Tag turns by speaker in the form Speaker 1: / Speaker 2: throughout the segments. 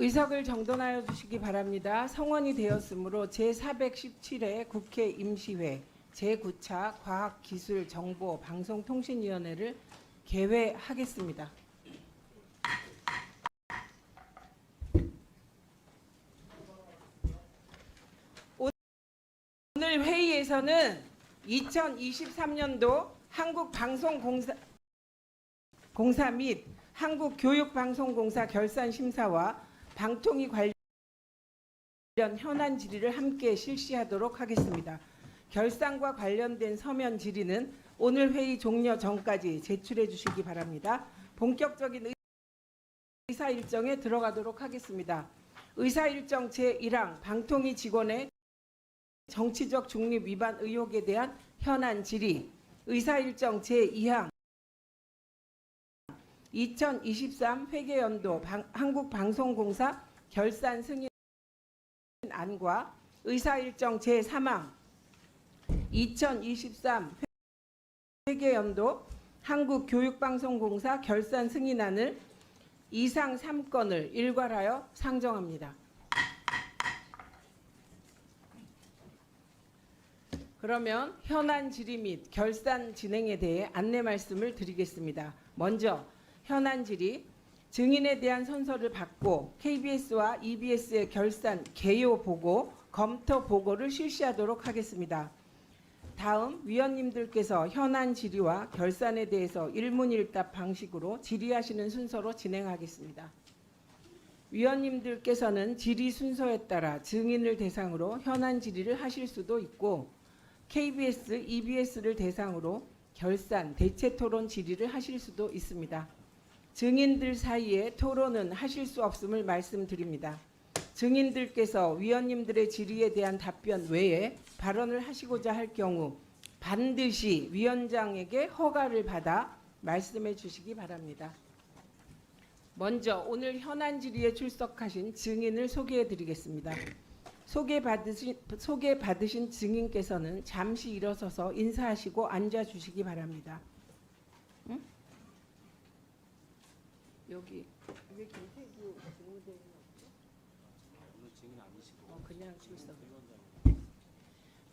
Speaker 1: 의석을 정돈하여 주시기 바랍니다. 성원이 되었으므로 제417회 국회 임시회 제9차 과학기술정보방송통신위원회를 개회하겠습니다. 오늘 회의에서는 2023년도 한국방송공사 및 한국교육방송공사 결산심사와 방통위 관련 현안 질의를 함께 실시하도록 하겠습니다. 결산과 관련된 서면 질의는 오늘 회의 종료 전까지 제출해 주시기 바랍니다. 본격적인 의사일정에 들어가도록 하겠습니다. 의사일정 제1항 방통위 직원의 정치적 중립 위반 의혹에 대한 현안 질의, 의사일정 제2항 2023 회계연도 한국방송공사 결산 승인안과 의사일정 제3항 2023 회계연도 한국교육방송공사 결산 승인안을 이상 3건을 일괄하여 상정합니다. 그러면 현안 질의 및 결산 진행에 대해 안내 말씀을 드리겠습니다. 먼저 현안 질의, 증인에 대한 선서를 받고 KBS와 EBS의 결산 개요 보고, 검토 보고를 실시하도록 하겠습니다. 다음 위원님들께서 현안 질의와 결산에 대해서 일문일답 방식으로 질의하시는 순서로 진행하겠습니다. 위원님들께서는 질의 순서에 따라 증인을 대상으로 현안 질의를 하실 수도 있고 KBS, EBS를 대상으로 결산, 대체 토론 질의를 하실 수도 있습니다. 증인들 사이에 토론은 하실 수 없음을 말씀드립니다. 증인들께서 위원님들의 질의에 대한 답변 외에 발언을 하시고자 할 경우 반드시 위원장에게 허가를 받아 말씀해 주시기 바랍니다. 먼저 오늘 현안 질의에 출석하신 증인을 소개해 드리겠습니다. 소개받으신 증인께서는 잠시 일어서서 인사하시고 앉아주시기 바랍니다. 응? 여기 왜 김태규 직무대행은 없죠? 오늘 증인 아니시고 그냥 출석.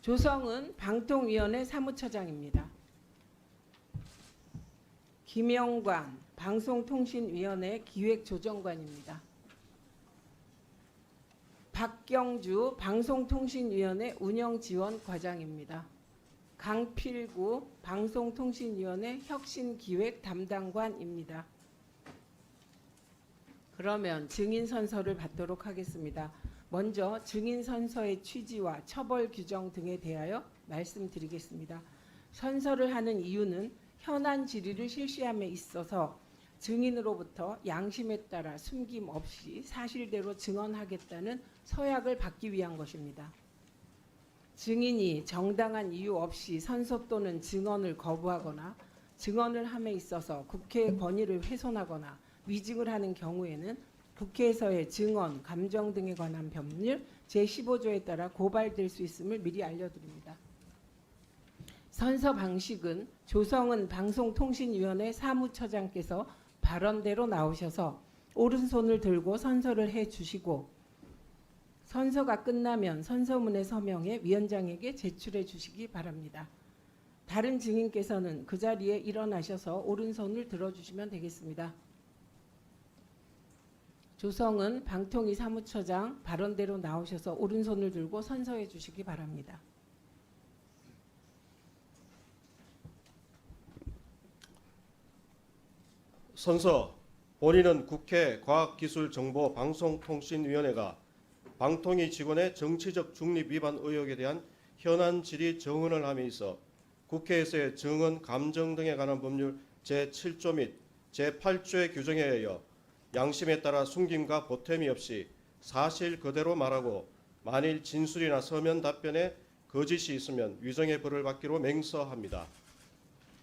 Speaker 1: 조성은 방통위원회 사무처장입니다. 김영관 방송통신위원회 기획조정관입니다. 박경주 방송통신위원회 운영지원과장입니다. 강필구 방송통신위원회 혁신기획 담당관입니다. 그러면 증인 선서를 받도록 하겠습니다. 먼저 증인 선서의 취지와 처벌 규정 등에 대하여 말씀드리겠습니다. 선서를 하는 이유는 현안 질의를 실시함에 있어서 증인으로부터 양심에 따라 숨김 없이 사실대로 증언하겠다는 서약을 받기 위한 것입니다. 증인이 정당한 이유 없이 선서 또는 증언을 거부하거나 증언을 함에 있어서 국회의 권위를 훼손하거나 위증을 하는 경우에는 국회에서의 증언, 감정 등에 관한 법률 제15조에 따라 고발될 수 있음을 미리 알려드립니다. 선서 방식은 조성은 방송통신위원회 사무처장께서 발언대로 나오셔서 오른손을 들고 선서를 해주시고 선서가 끝나면 선서문에 서명해 위원장에게 제출해 주시기 바랍니다. 다른 증인께서는 그 자리에 일어나셔서 오른손을 들어주시면 되겠습니다. 조성은 방통위 사무처장 발언대로 나오셔서 오른손을 들고 선서해 주시기 바랍니다.
Speaker 2: 선서, 본인은 국회 과학기술정보방송통신위원회가 방통위 직원의 정치적 중립 위반 의혹에 대한 현안 질의 정언을 함에 있어 국회에서의 증언, 감정 등에 관한 법률 제7조 및 제8조의 규정에 의하여 양심에 따라 숨김과 보탬이 없이 사실 그대로 말하고 만일 진술이나 서면 답변에 거짓이 있으면 위정의 벌을 받기로 맹서합니다.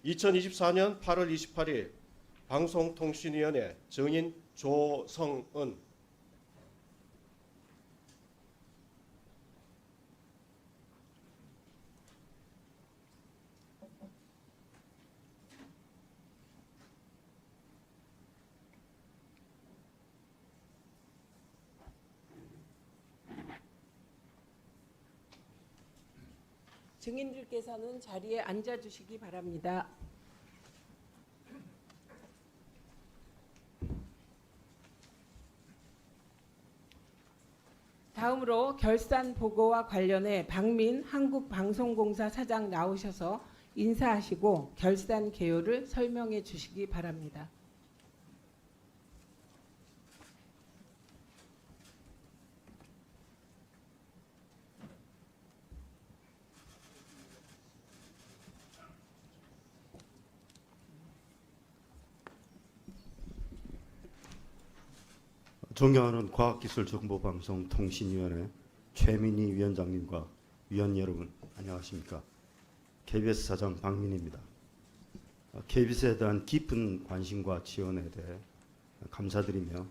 Speaker 2: 2024년 8월 28일 방송통신위원회 증인 조성은
Speaker 1: 증인들께서는 자리에 앉아주시기 바랍니다. 다음으로 결산 보고와 관련해 박민 한국방송공사 사장 나오셔서 인사하시고 결산 개요를 설명해 주시기 바랍니다.
Speaker 3: 존경하는 과학기술정보방송통신위원회 최민희 위원장님과 위원 여러분 안녕하십니까. KBS 사장 박민희입니다. KBS에 대한 깊은 관심과 지원에 대해 감사드리며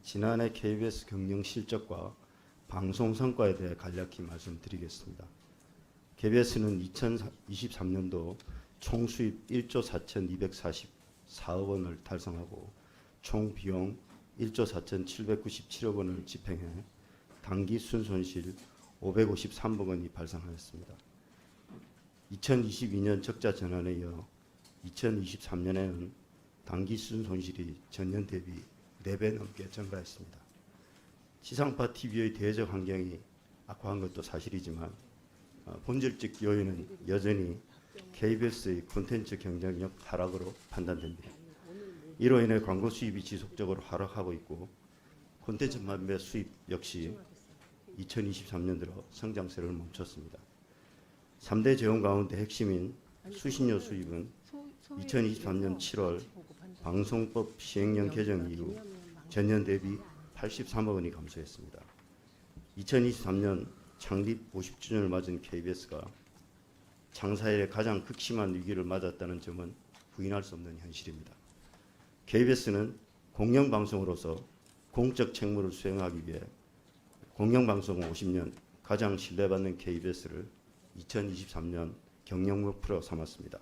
Speaker 3: 지난해 KBS 경영 실적과 방송 성과에 대해 간략히 말씀드리겠습니다. KBS는 2023년도 총 수입 1조 4,244억 원을 달성하고 총 비용 1조 4,797억 원을 집행해 당기 순손실 553억 원이 발생하였습니다. 2022년 적자 전환에 이어 2023년에는 당기 순손실이 전년 대비 4배 넘게 증가했습니다. 지상파 TV의 대외적 환경이 악화한 것도 사실이지만 본질적 요인은 여전히 KBS의 콘텐츠 경쟁력 하락으로 판단됩니다. 이로 인해 광고 수입이 지속적으로 하락하고 있고 콘텐츠 판매 수입 역시 2023년 들어 성장세를 멈췄습니다. 3대 재원 가운데 핵심인 수신료 수입은 2023년 7월 방송법 시행령 개정 이후 전년 대비 83억 원이 감소했습니다. 2023년 창립 50주년을 맞은 KBS가 창사 이래 가장 극심한 위기를 맞았다는 점은 부인할 수 없는 현실입니다. KBS는 공영방송으로서 공적 책무를 수행하기 위해 공영방송 50년 가장 신뢰받는 KBS를 2023년 경영 목표로 삼았습니다.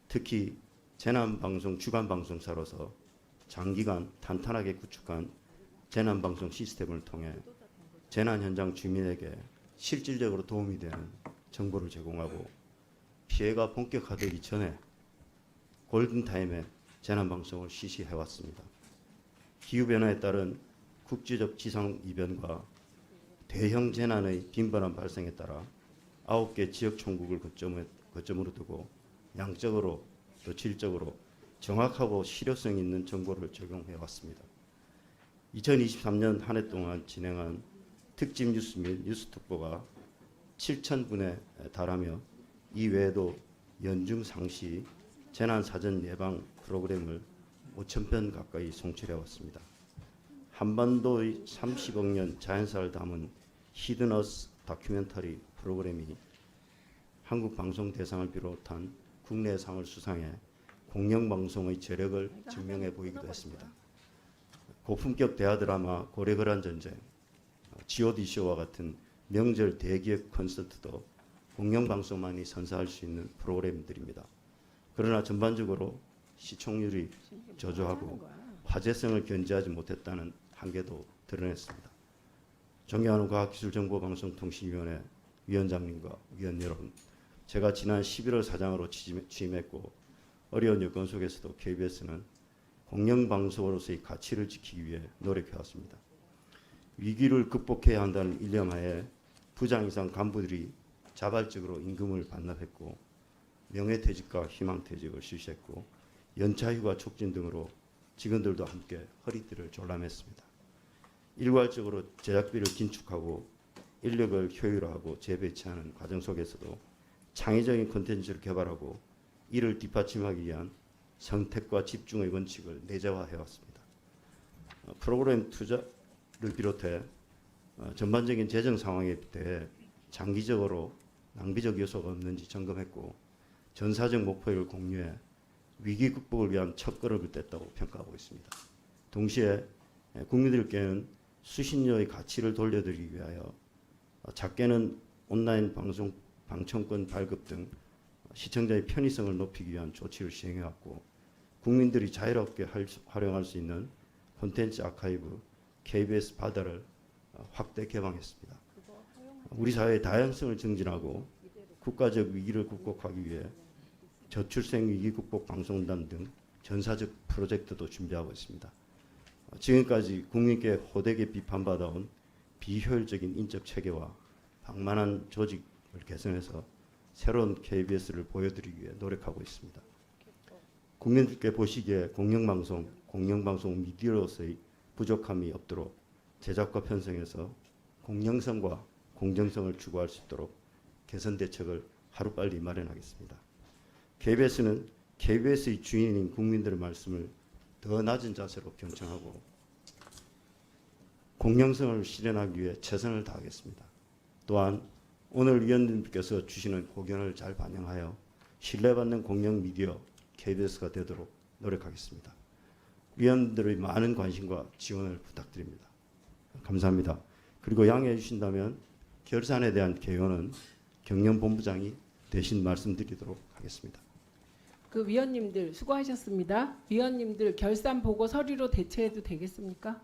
Speaker 3: 특히 재난방송 주간방송사로서 장기간 탄탄하게 구축한 재난방송 시스템을 통해 재난 현장 주민에게 실질적으로 도움이 되는 정보를 제공하고 피해가 본격화되기 전에 골든타임에 재난방송을 실시해왔습니다. 기후변화에 따른 국제적 지상이변과 대형 재난의 빈번한 발생에 따라 9개 지역 총국을 거점으로 두고 양적으로 또 질적으로 정확하고 실효성 있는 정보를 제공해왔습니다. 2023년 한 해 동안 진행한 특집 뉴스 및 뉴스 특보가 7,000분에 달하며 이 외에도 연중 상시 재난 사전 예방 프로그램을 5,000편 가까이 송출해왔습니다. 한반도의 30억 년 자연사를 담은 히든 어스 다큐멘터리 프로그램이 한국방송대상을 비롯한 국내상을 수상해 공영방송의 저력을 증명해 보이기도 했습니다. 고품격 대하 드라마 고래거란 전쟁, GOD쇼와 같은 명절 대기획 콘서트도 공영방송만이 선사할 수 있는 프로그램들입니다. 그러나 전반적으로 시청률이 저조하고 화제성을 견지하지 못했다는 한계도 드러냈습니다. 존경하는 과학기술정보방송통신위원회 위원장님과 위원 여러분, 제가 지난 11월 사장으로 취임했고 어려운 여건 속에서도 KBS는 공영방송으로서의 가치를 지키기 위해 노력해왔습니다. 위기를 극복해야 한다는 일념하에 부장 이상 간부들이 자발적으로 임금을 반납했고 명예퇴직과 희망퇴직을 실시했고 연차휴가 촉진 등으로 직원들도 함께 허리띠를 졸라맸습니다. 일괄적으로 제작비를 긴축하고 인력을 효율화하고 재배치하는 과정 속에서도 창의적인 콘텐츠를 개발하고 이를 뒷받침하기 위한 선택과 집중의 원칙을 내재화해왔습니다. 프로그램 투자를 비롯해 전반적인 재정 상황에 대해 장기적으로 낭비적 요소가 없는지 점검했고 전사적 목표를 공유해 위기 극복을 위한 첫걸음을 뗐다고 평가하고 있습니다. 동시에 국민들께는 수신료의 가치를 돌려드리기 위하여 작게는 온라인 방송 방청권 발급 등 시청자의 편의성을 높이기 위한 조치를 시행해왔고 국민들이 자유롭게 활용할 수 있는 콘텐츠 아카이브 KBS 바다를 확대 개방했습니다. 우리 사회의 다양성을 증진하고 국가적 위기를 극복하기 위해 저출생 위기 극복 방송단 등 전사적 프로젝트도 준비하고 있습니다. 지금까지 국민께 호되게 비판받아온 비효율적인 인적 체계와 방만한 조직을 개선해서 새로운 KBS를 보여드리기 위해 노력하고 있습니다. 국민들께 보시기에 공영방송 미디어로서의 부족함이 없도록 제작과 편성에서 공정성과 공정성을 추구할 수 있도록 개선 대책을 하루빨리 마련하겠습니다. KBS는 KBS의 주인인 국민들의 말씀을 더 낮은 자세로 경청하고 공정성을 실현하기 위해 최선을 다하겠습니다. 또한 오늘 위원님께서 주시는 고견을 잘 반영하여 신뢰받는 공영 미디어 KBS가 되도록 노력하겠습니다. 위원들의 많은 관심과 지원을 부탁드립니다. 감사합니다. 그리고 양해해 주신다면 결산에 대한 개요는 경영본부장이 대신 말씀드리도록 하겠습니다.
Speaker 1: 그 위원님들 수고하셨습니다. 위원님들 결산 보고 서류로 대체해도 되겠습니까?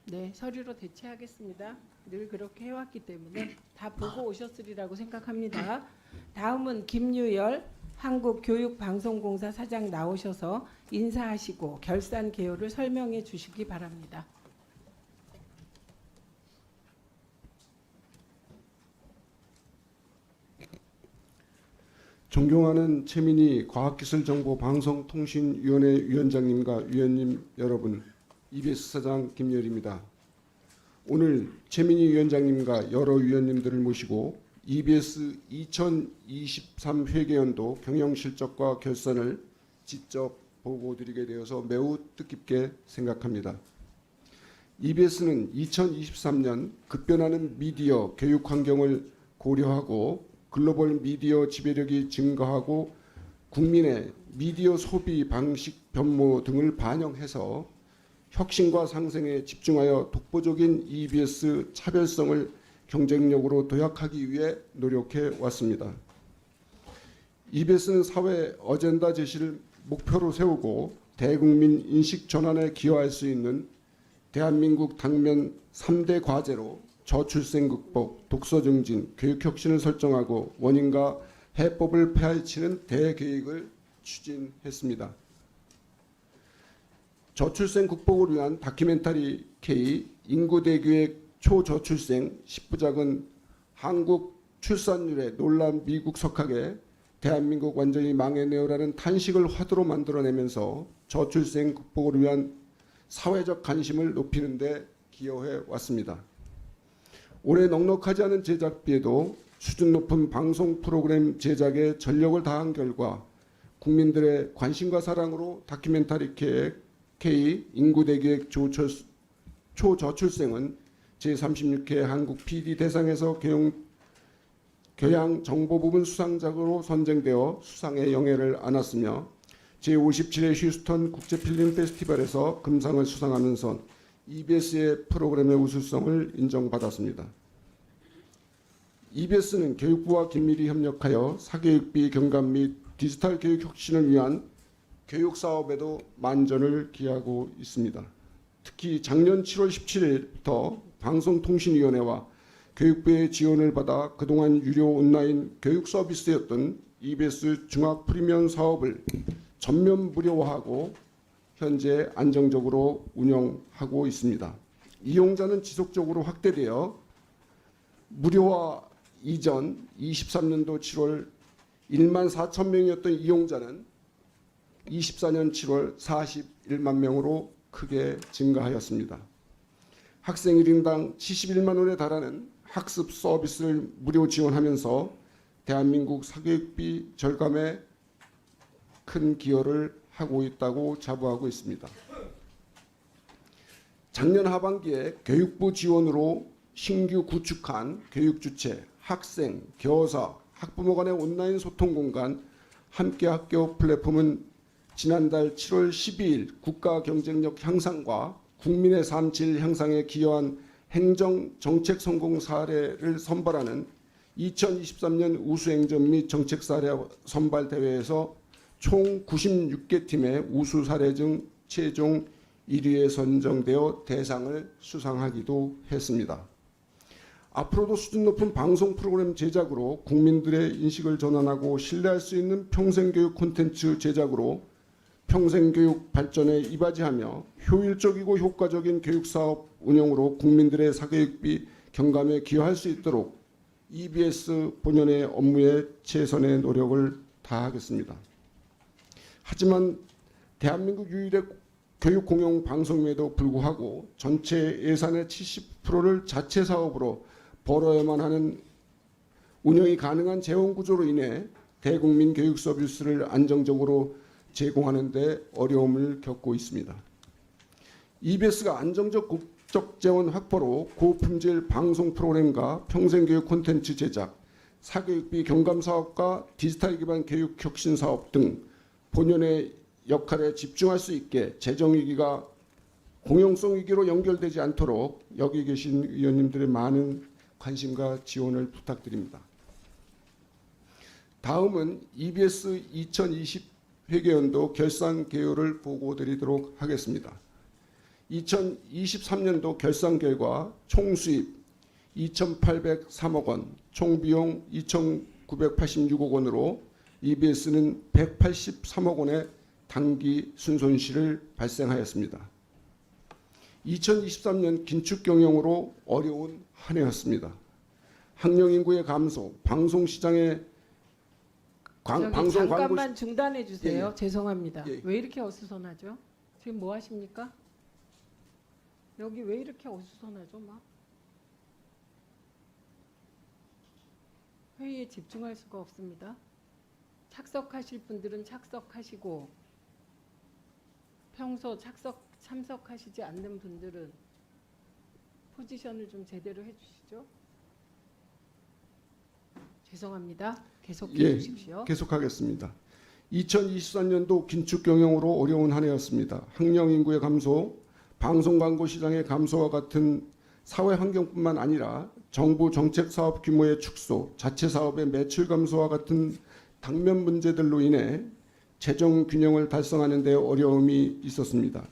Speaker 1: 네, 서류로 대체하겠습니다. 늘 그렇게 해왔기 때문에 다 보고 오셨으리라고 생각합니다. 다음은 김유열 한국교육방송공사 사장 나오셔서 인사하시고 결산 개요를 설명해 주시기 바랍니다.
Speaker 4: 존경하는 최민희 과학기술정보방송통신위원회 위원장님과 위원님 여러분, EBS 사장 김열입니다. 오늘 최민희 위원장님과 여러 위원님들을 모시고 EBS 2023 회계연도 경영실적과 결산을 직접 보고드리게 되어서 매우 뜻깊게 생각합니다. EBS는 2023년 급변하는 미디어 교육 환경을 고려하고 글로벌 미디어 지배력이 증가하고 국민의 미디어 소비 방식 변모 등을 반영해서 혁신과 상생에 집중하여 독보적인 EBS 차별성을 경쟁력으로 도약하기 위해 노력해 왔습니다. EBS는 사회 어젠다 제시를 목표로 세우고 대국민 인식 전환에 기여할 수 있는 대한민국 당면 3대 과제로 저출생 극복, 독서 증진, 교육 혁신을 설정하고 원인과 해법을 파헤치는 대계획을 추진했습니다. 저출생 극복을 위한 다큐멘터리 K 인구 대계획 초저출생 10부작은 한국 출산율의 놀란 미국 석학에 대한민국 완전히 망해내어라는 탄식을 화두로 만들어내면서 저출생 극복을 위한 사회적 관심을 높이는 데 기여해 왔습니다. 올해 넉넉하지 않은 제작비에도 수준 높은 방송 프로그램 제작에 전력을 다한 결과 국민들의 관심과 사랑으로 다큐멘터리 K 인구 대계획 초저출생은 제36회 한국 PD 대상에서 교양 정보 부분 수상작으로 선정되어 수상의 영예를 안았으며 제57회 휴스턴 국제 필름 페스티벌에서 금상을 수상하면서 EBS의 프로그램의 우수성을 인정받았습니다. EBS는 교육부와 긴밀히 협력하여 사교육비 경감 및 디지털 교육 혁신을 위한 교육 사업에도 만전을 기하고 있습니다. 특히 작년 7월 17일부터 방송통신위원회와 교육부의 지원을 받아 그동안 유료 온라인 교육 서비스였던 EBS 중학 프리미엄 사업을 전면 무료화하고 현재 안정적으로 운영하고 있습니다. 이용자는 지속적으로 확대되어 무료화 이전 23년도 7월 1만 4천 명이었던 이용자는 24년 7월 41만 명으로 크게 증가하였습니다. 학생 1인당 71만 원에 달하는 학습 서비스를 무료 지원하면서 대한민국 사교육비 절감에 큰 기여를 하고 있다고 자부하고 있습니다. 작년 하반기에 교육부 지원으로 신규 구축한 교육주체, 학생, 교사, 학부모 간의 온라인 소통 공간 함께학교 플랫폼은 지난달 7월 12일 국가 경쟁력 향상과 국민의 삶 질 향상에 기여한 행정 정책 성공 사례를 선발하는 2023년 우수행정 및 정책 사례 선발 대회에서 총 96개 팀의 우수 사례 중 최종 1위에 선정되어 대상을 수상하기도 했습니다. 앞으로도 수준 높은 방송 프로그램 제작으로 국민들의 인식을 전환하고 신뢰할 수 있는 평생교육 콘텐츠 제작으로 평생교육 발전에 이바지하며 효율적이고 효과적인 교육사업 운영으로 국민들의 사교육비 경감에 기여할 수 있도록 EBS 본연의 업무에 최선의 노력을 다하겠습니다. 하지만 대한민국 유일의 교육 공영 방송임에도 불구하고 전체 예산의 70%를 자체 사업으로 벌어야만 하는 운영이 가능한 재원 구조로 인해 대국민 교육 서비스를 안정적으로 제공하는 데 어려움을 겪고 있습니다. EBS가 안정적 국적 재원 확보로 고품질 방송 프로그램과 평생교육 콘텐츠 제작, 사교육비 경감 사업과 디지털 기반 교육 혁신 사업 등 본연의 역할에 집중할 수 있게 재정 위기가 공영성 위기로 연결되지 않도록 여기 계신 위원님들의 많은 관심과 지원을 부탁드립니다. 다음은 EBS 2020 회계연도 결산 개요를 보고드리도록 하겠습니다. 2023년도 결산 결과 총 수입 2,803억 원, 총 비용 2,986억 원으로 EBS는 183억 원의 단기 순손실을 발생하였습니다. 2023년 긴축 경영으로 어려운 한 해였습니다. 학령 인구의 감소, 방송 시장의 방송 광고
Speaker 1: 잠깐만 중단해 주세요.
Speaker 4: 예, 예.
Speaker 1: 죄송합니다.
Speaker 4: 예.
Speaker 1: 왜 이렇게 어수선하죠? 지금 뭐 하십니까? 여기 왜 이렇게 어수선하죠? 막 회의에 집중할 수가 없습니다. 착석하실 분들은 착석하시고 평소 참석하시지 않는 분들은 포지션을 좀 제대로 해주시죠. 죄송합니다. 계속해 주십시오.
Speaker 4: 계속하겠습니다. 2023년도 긴축 경영으로 어려운 한 해였습니다. 학령 인구의 감소, 방송 광고 시장의 감소와 같은 사회 환경뿐만 아니라 정부 정책 사업 규모의 축소, 자체 사업의 매출 감소와 같은 당면 문제들로 인해 재정 균형을 달성하는 데 어려움이 있었습니다.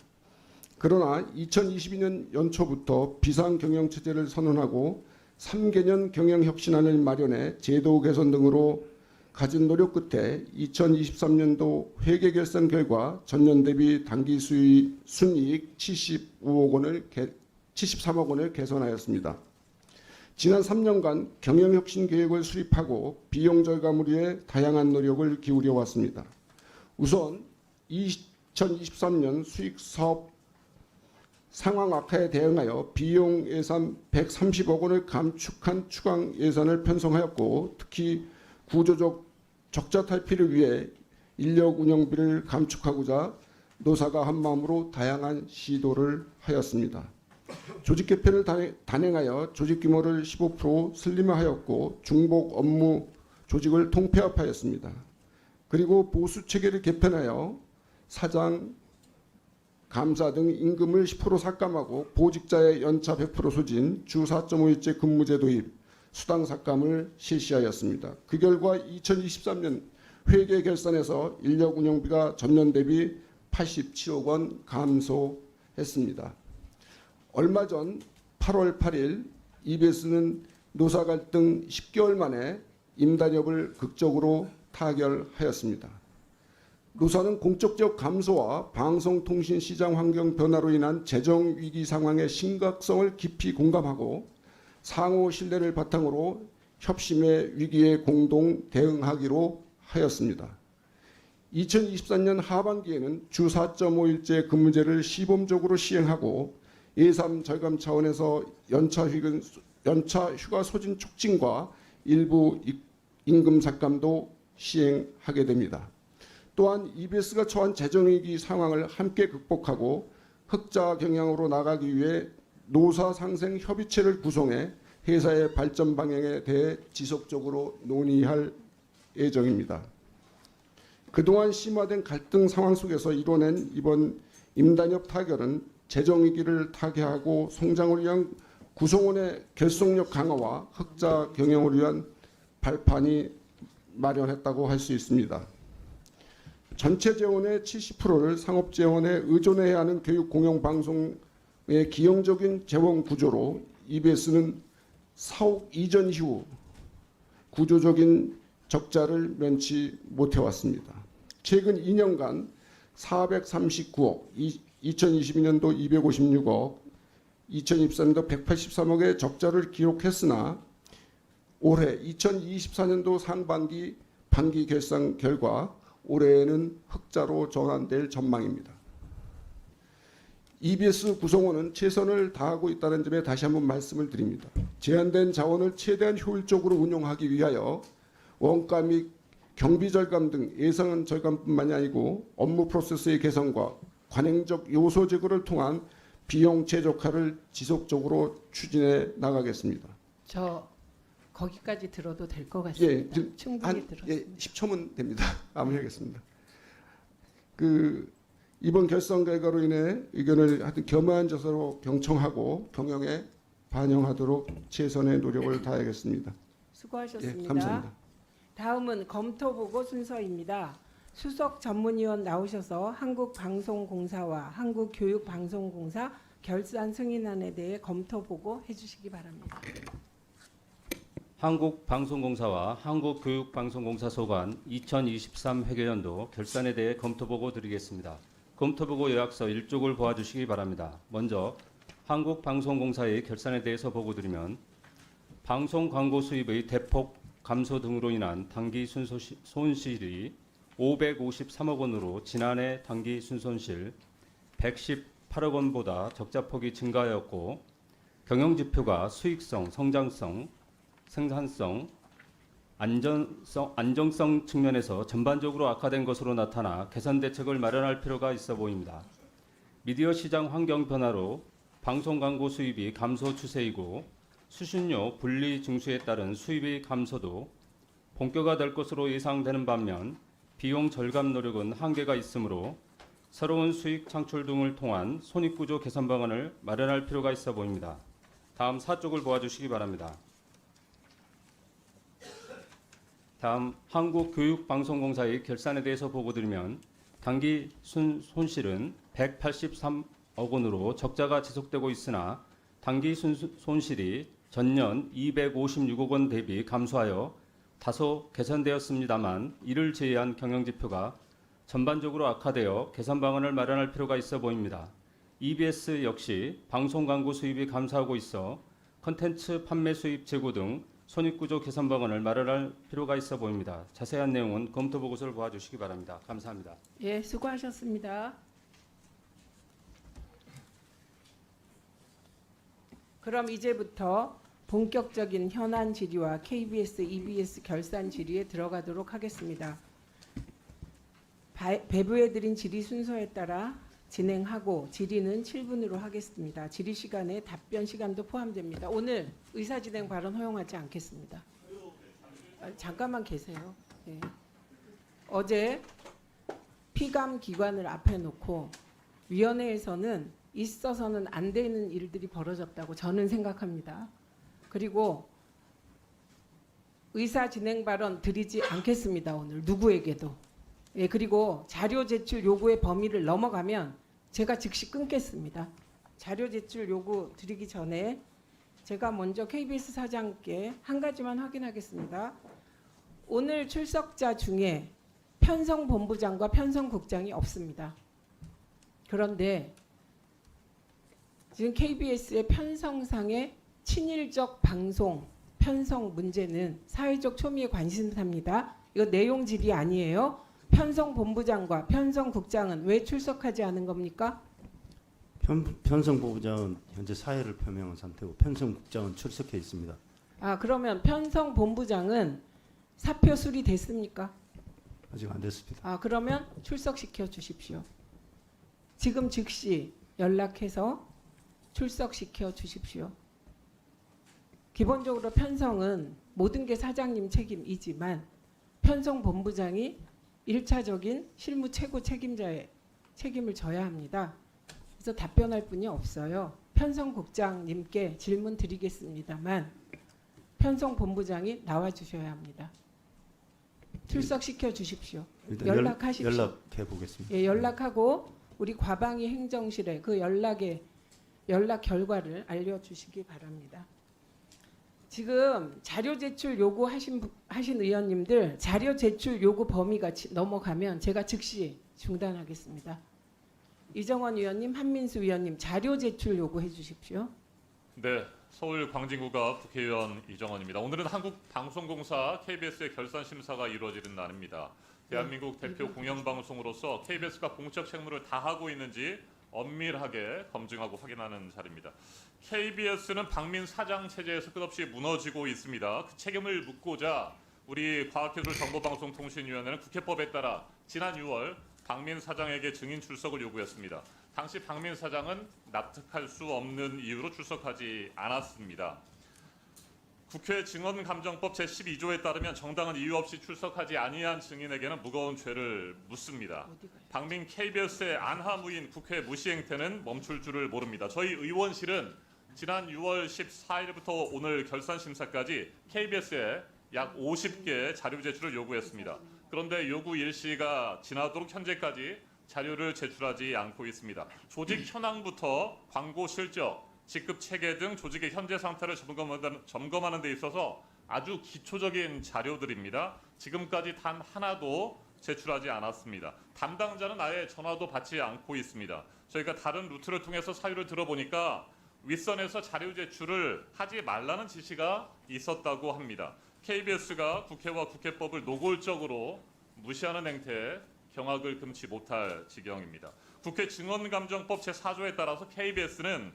Speaker 4: 그러나 2022년 연초부터 비상 경영 체제를 선언하고 3개년 경영 혁신안을 마련해 제도 개선 등으로 가진 노력 끝에 2023년도 회계 결산 결과 전년 대비 단기 순이익 73억 원을 개선하였습니다. 지난 3년간 경영 혁신 계획을 수립하고 비용 절감을 위해 다양한 노력을 기울여 왔습니다. 우선 2023년 수익 사업 상황 악화에 대응하여 비용 예산 130억 원을 감축한 추강 예산을 편성하였고, 특히 구조적 적자 탈피를 위해 인력 운영비를 감축하고자 노사가 한마음으로 다양한 시도를 하였습니다. 조직 개편을 단행하여 조직 규모를 15% 슬림화하였고 중복 업무 조직을 통폐합하였습니다. 그리고 보수 체계를 개편하여 사장, 감사 등 임금을 10% 삭감하고 보직자의 연차 100% 소진, 주 4.5일제 근무제 도입, 수당 삭감을 실시하였습니다. 그 결과 2023년 회계 결산에서 인력 운영비가 전년 대비 87억 원 감소했습니다. 얼마 전 8월 8일 EBS는 노사 갈등 10개월 만에 임단협을 극적으로 타결하였습니다. 노사는 공적 지역 감소와 방송통신 시장 환경 변화로 인한 재정 위기 상황의 심각성을 깊이 공감하고 상호 신뢰를 바탕으로 협심의 위기에 공동 대응하기로 하였습니다. 2024년 하반기에는 주 4.5일제 근무제를 시범적으로 시행하고 예산 절감 차원에서 연차 휴가 소진 촉진과 일부 임금 삭감도 시행하게 됩니다. 또한 EBS가 처한 재정위기 상황을 함께 극복하고 흑자 경영으로 나가기 위해 노사 상생 협의체를 구성해 회사의 발전 방향에 대해 지속적으로 논의할 예정입니다. 그동안 심화된 갈등 상황 속에서 이뤄낸 이번 임단협 타결은 재정위기를 타개하고 성장을 위한 구성원의 결속력 강화와 흑자 경영을 위한 발판이 마련했다고 할 수 있습니다. 전체 재원의 70%를 상업 재원에 의존해야 하는 교육 공영 방송의 기형적인 재원 구조로 EBS는 사옥 이전 이후 구조적인 적자를 면치 못해왔습니다. 최근 2년간 439억, 2022년도 256억, 2023년도 183억의 적자를 기록했으나 올해 2024년도 상반기 반기 결산 결과 올해에는 흑자로 전환될 전망입니다. EBS 구성원은 최선을 다하고 있다는 점에 다시 한번 말씀을 드립니다. 제한된 자원을 최대한 효율적으로 운용하기 위하여 원가 및 경비 절감 등 예산 절감뿐만이 아니고 업무 프로세스의 개선과 관행적 요소 제고를 통한 비용 최적화를 지속적으로 추진해 나가겠습니다.
Speaker 1: 저 거기까지 들어도 될 것
Speaker 4: 예,
Speaker 1: 같습니다.
Speaker 4: 지금
Speaker 1: 충분히 들었습니다.
Speaker 4: 예, 10초면 됩니다. 마무리하겠습니다. 이번 결산 결과로 인해 의견을 하여튼 겸허한 자세로 경청하고 경영에 반영하도록 최선의 노력을 다하겠습니다.
Speaker 1: 수고하셨습니다.
Speaker 4: 예, 감사합니다.
Speaker 1: 다음은 검토 보고 순서입니다. 수석 전문위원 나오셔서 한국방송공사와 한국교육방송공사 결산 승인안에 대해 검토 보고 해주시기 바랍니다.
Speaker 5: 한국방송공사와 한국교육방송공사 소관 2023 회계연도 결산에 대해 검토보고 드리겠습니다. 검토보고 요약서 1쪽을 보아주시기 바랍니다. 먼저 한국방송공사의 결산에 대해서 보고 드리면 방송 광고 수입의 대폭 감소 등으로 인한 당기 순손실이 553억 원으로 지난해 당기 순손실 118억 원보다 적자폭이 증가하였고 경영지표가 수익성, 성장성, 생산성, 안정성 측면에서 전반적으로 악화된 것으로 나타나 개선 대책을 마련할 필요가 있어 보입니다. 미디어 시장 환경 변화로 방송 광고 수입이 감소 추세이고 수신료 분리 증수에 따른 수입의 감소도 본격화될 것으로 예상되는 반면 비용 절감 노력은 한계가 있으므로 새로운 수익 창출 등을 통한 손익구조 개선 방안을 마련할 필요가 있어 보입니다. 다음 4쪽을 보아주시기 바랍니다. 다음 한국교육방송공사의 결산에 대해서 보고드리면 당기 손실은 183억 원으로 적자가 지속되고 있으나 당기 손실이 전년 256억 원 대비 감소하여 다소 개선되었습니다만 이를 제외한 경영지표가 전반적으로 악화되어 개선 방안을 마련할 필요가 있어 보입니다. EBS 역시 방송 광고 수입이 감소하고 있어 콘텐츠 판매 수입 재고 등 손익구조 개선 방안을 마련할 필요가 있어 보입니다. 자세한 내용은 검토 보고서를 보아주시기 바랍니다. 감사합니다.
Speaker 1: 예, 수고하셨습니다. 그럼 이제부터 본격적인 현안 질의와 KBS, EBS 결산 질의에 들어가도록 하겠습니다. 배부해드린 질의 순서에 따라 진행하고 질의는 7분으로 하겠습니다. 질의 시간에 답변 시간도 포함됩니다. 오늘 의사진행 발언 허용하지 않겠습니다. 잠깐만 계세요. 네. 어제 피감 기관을 앞에 놓고 위원회에서는 있어서는 안 되는 일들이 벌어졌다고 저는 생각합니다. 그리고 의사진행 발언 드리지 않겠습니다. 오늘 누구에게도. 예, 그리고 자료 제출 요구의 범위를 넘어가면 제가 즉시 끊겠습니다. 자료 제출 요구 드리기 전에 제가 먼저 KBS 사장께 한 가지만 확인하겠습니다. 오늘 출석자 중에 편성본부장과 편성국장이 없습니다. 그런데 지금 KBS의 편성상의 친일적 방송 편성 문제는 사회적 초미의 관심사입니다. 이거 내용 질의 아니에요. 편성본부장과 편성국장은 왜 출석하지 않은 겁니까?
Speaker 3: 편성본부장은 현재 사의를 표명한 상태고 편성국장은 출석해 있습니다.
Speaker 1: 아, 그러면 편성본부장은 사표 수리됐습니까?
Speaker 3: 아직 안 됐습니다.
Speaker 1: 아, 그러면 출석시켜 주십시오. 지금 즉시 연락해서 출석시켜 주십시오. 기본적으로 편성은 모든 게 사장님 책임이지만 편성본부장이 1차적인 실무 최고 책임자의 책임을 져야 합니다. 그래서 답변할 분이 없어요. 편성국장님께 질문 드리겠습니다만 편성본부장이 나와 주셔야 합니다. 출석시켜 주십시오.
Speaker 3: 일단
Speaker 1: 연락하십시오.
Speaker 3: 연락해 보겠습니다.
Speaker 1: 예, 연락하고 우리 과방위 행정실에 그 연락 결과를 알려주시기 바랍니다. 지금 자료 제출 요구하신 의원님들 자료 제출 요구 범위가 넘어가면 제가 즉시 중단하겠습니다. 이정원 의원님, 한민수 의원님 자료 제출 요구해 주십시오.
Speaker 6: 네, 서울 광진구가 국회의원 이정원입니다. 오늘은 한국방송공사 KBS의 결산 심사가 이루어지는 날입니다. 대한민국 대표 공영방송으로서 KBS가 공적 책무를 다하고 있는지 엄밀하게 검증하고 확인하는 자리입니다. KBS는 박민 사장 체제에서 끝없이 무너지고 있습니다. 그 책임을 묻고자 우리 과학기술정보방송통신위원회는 국회법에 따라 지난 6월 박민 사장에게 증인 출석을 요구했습니다. 당시 박민 사장은 납득할 수 없는 이유로 출석하지 않았습니다. 국회 증언감정법 제12조에 따르면 정당한 이유 없이 출석하지 아니한 증인에게는 무거운 죄를 묻습니다. 박민 KBS의 안하무인 국회 무시 행태는 멈출 줄을 모릅니다. 저희 의원실은 지난 6월 14일부터 오늘 결산 심사까지 KBS에 약 50개 자료 제출을 요구했습니다. 그런데 요구 일시가 지나도록 현재까지 자료를 제출하지 않고 있습니다. 조직 현황부터 광고 실적, 직급 체계 등 조직의 현재 상태를 점검하는 데 있어서 아주 기초적인 자료들입니다. 지금까지 단 하나도 제출하지 않았습니다. 담당자는 아예 전화도 받지 않고 있습니다. 저희가 다른 루트를 통해서 사유를 들어보니까 윗선에서 자료 제출을 하지 말라는 지시가 있었다고 합니다. KBS가 국회와 국회법을 노골적으로 무시하는 행태에 경악을 금치 못할 지경입니다. 국회 증언감정법 제4조에 따라서 KBS는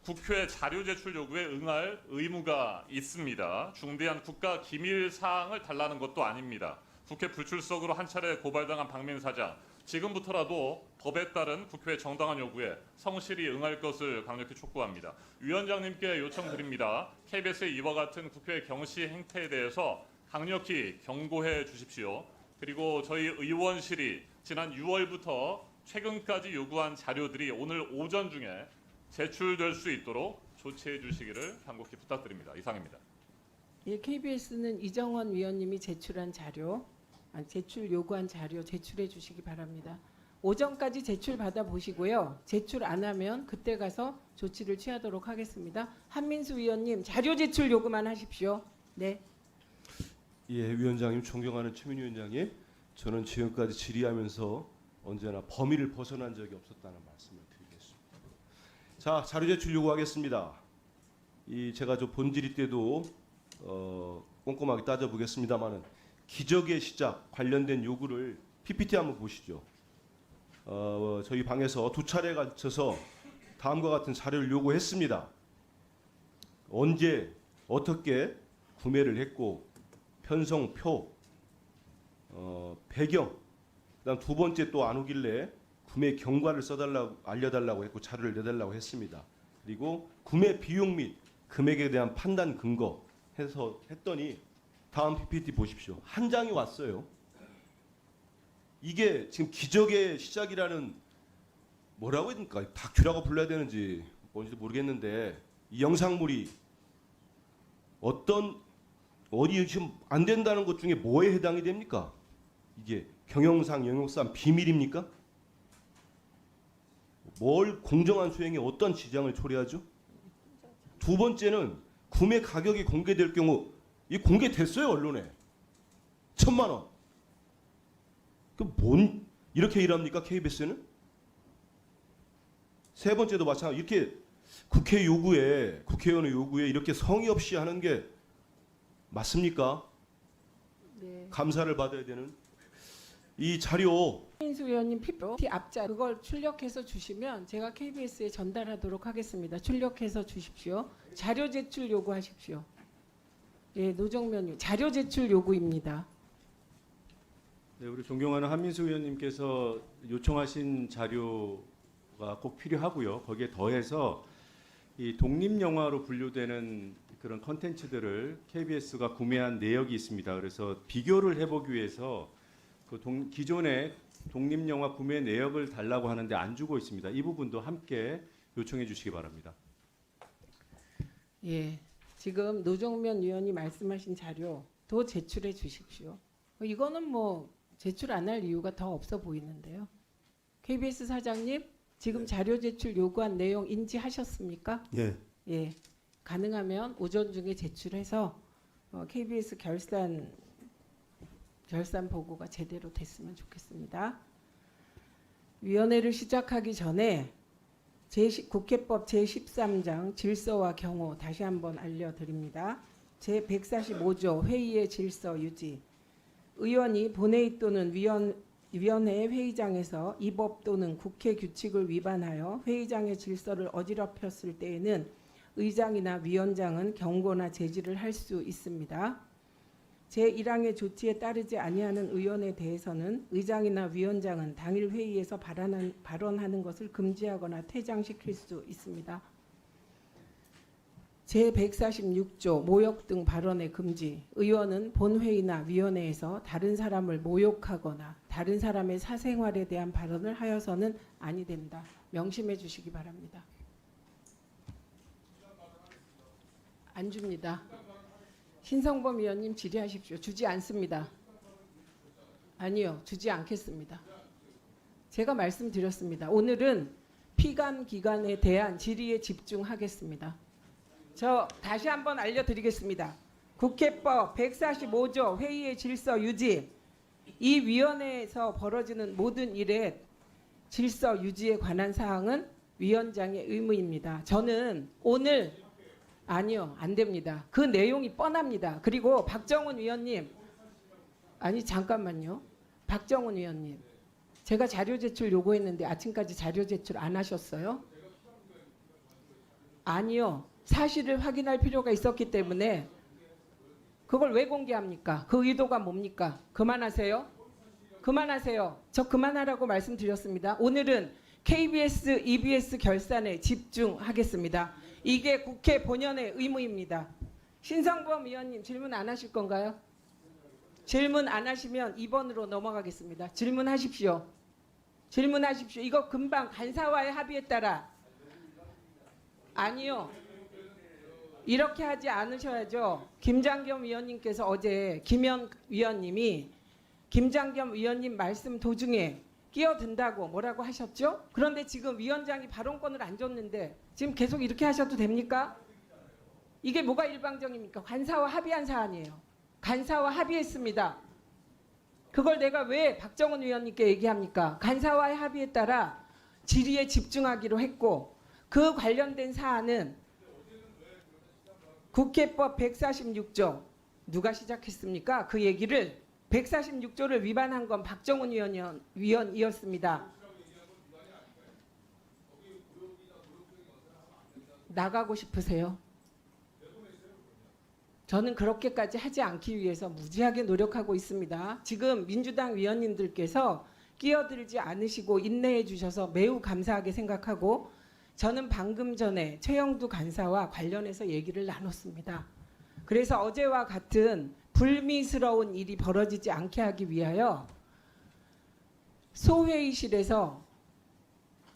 Speaker 6: 국회 자료 제출 요구에 응할 의무가 있습니다. 중대한 국가 기밀 사항을 달라는 것도 아닙니다. 국회 불출석으로 한 차례 고발당한 박민 사장, 지금부터라도 법에 따른 국회의 정당한 요구에 성실히 응할 것을 강력히 촉구합니다. 위원장님께 요청드립니다. KBS의 이와 같은 국회 경시 행태에 대해서 강력히 경고해 주십시오. 그리고 저희 의원실이 지난 6월부터 최근까지 요구한 자료들이 오늘 오전 중에 제출될 수 있도록 조치해 주시기를 간곡히 부탁드립니다. 이상입니다.
Speaker 1: 예, KBS는 이정원 위원님이 제출 요구한 자료 제출해 주시기 바랍니다. 오전까지 제출 받아 보시고요. 제출 안 하면 그때 가서 조치를 취하도록 하겠습니다. 한민수 위원님 자료 제출 요구만 하십시오. 네.
Speaker 7: 예, 위원장님, 존경하는 최민희 위원장님, 저는 지금까지 질의하면서 언제나 범위를 벗어난 적이 없었다는 말씀을 드리겠습니다. 자, 자료 제출 요구하겠습니다. 제가 저 본질의 때도 꼼꼼하게 따져보겠습니다만은 기적의 시작 관련된 요구를 PPT 한번 보시죠. 저희 방에서 두 차례에 걸쳐서 다음과 같은 자료를 요구했습니다. 언제 어떻게 구매를 했고 편성표, 배경, 그다음 두 번째 또 안 오길래 구매 경과를 써달라고 알려달라고 했고 자료를 내달라고 했습니다. 그리고 구매 비용 및 금액에 대한 판단 근거 해서 했더니 다음 PPT 보십시오. 한 장이 왔어요. 이게 지금 기적의 시작이라는 뭐라고 해야 됩니까? 다큐라고 불러야 되는지 뭔지도 모르겠는데 이 영상물이 어디 지금 안 된다는 것 중에 뭐에 해당이 됩니까? 이게 경영상 영역상 비밀입니까? 뭘 공정한 수행에 어떤 지장을 초래하죠? 두 번째는 구매 가격이 공개될 경우 이 공개됐어요 언론에 1,000만 원. 그 뭔 이렇게 일합니까 KBS는? 세 번째도 마찬가지. 이렇게 국회의원의 요구에 이렇게 성의 없이 하는 게 맞습니까?
Speaker 1: 네.
Speaker 7: 감사를 받아야 되는 이 자료.
Speaker 1: 한민수 위원님 PPT 앞자 그걸 출력해서 주시면 제가 KBS에 전달하도록 하겠습니다. 출력해서 주십시오. 자료 제출 요구하십시오. 예, 노정면 의원 자료 제출 요구입니다.
Speaker 5: 네, 우리 존경하는 한민수 의원님께서 요청하신 자료가 꼭 필요하고요. 거기에 더해서 이 독립 영화로 분류되는 그런 컨텐츠들을 KBS가 구매한 내역이 있습니다. 그래서 비교를 해보기 위해서 기존의 독립 영화 구매 내역을 달라고 하는데 안 주고 있습니다. 이 부분도 함께 요청해 주시기 바랍니다.
Speaker 1: 예, 지금 노정면 의원이 말씀하신 자료도 제출해 주십시오. 이거는 뭐 제출 안 할 이유가 더 없어 보이는데요. KBS 사장님, 지금 자료 제출 요구한 내용 인지하셨습니까?
Speaker 3: 예.
Speaker 1: 예. 가능하면 오전 중에 제출해서 KBS 결산 보고가 제대로 됐으면 좋겠습니다. 위원회를 시작하기 전에 국회법 제13장 질서와 경호 다시 한번 알려드립니다. 제145조 회의의 질서 유지. 의원이 본회의 또는 위원회 회의장에서 이 법 또는 국회 규칙을 위반하여 회의장의 질서를 어지럽혔을 때에는 의장이나 위원장은 경고나 제지를 할 수 있습니다. 제1항의 조치에 따르지 아니하는 의원에 대해서는 의장이나 위원장은 당일 회의에서 발언하는 것을 금지하거나 퇴장시킬 수 있습니다. 제146조 모욕 등 발언의 금지. 의원은 본회의나 위원회에서 다른 사람을 모욕하거나 다른 사람의 사생활에 대한 발언을 하여서는 아니 됩니다. 명심해 주시기 바랍니다. 안 줍니다. 신성범 의원님 질의하십시오. 주지 않습니다. 아니요. 주지 않겠습니다. 제가 말씀드렸습니다. 오늘은 피감 기관에 대한 질의에 집중하겠습니다. 저 다시 한번 알려드리겠습니다. 국회법 145조 회의의 질서 유지. 이 위원회에서 벌어지는 모든 일의 질서 유지에 관한 사항은 위원장의 의무입니다. 저는 오늘 아니요. 안 됩니다. 그 내용이 뻔합니다. 그리고 박정훈 위원님. 아니 잠깐만요. 박정훈 위원님. 제가 자료 제출 요구했는데 아침까지 자료 제출 안 하셨어요? 아니요. 사실을 확인할 필요가 있었기 때문에 그걸 왜 공개합니까? 그 의도가 뭡니까? 그만하세요. 그만하세요. 저 그만하라고 말씀드렸습니다. 오늘은 KBS, EBS 결산에 집중하겠습니다. 이게 국회 본연의 의무입니다. 신성범 의원님 질문 안 하실 건가요? 질문 안 하시면 2번으로 넘어가겠습니다. 질문하십시오. 질문하십시오. 이거 금방 간사와의 합의에 따라. 아니요. 이렇게 하지 않으셔야죠. 김장겸 위원님께서 어제 김현 위원님이 김장겸 위원님 말씀 도중에 끼어든다고 뭐라고 하셨죠? 그런데 지금 위원장이 발언권을 안 줬는데 지금 계속 이렇게 하셔도 됩니까? 이게 뭐가 일방적입니까? 간사와 합의한 사안이에요. 간사와 합의했습니다. 그걸 내가 왜 박정훈 위원님께 얘기합니까? 간사와의 합의에 따라 질의에 집중하기로 했고 그 관련된 사안은 국회법 146조 누가 시작했습니까? 그 얘기를 146조를 위반한 건 박정훈 위원이었습니다. 나가고 싶으세요? 저는 그렇게까지 하지 않기 위해서 무지하게 노력하고 있습니다. 지금 민주당 위원님들께서 끼어들지 않으시고 인내해 주셔서 매우 감사하게 생각하고 저는 방금 전에 최영두 간사와 관련해서 얘기를 나눴습니다. 그래서 어제와 같은 불미스러운 일이 벌어지지 않게 하기 위하여 소회의실에서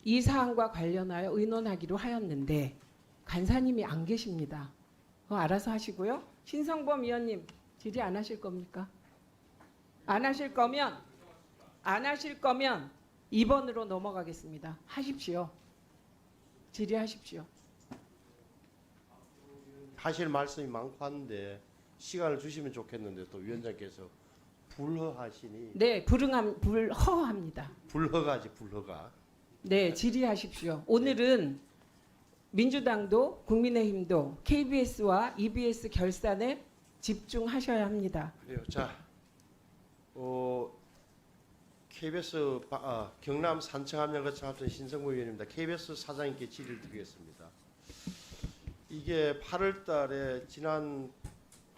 Speaker 1: 이 사안과 관련하여 의논하기로 하였는데 간사님이 안 계십니다. 그거 알아서 하시고요. 신성범 위원님 질의 안 하실 겁니까? 안 하실 거면 2번으로 넘어가겠습니다. 하십시오. 질의하십시오.
Speaker 2: 하실 말씀이 많고 한데 시간을 주시면 좋겠는데 또 위원장께서 불허하시니.
Speaker 1: 네, 불허합니다.
Speaker 2: 불허가지 불허가.
Speaker 1: 네, 질의하십시오. 오늘은 민주당도 국민의힘도 KBS와 EBS 결산에 집중하셔야 합니다.
Speaker 2: 그래요. 자, KBS 경남 산청함양거청 합천 신성무 의원입니다. KBS 사장님께 질의를 드리겠습니다. 이게 8월달에 지난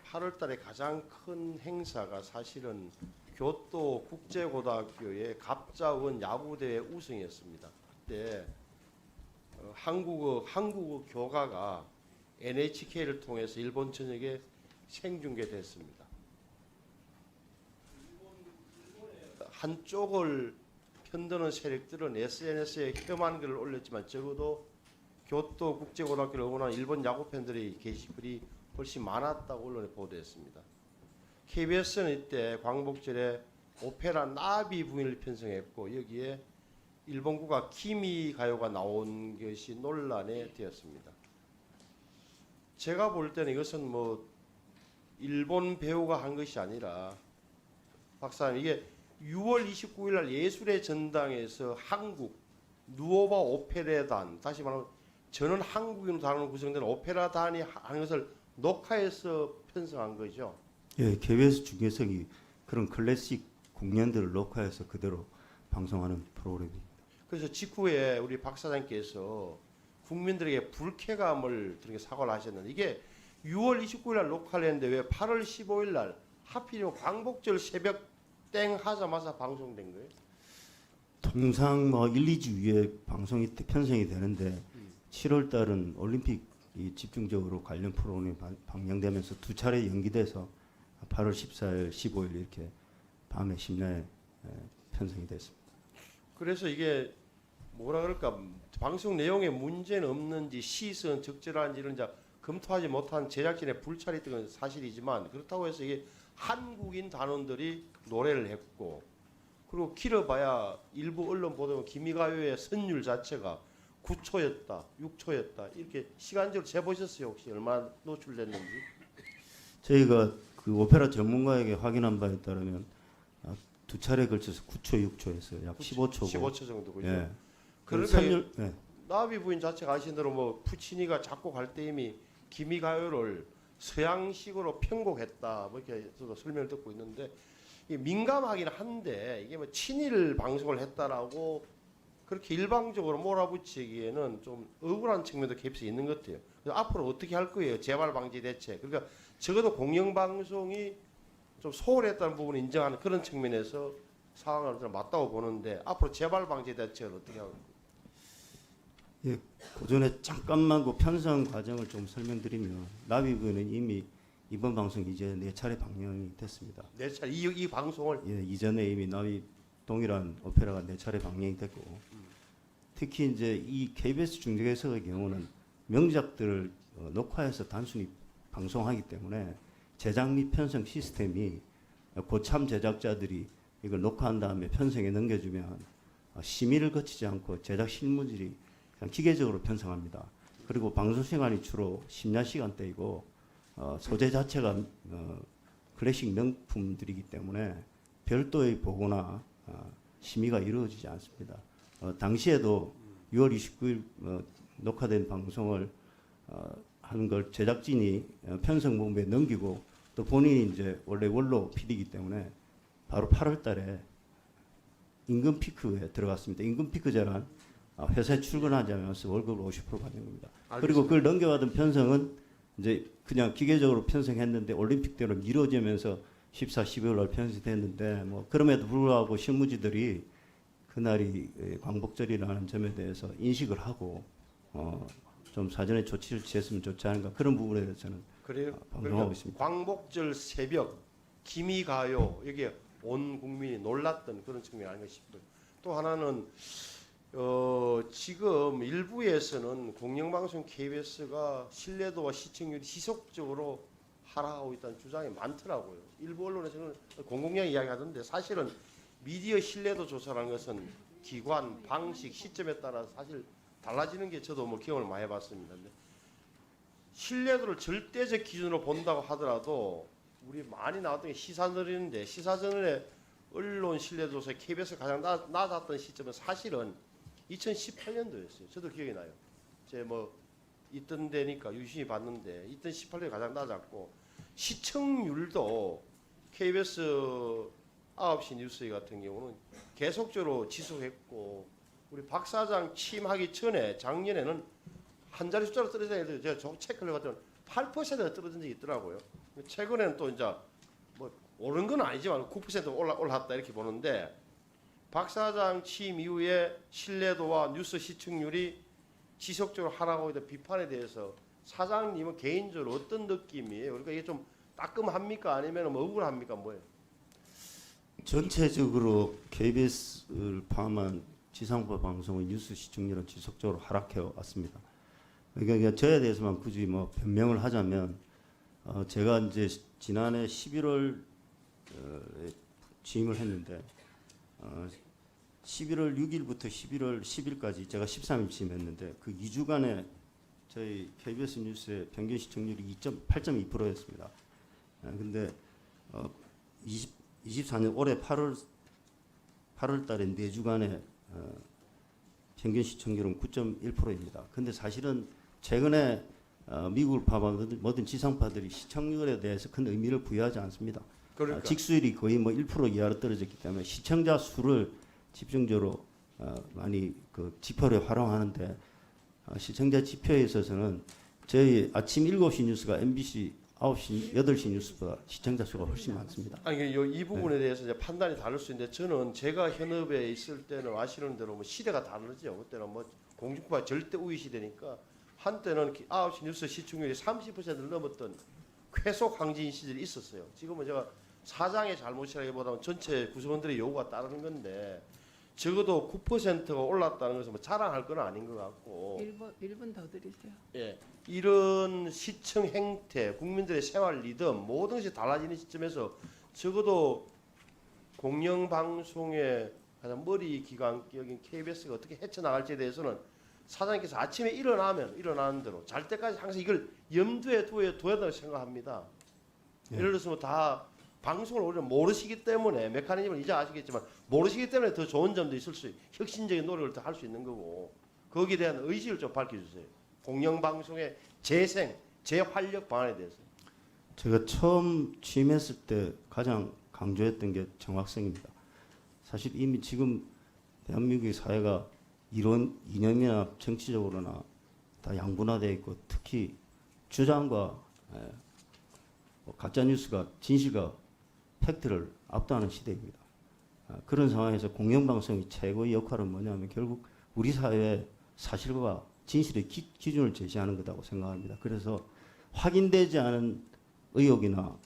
Speaker 2: 8월달에 가장 큰 행사가 사실은 교토 국제고등학교의 갑자원 야구대회 우승이었습니다. 그때 한국어 교가가 NHK를 통해서 일본 전역에 생중계됐습니다. 한쪽을 편드는 세력들은 SNS에 혐한 글을 올렸지만 적어도 교토 국제고등학교를 응원하는 일본 야구 팬들의 게시글이 훨씬 많았다고 언론에 보도했습니다. KBS는 이때 광복절에 오페라 나비 부인을 편성했고 여기에 일본 국가 키미 가요가 나온 것이 논란이 되었습니다. 제가 볼 때는 이것은 뭐 일본 배우가 한 것이 아니라 박사님 이게 6월 29일 날 예술의 전당에서 한국 누오바 오페라단 다시 말하면 저는 한국인으로 다루는 구성된 오페라단이 하는 것을 녹화해서 편성한 거죠.
Speaker 3: 예, KBS 중계석이 그런 클래식 공연들을 녹화해서 그대로 방송하는 프로그램입니다.
Speaker 2: 그래서 직후에 우리 박 사장께서 국민들에게 불쾌감을 드리게 사과를 하셨는데 이게 6월 29일 날 녹화를 했는데 왜 8월 15일 날 하필이면 광복절 새벽 땡 하자마자 방송된 거예요?
Speaker 3: 통상 뭐 1, 2주 위에 방송이 편성이 되는데 7월 달은 올림픽이 집중적으로 관련 프로그램이 방영되면서 두 차례 연기돼서 8월 14일, 15일 이렇게 밤에 심야에 편성이 됐습니다.
Speaker 2: 그래서 이게 뭐라 그럴까 방송 내용에 문제는 없는지 시선 적절한지 이런 자 검토하지 못한 제작진의 불찰이 있던 건 사실이지만 그렇다고 해서 이게 한국인 단원들이 노래를 했고 그리고 길어봐야 일부 언론 보도는 기미가요의 선율 자체가 9초였다, 6초였다 이렇게 시간적으로 재보셨어요 혹시 얼마나 노출됐는지?
Speaker 3: 저희가 그 오페라 전문가에게 확인한 바에 따르면 두 차례 걸쳐서 9초, 6초였어요. 약 15초고.
Speaker 2: 15초 정도군요.
Speaker 3: 예.
Speaker 2: 그러니까
Speaker 3: 선율, 예.
Speaker 2: 나비 부인 자체가 아시는 대로 뭐 푸치니가 작곡할 때 이미 기미가요를 서양식으로 편곡했다 뭐 이렇게 저도 설명을 듣고 있는데 이게 민감하긴 한데 이게 뭐 친일 방송을 했다라고 그렇게 일방적으로 몰아붙이기에는 좀 억울한 측면도 겹쳐 있는 것 같아요. 그래서 앞으로 어떻게 할 거예요? 재발 방지 대책. 그러니까 적어도 공영방송이 좀 소홀했다는 부분을 인정하는 그런 측면에서 상황을 좀 맞다고 보는데 앞으로 재발 방지 대책을 어떻게 하고?
Speaker 3: 예, 그 전에 잠깐만 그 편성 과정을 좀 설명드리면 나비부는 이미 이번 방송 이제 4차례 방영이 됐습니다.
Speaker 2: 네 차례 이 방송을
Speaker 3: 예, 이전에 이미 나비 동일한 오페라가 4차례 방영이 됐고 특히 이제 이 KBS 중계석의 경우는 명작들을 녹화해서 단순히 방송하기 때문에 제작 및 편성 시스템이 고참 제작자들이 이걸 녹화한 다음에 편성에 넘겨주면 심의를 거치지 않고 제작 실무질이 그냥 기계적으로 편성합니다. 그리고 방송 시간이 주로 심야 시간대이고 소재 자체가 클래식 명품들이기 때문에 별도의 보고나 심의가 이루어지지 않습니다. 당시에도 6월 29일 녹화된 방송을 하는 걸 제작진이 편성본부에 넘기고 또 본인이 이제 원래 원로 PD이기 때문에 바로 8월 달에 임금 피크에 들어갔습니다. 임금 피크제란 회사에 출근하지 않으면서 월급을 50% 받는 겁니다. 그리고 그걸 넘겨받은 편성은 이제 그냥 기계적으로 편성했는데 올림픽대로 미뤄지면서 14, 15일 날 편성됐는데 뭐 그럼에도 불구하고 실무지들이 그날이 광복절이라는 점에 대해서 인식을 하고 좀 사전에 조치를 취했으면 좋지 않은가 그런 부분에 대해서는
Speaker 2: 그래요.
Speaker 3: 방송하고 있습니다.
Speaker 2: 광복절 새벽 기미가요 여기에 온 국민이 놀랐던 그런 측면이 아닌가 싶어요. 또 하나는 지금 일부에서는 공영방송 KBS가 신뢰도와 시청률이 지속적으로 하락하고 있다는 주장이 많더라고요. 일부 언론에서는 공공량 이야기하던데 사실은 미디어 신뢰도 조사라는 것은 기관, 방식, 시점에 따라 사실 달라지는 게 저도 뭐 경험을 많이 해봤습니다. 근데 신뢰도를 절대적 기준으로 본다고 하더라도 우리 많이 나왔던 게 시사저널인데 시사저널의 언론 신뢰도에서 KBS가 가장 낮았던 시점은 사실은 2018년도였어요. 저도 기억이 나요. 제 뭐 있던 데니까 유심히 봤는데 2018년에 가장 낮았고 시청률도 KBS 9시 뉴스 같은 경우는 계속적으로 지속했고 우리 박 사장 취임하기 전에 작년에는 한 자리 숫자로 떨어진 애들 제가 체크를 해봤더니 8%가 떨어진 적이 있더라고요. 최근에는 또 이제 뭐 오른 건 아니지만 9% 올랐다 이렇게 보는데 박 사장 취임 이후에 신뢰도와 뉴스 시청률이 지속적으로 하락하고 있는 비판에 대해서 사장님은 개인적으로 어떤 느낌이에요? 그러니까 이게 좀 따끔합니까? 아니면 뭐 억울합니까? 뭐예요?
Speaker 3: 전체적으로 KBS를 포함한 지상파 방송의 뉴스 시청률은 지속적으로 하락해 왔습니다. 그러니까 저에 대해서만 굳이 뭐 변명을 하자면 제가 이제 지난해 11월 취임을 했는데 11월 6일부터 11월 10일까지 제가 13일 취임했는데 그 2주간의 저희 KBS 뉴스의 평균 시청률이 8.2%였습니다. 근데 24년 올해 8월 달에 4주간의 평균 시청률은 9.1%입니다. 근데 사실은 최근에 미국을 포함한 모든 지상파들이 시청률에 대해서 큰 의미를 부여하지 않습니다.
Speaker 2: 그러니까
Speaker 3: 직수율이 거의 뭐 1% 이하로 떨어졌기 때문에 시청자 수를 집중적으로 많이 그 지표를 활용하는데 시청자 지표에 있어서는 저희 아침 7시 뉴스가 MBC 9시, 8시 뉴스보다 시청자 수가 훨씬 많습니다.
Speaker 2: 아니 이 부분에 대해서 이제 판단이 다를 수 있는데 저는 제가 현업에 있을 때는 아시는 대로 뭐 시대가 다르죠. 그때는 뭐 공중파 절대 우위 시대니까 한때는 9시 뉴스 시청률이 30%를 넘었던 쾌속 항진 시절이 있었어요. 지금은 제가 사장의 잘못이라기보다는 전체 구성원들의 요구가 따르는 건데 적어도 9%가 올랐다는 것은 뭐 자랑할 건 아닌 것 같고
Speaker 1: 1분 더 드리세요.
Speaker 2: 예, 이런 시청 행태, 국민들의 생활 리듬 모든 것이 달라지는 시점에서 적어도 공영방송의 가장 머리 기관격인 KBS가 어떻게 헤쳐나갈지에 대해서는 사장님께서 아침에 일어나는 대로 잘 때까지 항상 이걸 염두에 둬야 된다고 생각합니다.
Speaker 3: 예.
Speaker 2: 예를 들어서 다 방송을 오히려 모르시기 때문에 메커니즘을 이제 아시겠지만 모르시기 때문에 더 좋은 점도 있을 수 혁신적인 노력을 더 할 수 있는 거고 거기에 대한 의지를 좀 밝혀주세요. 공영방송의 재생, 재활력 방안에 대해서.
Speaker 3: 제가 처음 취임했을 때 가장 강조했던 게 정확성입니다. 사실 이미 지금 대한민국의 사회가 이론 이념이나 정치적으로나 다 양분화되어 있고 특히 주장과 가짜 뉴스가 진실과 팩트를 압도하는 시대입니다. 그런 상황에서 공영방송의 최고의 역할은 뭐냐면 결국 우리 사회의 사실과 진실의 기준을 제시하는 거라고 생각합니다. 그래서 확인되지 않은 의혹이나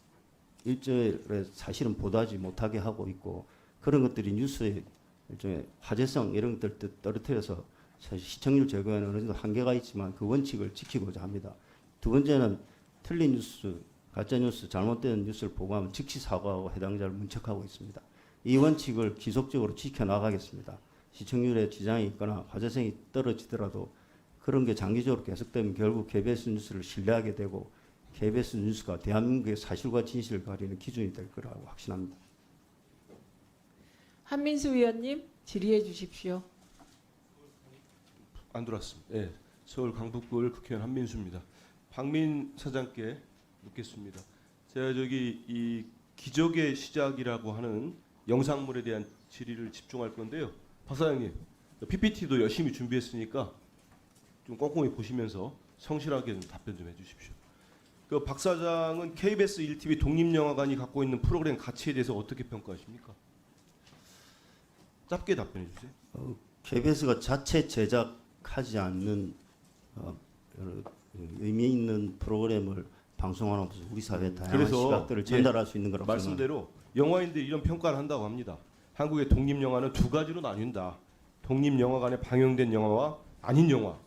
Speaker 3: 일절의 사실은 보도하지 못하게 하고 있고 그런 것들이 뉴스의 일종의 화제성 이런 것들 떨어뜨려서 사실 시청률 제거에는 어느 정도 한계가 있지만 그 원칙을 지키고자 합니다. 두 번째는 틀린 뉴스, 가짜 뉴스, 잘못된 뉴스를 보고하면 즉시 사과하고 해당자를 문책하고 있습니다. 이 원칙을 지속적으로 지켜나가겠습니다. 시청률에 지장이 있거나 화제성이 떨어지더라도 그런 게 장기적으로 계속되면 결국 KBS 뉴스를 신뢰하게 되고 KBS 뉴스가 대한민국의 사실과 진실을 가리는 기준이 될 거라고 확신합니다.
Speaker 1: 한민수 의원님 질의해 주십시오.
Speaker 7: 안 들어왔습니다. 예, 서울 강북구을 국회의원 한민수입니다. 박민 사장께 묻겠습니다. 제가 저기 이 기적의 시작이라고 하는 영상물에 대한 질의를 집중할 건데요. 박 사장님, PPT도 열심히 준비했으니까 좀 꼼꼼히 보시면서 성실하게 좀 답변 좀 해주십시오. 그 박 사장은 KBS 1TV 독립영화관이 갖고 있는 프로그램 가치에 대해서 어떻게 평가하십니까? 짧게 답변해 주세요.
Speaker 3: KBS가 자체 제작하지 않는 의미 있는 프로그램을 방송하면서 우리 사회의 다양한
Speaker 7: 그래서
Speaker 3: 시각들을 전달할 수 있는 거라고 생각합니다.
Speaker 7: 말씀대로 영화인들이 이런 평가를 한다고 합니다. 한국의 독립영화는 두 가지로 나뉜다. 독립영화관에 방영된 영화와 아닌 영화.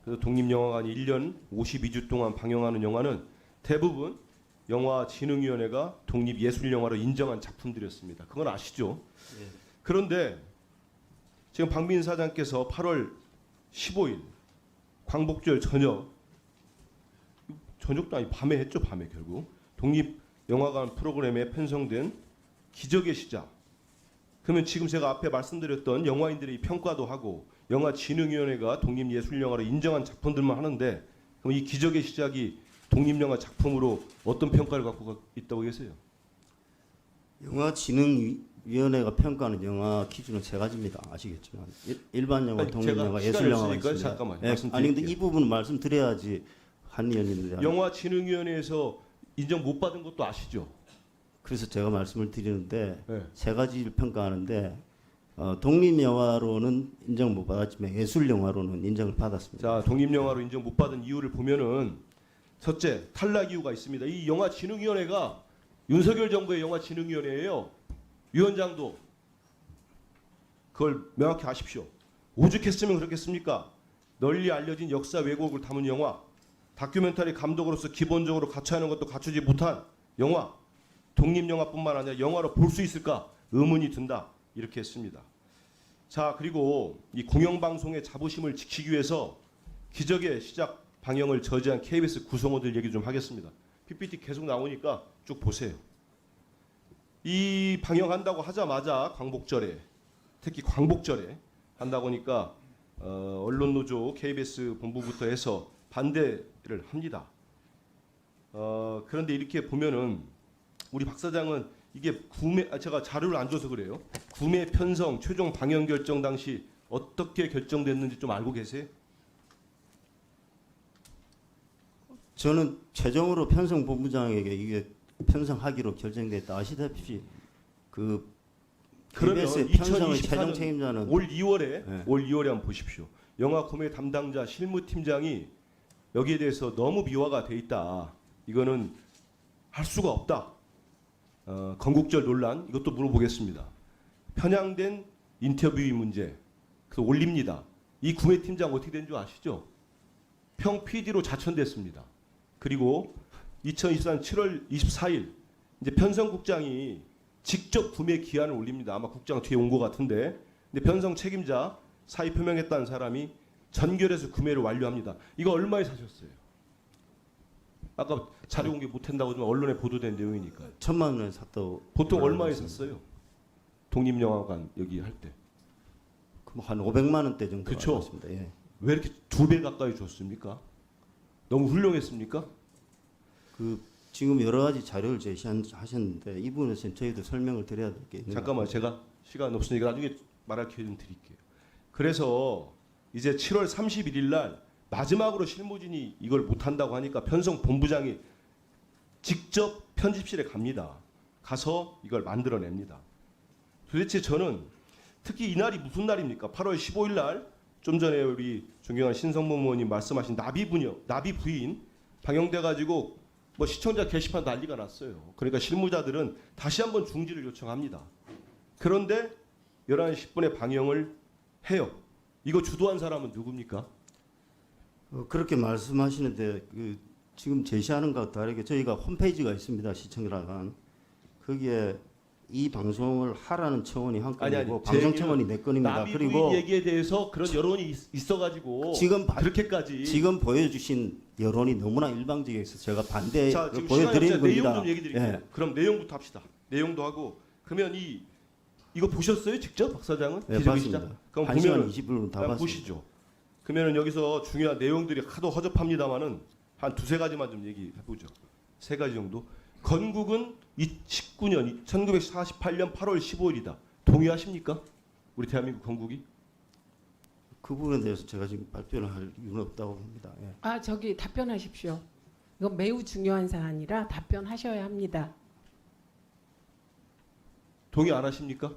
Speaker 7: 그래서 독립영화관이 1년 52주 동안 방영하는 영화는 대부분 영화진흥위원회가 독립예술영화로 인정한 작품들이었습니다. 그건 아시죠?
Speaker 3: 예.
Speaker 7: 그런데 지금 박민 사장께서 8월 15일 광복절 저녁도 아니 밤에 했죠. 밤에 결국 독립영화관 프로그램에 편성된 기적의 시작. 그러면 지금 제가 앞에 말씀드렸던 영화인들이 평가도 하고 영화진흥위원회가 독립예술영화로 인정한 작품들만 하는데 그럼 이 기적의 시작이 독립영화 작품으로 어떤 평가를 갖고 있다고 계세요?
Speaker 3: 영화진흥위원회가 평가하는 영화 기준은 세 가지입니다. 아시겠지만 일반 영화, 독립영화, 예술영화가 있습니다.
Speaker 7: 잠깐만
Speaker 3: 네, 아니 근데 이 부분 말씀드려야지 한 의원님들.
Speaker 7: 영화진흥위원회에서 인정 못 받은 것도 아시죠?
Speaker 3: 그래서 제가 말씀을 드리는데
Speaker 7: 네.
Speaker 3: 세 가지를 평가하는데 독립영화로는 인정 못 받았지만 예술영화로는 인정을 받았습니다.
Speaker 7: 자, 독립영화로 인정 못 받은 이유를 보면은 첫째, 탈락 이유가 있습니다. 이 영화진흥위원회가 윤석열 정부의 영화진흥위원회예요. 위원장도 그걸 명확히 아십시오. 오죽했으면 그렇겠습니까? 널리 알려진 역사 왜곡을 담은 영화, 다큐멘터리 감독으로서 기본적으로 갖춰야 하는 것도 갖추지 못한 영화, 독립영화뿐만 아니라 영화로 볼 수 있을까 의문이 든다. 이렇게 했습니다. 자, 그리고 이 공영방송의 자부심을 지키기 위해서 기적의 시작 방영을 저지한 KBS 구성원들 얘기 좀 하겠습니다. PPT 계속 나오니까 쭉 보세요. 이 방영한다고 하자마자 광복절에, 특히 광복절에 한다고 하니까 언론노조 KBS 본부부터 해서 반대를 합니다. 그런데 이렇게 보면은 우리 박 사장은 이게 제가 자료를 안 줘서 그래요. 구매 편성 최종 방영 결정 당시 어떻게 결정됐는지 좀 알고 계세요?
Speaker 3: 저는 최종으로 편성 본부장에게 이게 편성하기로 결정됐다. 아시다시피 그
Speaker 7: 그러면
Speaker 3: KBS의 편성의
Speaker 7: 2024년
Speaker 3: 최종 책임자는
Speaker 7: 올 2월에
Speaker 3: 네.
Speaker 7: 올 2월에 한번 보십시오. 영화 구매 담당자 실무팀장이 여기에 대해서 너무 미화가 돼 있다. 이거는 할 수가 없다. 건국절 논란 이것도 물어보겠습니다. 편향된 인터뷰 문제 그래서 올립니다. 이 구매팀장 어떻게 된 줄 아시죠? 평 PD로 자천됐습니다. 그리고 2024년 7월 24일 이제 편성국장이 직접 구매 기한을 올립니다. 아마 국장 뒤에 온 것 같은데, 근데 편성 책임자 사의 표명했다는 사람이 전결해서 구매를 완료합니다. 이거 얼마에 사셨어요? 아까 자료 공개 못한다고 좀 언론에 보도된 내용이니까요.
Speaker 3: 1,000만 원에 샀다고.
Speaker 7: 보통
Speaker 3: 알고
Speaker 7: 얼마에
Speaker 3: 있습니다.
Speaker 7: 샀어요? 독립영화관 여기 할 때.
Speaker 3: 그럼 한 500만 원대 정도
Speaker 7: 그쵸.
Speaker 3: 알고 있습니다. 예.
Speaker 7: 왜 이렇게 2배 가까이 줬습니까? 너무 훌륭했습니까?
Speaker 3: 그 지금 여러 가지 자료를 제시하셨는데 이 부분에서 저희도 설명을 드려야 될 게 있는 것
Speaker 7: 잠깐만, 제가 시간 없으니까 나중에 말할 기회 좀 드릴게요. 그래서 이제 7월 31일 날 마지막으로 실무진이 이걸 못한다고 하니까 편성 본부장이 직접 편집실에 갑니다. 가서 이걸 만들어냅니다. 도대체 저는 특히 이 날이 무슨 날입니까? 8월 15일 날 좀 전에 우리 존경하는 신성범 의원님 말씀하신 나비 부인 방영돼 가지고 뭐 시청자 게시판 난리가 났어요. 그러니까 실무자들은 다시 한번 중지를 요청합니다. 그런데 11시 10분에 방영을 해요. 이거 주도한 사람은 누굽니까?
Speaker 3: 그렇게 말씀하시는데 그 지금 제시하는 것과 다르게 저희가 홈페이지가 있습니다. 시청자관 거기에 이 방송을 하라는 청원이 한 건이고 방송 청원이 네 건입니다.
Speaker 7: 나비
Speaker 3: 그리고
Speaker 7: 부인 얘기에 대해서 그런 여론이 있어가지고
Speaker 3: 지금
Speaker 7: 그렇게까지
Speaker 3: 지금 보여주신 여론이 너무나 일방적이어서 제가 반대
Speaker 7: 자, 지금
Speaker 3: 보여드리는
Speaker 7: 시간이 없어요.
Speaker 3: 겁니다.
Speaker 7: 내용 좀 얘기 드릴게요.
Speaker 3: 예.
Speaker 7: 그럼 내용부터 합시다. 내용도 하고 그러면 이거 보셨어요? 직접 박 사장은?
Speaker 3: 네,
Speaker 7: 기적의 시작?
Speaker 3: 봤습니다.
Speaker 7: 그럼
Speaker 3: 1시간
Speaker 7: 보면
Speaker 3: 20분은 다
Speaker 7: 한번
Speaker 3: 봤습니다.
Speaker 7: 보시죠. 그러면은 여기서 중요한 내용들이 하도 허접합니다만은 한 두세 가지만 좀 얘기해 보죠. 세 가지 정도. 건국은 1948년 8월 15일이다. 동의하십니까? 우리 대한민국 건국이?
Speaker 3: 그 부분에 대해서 제가 지금 발표를 할 이유는 없다고 봅니다. 예.
Speaker 1: 아, 저기 답변하십시오. 이건 매우 중요한 사안이라 답변하셔야 합니다.
Speaker 7: 동의 안 하십니까?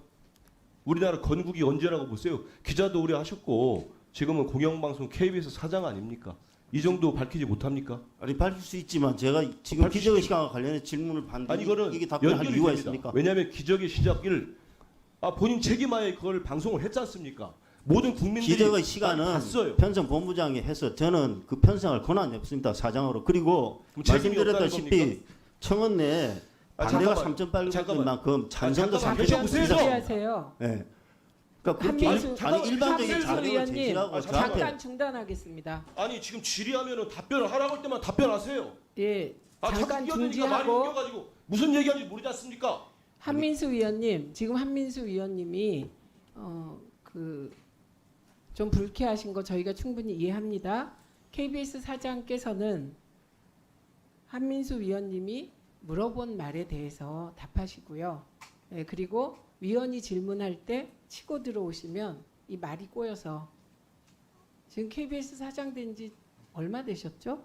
Speaker 7: 우리나라 건국이 언제라고 보세요? 기자도 오래 하셨고 지금은 공영방송 KBS 사장 아닙니까? 이 정도 밝히지 못합니까?
Speaker 3: 아니 밝힐 수 있지만 제가 지금
Speaker 7: 밝힐
Speaker 3: 기적의
Speaker 7: 수-
Speaker 3: 시간과 관련해 질문을
Speaker 7: 아니
Speaker 3: 반드시
Speaker 7: 이거는
Speaker 3: 이게 답변할
Speaker 7: 연결이
Speaker 3: 이유가
Speaker 7: 됩니다.
Speaker 3: 있습니까?
Speaker 7: 왜냐하면 기적의 시작을 본인 책임하에 그걸 방송을 했지 않습니까? 모든 국민들이
Speaker 3: 기적의
Speaker 7: 다
Speaker 3: 시간은
Speaker 7: 봤어요.
Speaker 3: 편성 본부장이 해서 저는 그 편성할 권한이 없습니다. 사장으로. 그리고
Speaker 7: 그럼 책임이
Speaker 3: 말씀드렸다시피
Speaker 7: 없다는
Speaker 3: 청원 내에 반대가
Speaker 7: 잠깐만.
Speaker 3: 3.8%만큼 찬성도
Speaker 7: 잠깐만.
Speaker 3: 3.9%.
Speaker 7: 보세요.
Speaker 1: 준비하세요.
Speaker 3: 예. 그러니까 그렇게
Speaker 1: 한민수
Speaker 3: 일반적인
Speaker 1: 한민수
Speaker 3: 자료를
Speaker 1: 의원님,
Speaker 3: 제시하고 저한테
Speaker 1: 잠깐 중단하겠습니다.
Speaker 7: 아니 지금 질의하면은 답변을 하라고 할 때만 답변하세요.
Speaker 1: 예, 잠깐
Speaker 7: 자꾸 끼어드니까 말이
Speaker 1: 중지하고
Speaker 7: 웃겨가지고 무슨 얘기하는지 모르지 않습니까?
Speaker 1: 한민수 위원님, 지금 한민수 위원님이 그 좀 불쾌하신 거 저희가 충분히 이해합니다. KBS 사장께서는 한민수 위원님이 물어본 말에 대해서 답하시고요. 예, 그리고 위원이 질문할 때 치고 들어오시면 이 말이 꼬여서 지금 KBS 사장 된 지 얼마 되셨죠?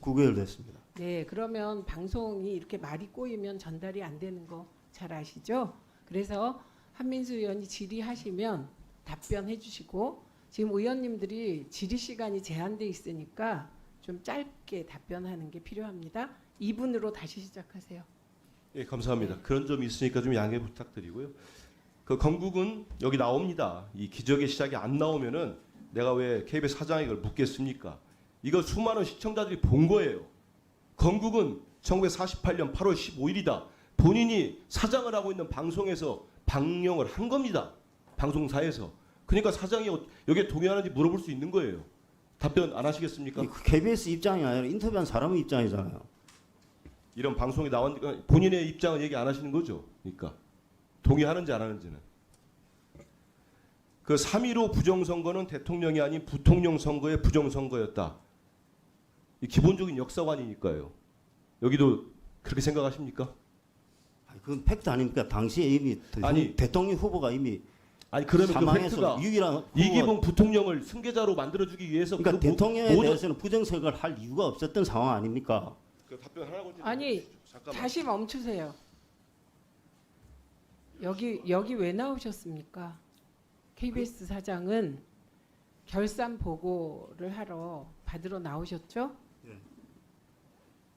Speaker 3: 9개월 됐습니다.
Speaker 1: 네, 그러면 방송이 이렇게 말이 꼬이면 전달이 안 되는 거 잘 아시죠? 그래서 한민수 의원이 질의하시면 답변해 주시고 지금 의원님들이 질의 시간이 제한돼 있으니까 좀 짧게 답변하는 게 필요합니다. 2분으로 다시 시작하세요.
Speaker 7: 예, 감사합니다. 그런 점이 있으니까 좀 양해 부탁드리고요. 그 건국은 여기 나옵니다. 이 기적의 시작이 안 나오면은 내가 왜 KBS 사장에게 이걸 묻겠습니까? 이거 수많은 시청자들이 본 거예요. 건국은 1948년 8월 15일이다. 본인이 사장을 하고 있는 방송에서 방영을 한 겁니다. 방송사에서. 그러니까 사장이 여기에 동의하는지 물어볼 수 있는 거예요. 답변 안 하시겠습니까?
Speaker 3: 이 KBS 입장이 아니라 인터뷰한 사람의 입장이잖아요.
Speaker 7: 이런 방송에 나온 본인의 입장은 얘기 안 하시는 거죠. 그러니까 동의하는지 안 하는지는. 그 3.15 부정선거는 대통령이 아닌 부통령 선거의 부정선거였다. 이 기본적인 역사관이니까요. 여기도 그렇게 생각하십니까?
Speaker 3: 아니, 그건 팩트 아닙니까? 당시에 이미
Speaker 7: 아니,
Speaker 3: 대통령 후보가 이미
Speaker 7: 아니 그러면 그
Speaker 3: 사망해서
Speaker 7: 팩트가
Speaker 3: 유일한 후보가,
Speaker 7: 이기붕 부통령을 승계자로 만들어주기 위해서
Speaker 3: 그러니까
Speaker 7: 그
Speaker 3: 대통령에
Speaker 7: 모든
Speaker 3: 대해서는 부정선거를 할 이유가 없었던 상황 아닙니까?
Speaker 7: 그 답변 하라고 했는데.
Speaker 1: 아니,
Speaker 7: 잠깐만.
Speaker 1: 다시 멈추세요. 여기 왜 나오셨습니까? KBS 사장은 결산 보고를 받으러 나오셨죠?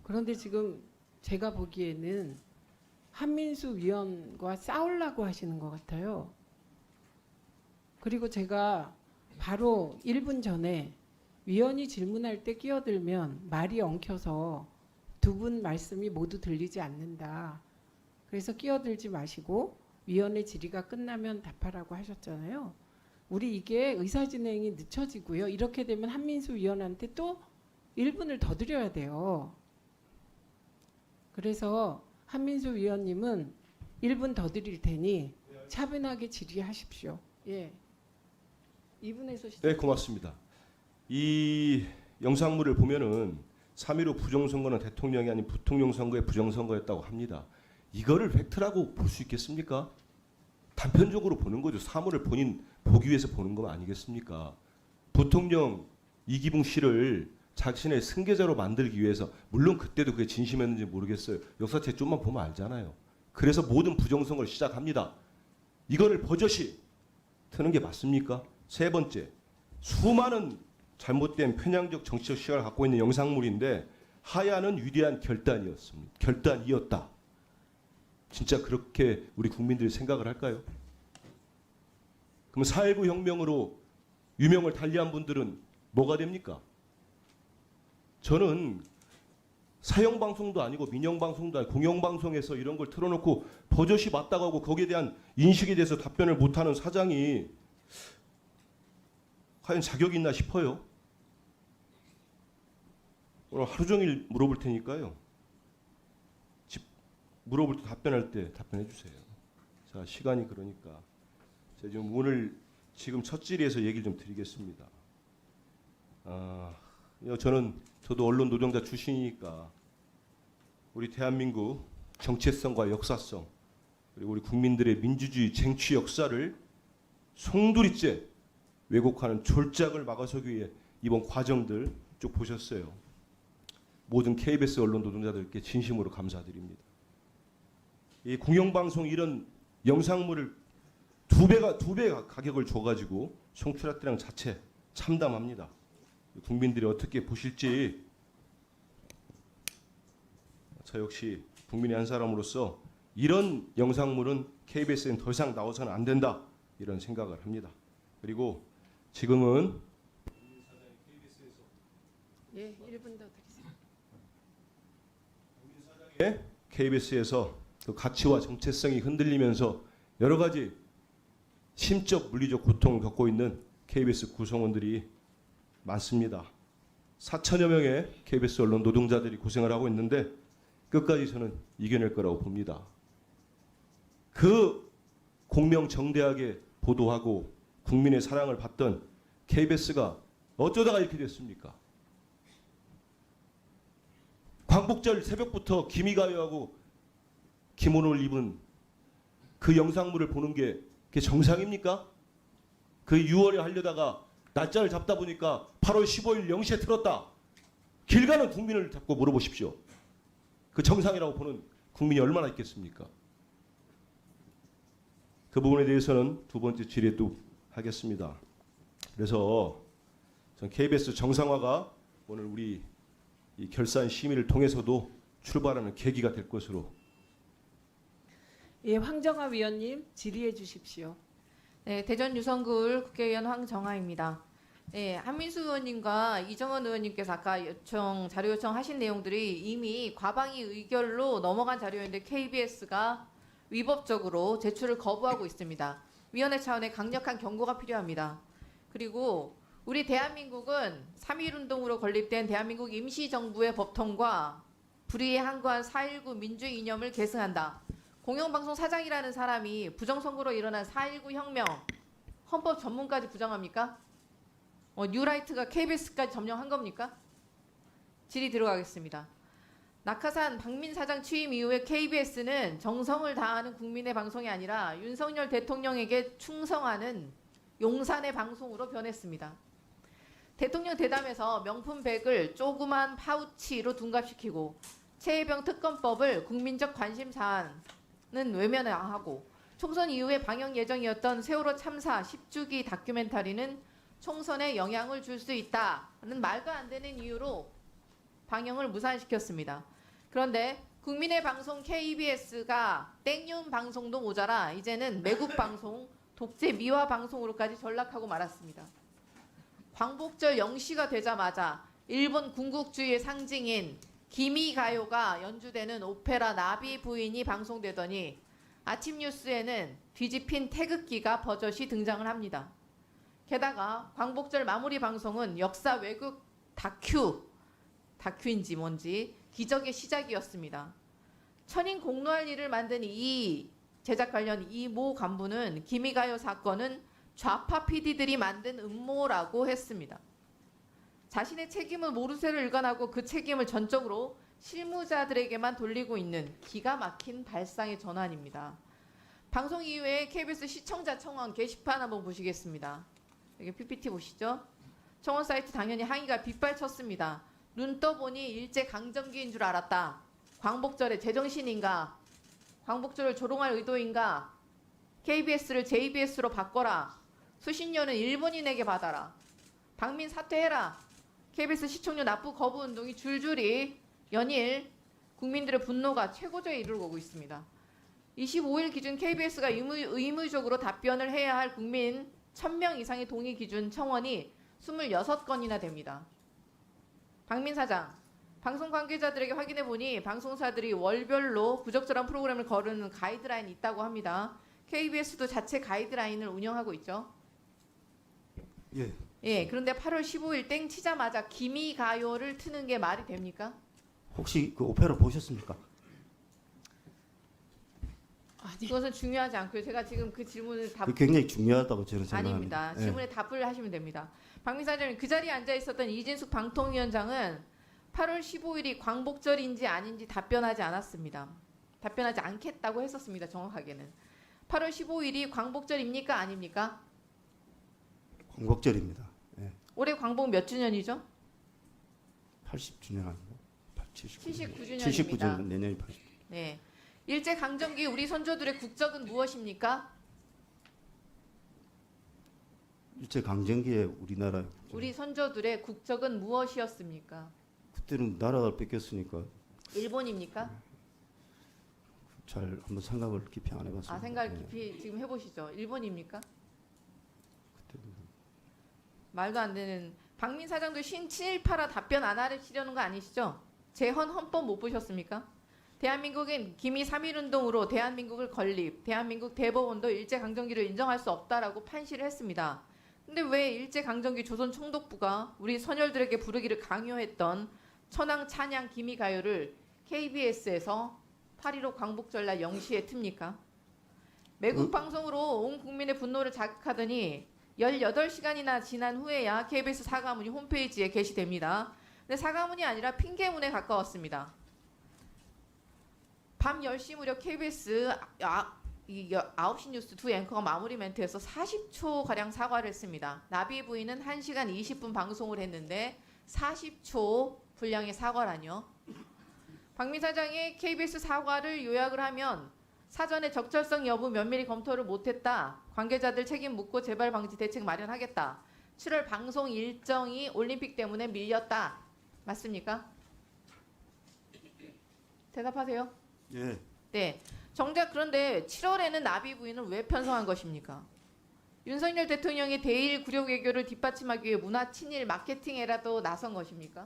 Speaker 1: 그런데 지금 제가 보기에는 한민수 위원과 싸우려고 하시는 것 같아요. 그리고 제가 바로 1분 전에 위원이 질문할 때 끼어들면 말이 엉켜서 두 분 말씀이 모두 들리지 않는다. 그래서 끼어들지 마시고 위원의 질의가 끝나면 답하라고 하셨잖아요. 우리 이게 의사진행이 늦춰지고요. 이렇게 되면 한민수 위원한테 또 1분을 더 드려야 돼요. 그래서 한민수 위원님은 1분 더 드릴 테니 차분하게 질의하십시오. 예. 2분에서 시작.
Speaker 7: 네, 고맙습니다. 이 영상물을 보면은 3.15 부정선거는 대통령이 아닌 부통령 선거의 부정선거였다고 합니다. 이거를 팩트라고 볼 수 있겠습니까? 단편적으로 보는 거죠. 사물을 본인 보기 위해서 보는 거 아니겠습니까? 부통령 이기붕 씨를 자신의 승계자로 만들기 위해서, 물론 그때도 그게 진심이었는지 모르겠어요. 역사책 좀만 보면 알잖아요. 그래서 모든 부정선거를 시작합니다. 이거를 버젓이 트는 게 맞습니까? 세 번째, 수많은 잘못된 편향적 정치적 시각을 갖고 있는 영상물인데 하야는 위대한 결단이었다. 진짜 그렇게 우리 국민들이 생각을 할까요? 그럼 4.19 혁명으로 유명을 달리한 분들은 뭐가 됩니까? 저는 사형방송도 아니고 민영방송도 아니고 공영방송에서 이런 걸 틀어놓고 버젓이 맞다고 하고 거기에 대한 인식에 대해서 답변을 못하는 사장이 과연 자격이 있나 싶어요. 오늘 하루 종일 물어볼 테니까요. 물어볼 때 답변할 때 답변해 주세요. 자, 시간이 그러니까 제가 지금 오늘 지금 첫 질의에서 얘기를 좀 드리겠습니다. 저도 언론 노동자 출신이니까 우리 대한민국 정체성과 역사성 그리고 우리 국민들의 민주주의 쟁취 역사를 송두리째 왜곡하는 졸작을 막아서기 위해 이번 과정들 쭉 보셨어요. 모든 KBS 언론 노동자들께 진심으로 감사드립니다. 이 공영방송 이런 영상물을 두 배 가격을 줘가지고 송출했다는 자체 참담합니다. 국민들이 어떻게 보실지 저 역시 국민의 한 사람으로서 이런 영상물은 KBS엔 더 이상 나와서는 안 된다 이런 생각을 합니다. 그리고 지금은
Speaker 1: 예, 1분 더 드리세요.
Speaker 7: KBS에서 그 가치와 정체성이 흔들리면서 여러 가지 심적 물리적 고통을 겪고 있는 KBS 구성원들이 많습니다. 4천여 명의 KBS 언론 노동자들이 고생을 하고 있는데 끝까지 저는 이겨낼 거라고 봅니다. 그 공명정대하게 보도하고 국민의 사랑을 받던 KBS가 어쩌다가 이렇게 됐습니까? 광복절 새벽부터 기미가요하고 기모노를 입은 그 영상물을 보는 게 그게 정상입니까? 그 6월에 하려다가 날짜를 잡다 보니까 8월 15일 0시에 틀었다. 길 가는 국민을 잡고 물어보십시오. 그 정상이라고 보는 국민이 얼마나 있겠습니까? 그 부분에 대해서는 두 번째 질의에 또 하겠습니다. 그래서 전 KBS 정상화가 오늘 우리 이 결산 심의를 통해서도 출발하는 계기가 될 것으로.
Speaker 1: 예, 황정아 위원님 질의해 주십시오.
Speaker 8: 네, 대전 유성구울 국회의원 황정아입니다. 네, 한민수 의원님과 이정원 의원님께서 아까 자료 요청하신 내용들이 이미 과방위 의결로 넘어간 자료인데 KBS가 위법적으로 제출을 거부하고 있습니다. 위원회 차원의 강력한 경고가 필요합니다. 그리고 우리 대한민국은 3.1운동으로 건립된 대한민국 임시정부의 법통과 불의에 항거한 4.19 민주주의 이념을 계승한다. 공영방송 사장이라는 사람이 부정선거로 일어난 4.19 혁명 헌법 전문까지 부정합니까? 뉴라이트가 KBS까지 점령한 겁니까? 질의 들어가겠습니다. 낙하산 박민 사장 취임 이후에 KBS는 정성을 다하는 국민의 방송이 아니라 윤석열 대통령에게 충성하는 용산의 방송으로 변했습니다. 대통령 대담에서 명품백을 조그만 파우치로 둔갑시키고 최혜병 특검법을 국민적 관심사안은 외면하고 총선 이후에 방영 예정이었던 세월호 참사 10주기 다큐멘터리는 총선에 영향을 줄 수 있다는 말도 안 되는 이유로 방영을 무산시켰습니다. 그런데 국민의 방송 KBS가 땡윤 방송도 모자라 이제는 매국 방송, 독재 미화 방송으로까지 전락하고 말았습니다. 광복절 0시가 되자마자 일본 군국주의의 상징인 기미가요가 연주되는 오페라 나비 부인이 방송되더니 아침 뉴스에는 뒤집힌 태극기가 버젓이 등장을 합니다. 게다가 광복절 마무리 방송은 역사 왜곡 다큐인지 뭔지 기적의 시작이었습니다. 천인 공로할 일을 만든 이 제작 관련 이 모 간부는 기미가요 사건은 좌파 PD들이 만든 음모라고 했습니다. 자신의 책임은 모르쇠로 일관하고 그 책임을 전적으로 실무자들에게만 돌리고 있는 기가 막힌 발상의 전환입니다. 방송 이후에 KBS 시청자 청원 게시판 한번 보시겠습니다. 여기 PPT 보시죠. 청원 사이트 당연히 항의가 빗발쳤습니다. 눈 떠보니 일제강점기인 줄 알았다. 광복절에 제정신인가? 광복절을 조롱할 의도인가? KBS를 JBS로 바꿔라. 수십 년은 일본인에게 받아라. 박민 사퇴해라. KBS 시청률 납부 거부 운동이 줄줄이 연일 국민들의 분노가 최고조에 이르고 있습니다. 25일 기준 KBS가 의무적으로 답변을 해야 할 국민 1000명 이상의 동의 기준 청원이 26건이나 됩니다. 박민 사장, 방송 관계자들에게 확인해 보니 방송사들이 월별로 부적절한 프로그램을 거르는 가이드라인이 있다고 합니다. KBS도 자체 가이드라인을 운영하고 있죠. 예, 그런데 8월 15일 땡 치자마자 기미가요를 트는 게 말이 됩니까?
Speaker 3: 혹시 그 오페라 보셨습니까?
Speaker 8: 그것은 중요하지 않고요. 제가 지금 그 질문을
Speaker 3: 그 굉장히 중요하다고 저는 생각합니다.
Speaker 8: 아닙니다.
Speaker 3: 예.
Speaker 8: 질문에 답을 하시면 됩니다. 박민 사장님, 그 자리에 앉아 있었던 이진숙 방통위원장은 8월 15일이 광복절인지 아닌지 답변하지 않았습니다. 답변하지 않겠다고 했었습니다. 정확하게는. 8월 15일이 광복절입니까? 아닙니까?
Speaker 3: 광복절입니다. 예.
Speaker 8: 올해 광복 몇 주년이죠?
Speaker 3: 80주년 아닌가?
Speaker 8: 79주년입니다.
Speaker 3: 79주년 내년이 80.
Speaker 8: 네. 일제 강점기 우리 선조들의 국적은 무엇입니까?
Speaker 3: 일제 강점기에 우리나라
Speaker 8: 우리 선조들의 국적은 무엇이었습니까?
Speaker 3: 그때는 나라가 뺏겼으니까
Speaker 8: 일본입니까?
Speaker 3: 잘 한번 생각을 깊이 안 해봤습니다.
Speaker 8: 아, 생각을
Speaker 3: 예.
Speaker 8: 깊이 지금 해보시죠. 일본입니까?
Speaker 3: 그때는
Speaker 8: 말도 안 되는. 박민 사장도 친일파라 답변 안 하시려는 거 아니시죠? 재헌 헌법 못 보셨습니까? 대한민국은 기미 3.1운동으로 대한민국을 건립, 대한민국 대법원도 일제강점기를 인정할 수 없다라고 판시를 했습니다. 근데 왜 일제강점기 조선총독부가 우리 선열들에게 부르기를 강요했던 천황 찬양 기미가요를 KBS에서 8.15 광복절날 0시에 틉니까? 매국 방송으로 온 국민의 분노를 자극하더니 18시간이나 지난 후에야 KBS 사과문이 홈페이지에 게시됩니다. 근데 사과문이 아니라 핑계문에 가까웠습니다. 밤 10시 무렵 KBS 9시 뉴스 두 앵커가 마무리 멘트에서 40초가량 사과를 했습니다. 나비 부인은 1시간 20분 방송을 했는데 40초 분량의 사과라뇨. 박민 사장의 KBS 사과를 요약을 하면 사전에 적절성 여부 면밀히 검토를 못했다. 관계자들 책임 묻고 재발 방지 대책 마련하겠다. 7월 방송 일정이 올림픽 때문에 밀렸다. 맞습니까? 대답하세요.
Speaker 3: 예.
Speaker 8: 네. 정작 그런데 7월에는 나비 부인을 왜 편성한 것입니까? 윤석열 대통령이 대일 굴욕 외교를 뒷받침하기 위해 문화 친일 마케팅에라도 나선 것입니까?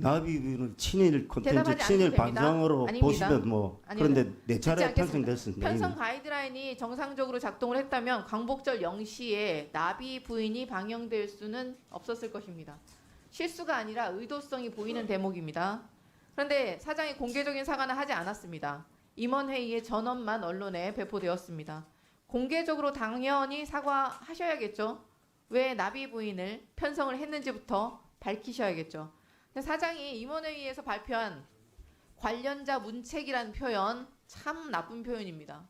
Speaker 3: 나비 부인을 친일 콘텐츠,
Speaker 8: 대답하지
Speaker 3: 친일
Speaker 8: 않으셔도 됩니다.
Speaker 3: 방송으로
Speaker 8: 아닙니다.
Speaker 3: 보시면 뭐
Speaker 8: 아닙니다.
Speaker 3: 그런데 내 차례
Speaker 8: 듣지 않겠습니다.
Speaker 3: 편성됐습니다.
Speaker 8: 편성 가이드라인이 정상적으로 작동을 했다면 광복절 0시에 나비 부인이 방영될 수는 없었을 것입니다. 실수가 아니라 의도성이 보이는 대목입니다. 그런데 사장이 공개적인 사과는 하지 않았습니다. 임원회의의 전원만 언론에 배포되었습니다. 공개적으로 당연히 사과하셔야겠죠. 왜 나비 부인을 편성을 했는지부터 밝히셔야겠죠. 근데 사장이 임원회의에서 발표한 관련자 문책이라는 표현 참 나쁜 표현입니다.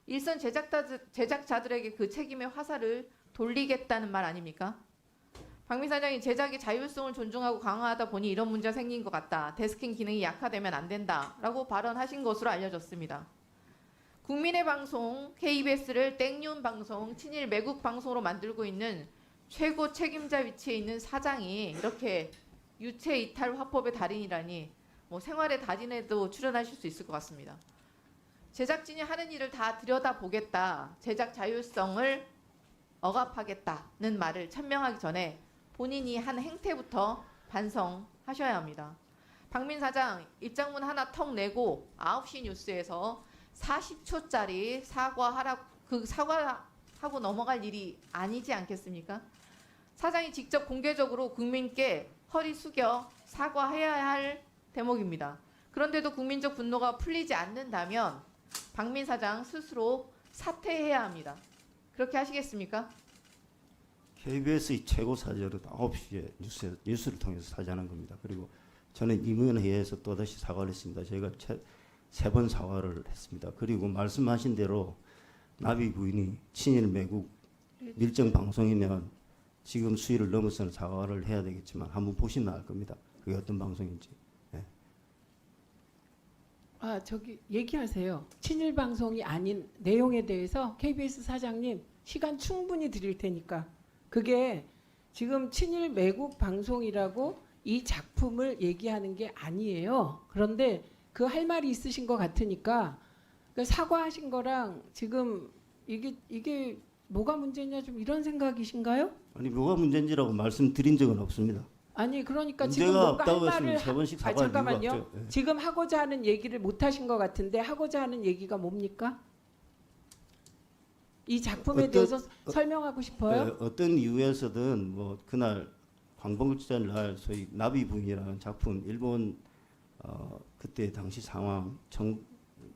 Speaker 8: 일선 제작자들에게 그 책임의 화살을 돌리겠다는 말 아닙니까? 박민 사장이 제작의 자율성을 존중하고 강화하다 보니 이런 문제가 생긴 것 같다. 데스킹 기능이 약화되면 안 된다라고 발언하신 것으로 알려졌습니다. 국민의 방송 KBS를 땡윤 방송, 친일 매국 방송으로 만들고 있는 최고 책임자 위치에 있는 사장이 이렇게 유체 이탈 화법의 달인이라니 뭐 생활의 달인에도 출연하실 수 있을 것 같습니다. 제작진이 하는 일을 다 들여다보겠다, 제작 자율성을 억압하겠다는 말을 천명하기 전에 본인이 한 행태부터 반성하셔야 합니다. 박민 사장 입장문 하나 턱 내고 9시 뉴스에서 40초짜리 사과하고 넘어갈 일이 아니지 않겠습니까? 사장이 직접 공개적으로 국민께 허리 숙여 사과해야 할 대목입니다. 그런데도 국민적 분노가 풀리지 않는다면 박민 사장 스스로 사퇴해야 합니다. 그렇게 하시겠습니까?
Speaker 3: KBS의 최고 사절은 9시에 뉴스를 통해서 사죄하는 겁니다. 그리고 저는 임원회의에서 또다시 사과를 했습니다. 저희가 세 번 사과를 했습니다. 그리고 말씀하신 대로 나비 부인이 친일 매국 밀정 방송이면 지금 수위를 넘어서는 사과를 해야 되겠지만 한번 보시면 알 겁니다. 그게 어떤 방송인지. 네.
Speaker 1: 저기 얘기하세요. 친일 방송이 아닌 내용에 대해서 KBS 사장님 시간 충분히 드릴 테니까. 그게 지금 친일 매국 방송이라고 이 작품을 얘기하는 게 아니에요. 그런데 그 할 말이 있으신 것 같으니까 사과하신 거랑 지금 이게 뭐가 문제냐 좀 이런 생각이신가요?
Speaker 3: 아니 뭐가 문제인지라고 말씀드린 적은 없습니다.
Speaker 1: 아니 그러니까 지금
Speaker 3: 문제가
Speaker 1: 뭔가 할
Speaker 3: 없다고
Speaker 1: 말을
Speaker 3: 했으면 세 번씩 사과할 이유가
Speaker 1: 잠깐만요.
Speaker 3: 없죠. 예.
Speaker 1: 지금 하고자 하는 얘기를 못 하신 것 같은데 하고자 하는 얘기가 뭡니까? 이 작품에 대해서 설명하고 싶어요?
Speaker 3: 어떤 이유에서든 뭐 그날 광복절 날 소위 나비 부인이라는 작품 일본 그때 당시 상황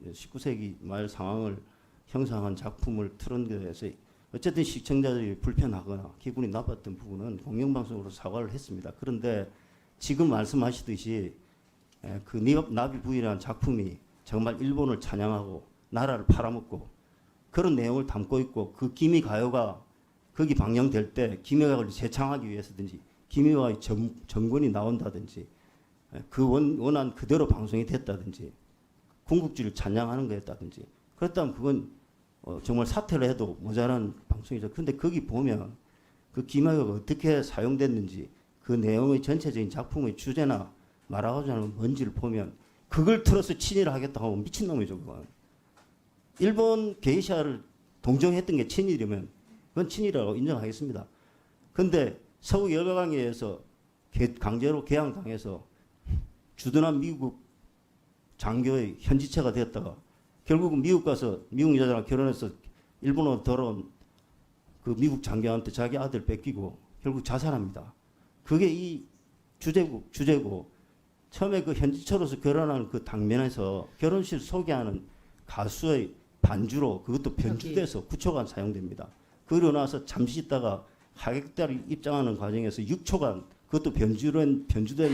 Speaker 3: 19세기 말 상황을 형상한 작품을 틀은 것에서 어쨌든 시청자들이 불편하거나 기분이 나빴던 부분은 공영방송으로 사과를 했습니다. 그런데 지금 말씀하시듯이 그 나비 부인이라는 작품이 정말 일본을 찬양하고 나라를 팔아먹고 그런 내용을 담고 있고 그 기미 가요가 거기 방영될 때 기미가요를 재창하기 위해서든지 기미가요의 정권이 나온다든지 그 원한 그대로 방송이 됐다든지 군국주의를 찬양하는 거였다든지 그렇다면 그건 정말 사퇴를 해도 모자란 방송이죠. 그런데 거기 보면 그 기마요가 어떻게 사용됐는지 그 내용의 전체적인 작품의 주제나 말하고자 하는 뭔지를 보면 그걸 틀어서 친일하겠다고 하면 미친놈이죠. 그건. 일본 게이샤를 동정했던 게 친일이면 그건 친일이라고 인정하겠습니다. 그런데 서구 열강에서 강제로 개항당해서 주둔한 미국 장교의 현지체가 되었다가 결국은 미국 가서 미국 여자랑 결혼해서 일본으로 돌아온 그 미국 장교한테 자기 아들 뺏기고 결국 자살합니다. 그게 이 주제고 처음에 그 현지처로서 결혼한 그 당면에서 결혼식 소개하는 가수의 반주로 그것도 변주돼서 9초간 사용됩니다. 그러고 나서 잠시 있다가 하객들이 입장하는 과정에서 6초간 그것도 변주된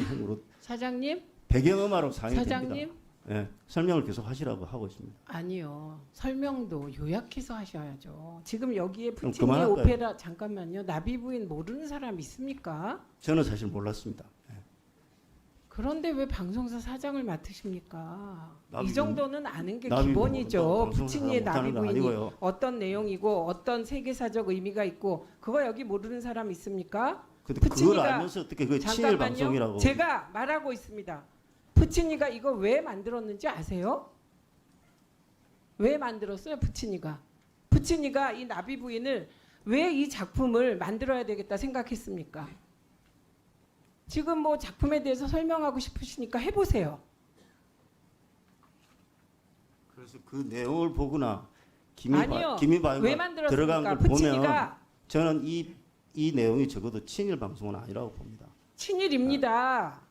Speaker 3: 형으로
Speaker 1: 사장님?
Speaker 3: 배경음악으로 사용이
Speaker 1: 사장님?
Speaker 3: 됩니다. 예, 설명을 계속 하시라고 하고 있습니다.
Speaker 1: 아니요. 설명도 요약해서 하셔야죠. 지금 여기에
Speaker 3: 그럼
Speaker 1: 푸치니
Speaker 3: 그만할까요?
Speaker 1: 오페라 잠깐만요. 나비 부인 모르는 사람 있습니까?
Speaker 3: 저는 사실 몰랐습니다. 예.
Speaker 1: 그런데 왜 방송사 사장을 맡으십니까?
Speaker 3: 나비
Speaker 1: 이 정도는 아는 게
Speaker 3: 나비
Speaker 1: 기본이죠.
Speaker 3: 부인, 방송사가
Speaker 1: 푸치니의 나비
Speaker 3: 못하는 건
Speaker 1: 부인이
Speaker 3: 아니고요.
Speaker 1: 어떤 내용이고 어떤 세계사적 의미가 있고 그거 여기 모르는 사람 있습니까?
Speaker 3: 근데 그걸
Speaker 1: 푸치니가-
Speaker 3: 알면서 어떻게 그 친일 방송이라고?
Speaker 1: 제가 말하고 있습니다. 푸치니가 이거 왜 만들었는지 아세요? 왜 만들었어요, 푸치니가? 푸치니가 이 나비 부인을 왜 이 작품을 만들어야 되겠다 생각했습니까? 지금 뭐 작품에 대해서 설명하고 싶으시니까 해보세요.
Speaker 3: 그래서 그 내용을 보거나
Speaker 1: 아니요.
Speaker 3: 김이
Speaker 1: 왜
Speaker 3: 바이오가
Speaker 1: 만들었습니까?
Speaker 3: 들어간 걸 보면
Speaker 1: 부친이가
Speaker 3: 저는 이 내용이 적어도 친일 방송은 아니라고 봅니다.
Speaker 1: 친일입니다.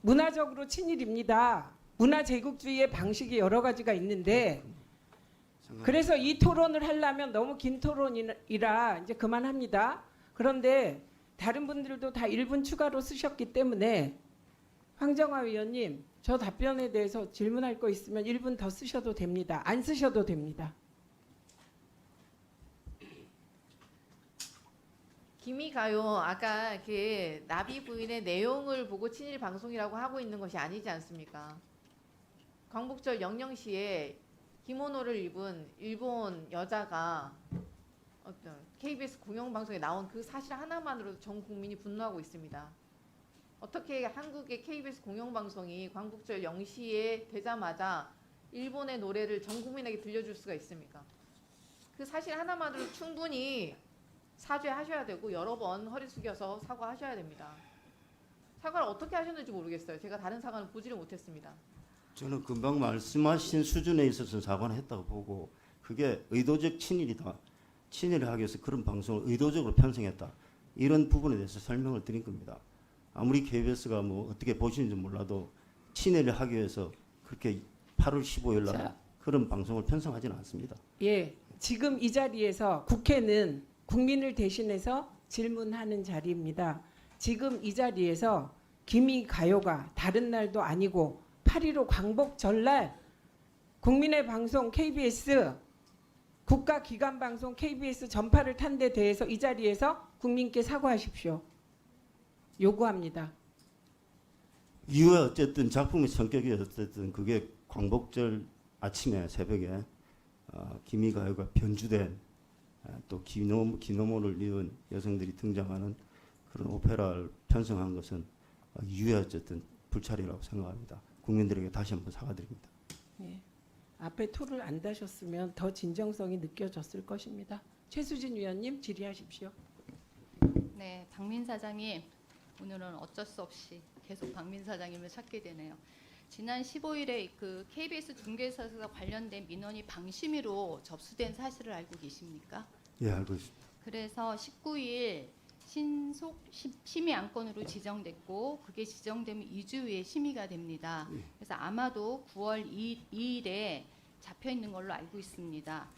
Speaker 1: 문화적으로 친일입니다. 문화 제국주의의 방식이 여러 가지가 있는데 그래서 이 토론을 하려면 너무 긴 토론이라 이제 그만합니다. 그런데 다른 분들도 다 1분 추가로 쓰셨기 때문에 황정화 위원님 저 답변에 대해서 질문할 거 있으면 1분 더 쓰셔도 됩니다. 안 쓰셔도 됩니다.
Speaker 8: 김이가요. 아까 그 나비 부인의 내용을 보고 친일 방송이라고 하고 있는 것이 아니지 않습니까? 광복절 영영시에 기모노를 입은 일본 여자가 어떤 KBS 공영방송에 나온 그 사실 하나만으로도 전 국민이 분노하고 있습니다. 어떻게 한국의 KBS 공영방송이 광복절 영시에 되자마자 일본의 노래를 전 국민에게 들려줄 수가 있습니까? 그 사실 하나만으로 충분히 사죄하셔야 되고 여러 번 허리 숙여서 사과하셔야 됩니다. 사과를 어떻게 하셨는지 모르겠어요. 제가 다른 사과는 보지를 못했습니다.
Speaker 3: 저는 금방 말씀하신 수준에 있어서 사과는 했다고 보고 그게 의도적 친일이다. 친일을 하기 위해서 그런 방송을 의도적으로 편성했다. 이런 부분에 대해서 설명을 드린 겁니다. 아무리 KBS가 뭐 어떻게 보시는지 몰라도 친일을 하기 위해서 그렇게 8월 15일 날
Speaker 1: 자.
Speaker 3: 그런 방송을 편성하지는 않습니다.
Speaker 1: 예, 지금 이 자리에서 국회는 국민을 대신해서 질문하는 자리입니다. 지금 이 자리에서 김이 가요가 다른 날도 아니고 8.15 광복 전날 국민의 방송 KBS 국가기관 방송 KBS 전파를 탄 데 대해서 이 자리에서 국민께 사과하십시오. 요구합니다.
Speaker 3: 이후에 어쨌든 작품의 성격이 어쨌든 그게 광복절 아침에 새벽에 김이 가요가 변주된 또 기노모를 입은 여성들이 등장하는 그런 오페라를 편성한 것은 이후에 어쨌든 불찰이라고 생각합니다. 국민들에게 다시 한번 사과드립니다.
Speaker 1: 예. 앞에 토를 안 다셨으면 더 진정성이 느껴졌을 것입니다. 최수진 위원님 질의하십시오.
Speaker 9: 네, 박민 사장님 오늘은 어쩔 수 없이 계속 박민 사장님을 찾게 되네요. 지난 15일에 그 KBS 중개사와 관련된 민원이 방심위로 접수된 사실을 알고 계십니까?
Speaker 3: 예, 알고 있습니다.
Speaker 9: 그래서 19일 신속 심의 안건으로 지정됐고 그게 지정되면 2주 후에 심의가 됩니다. 그래서 아마도 9월 2일에 잡혀 있는 걸로 알고 있습니다.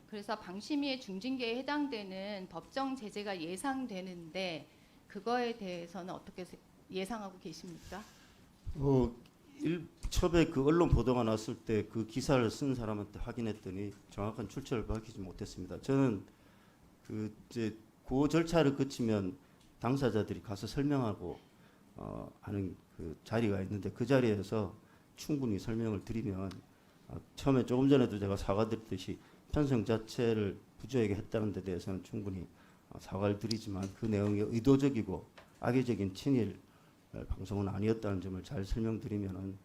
Speaker 9: 그래서 방심위의 중징계에 해당되는 법정 제재가 예상되는데 그거에 대해서는 어떻게 예상하고 계십니까?
Speaker 3: 처음에 그 언론 보도가 났을 때 그 기사를 쓴 사람한테 확인했더니 정확한 출처를 밝히지 못했습니다. 저는 그 절차를 거치면 당사자들이 가서 설명하고 하는 그 자리가 있는데 그 자리에서 충분히 설명을 드리면 처음에 조금 전에도 제가 사과드렸듯이 편성 자체를 부조하게 했다는 데 대해서는 충분히 사과를 드리지만 그 내용이 의도적이고 악의적인 친일 방송은 아니었다는 점을 잘 설명드리면은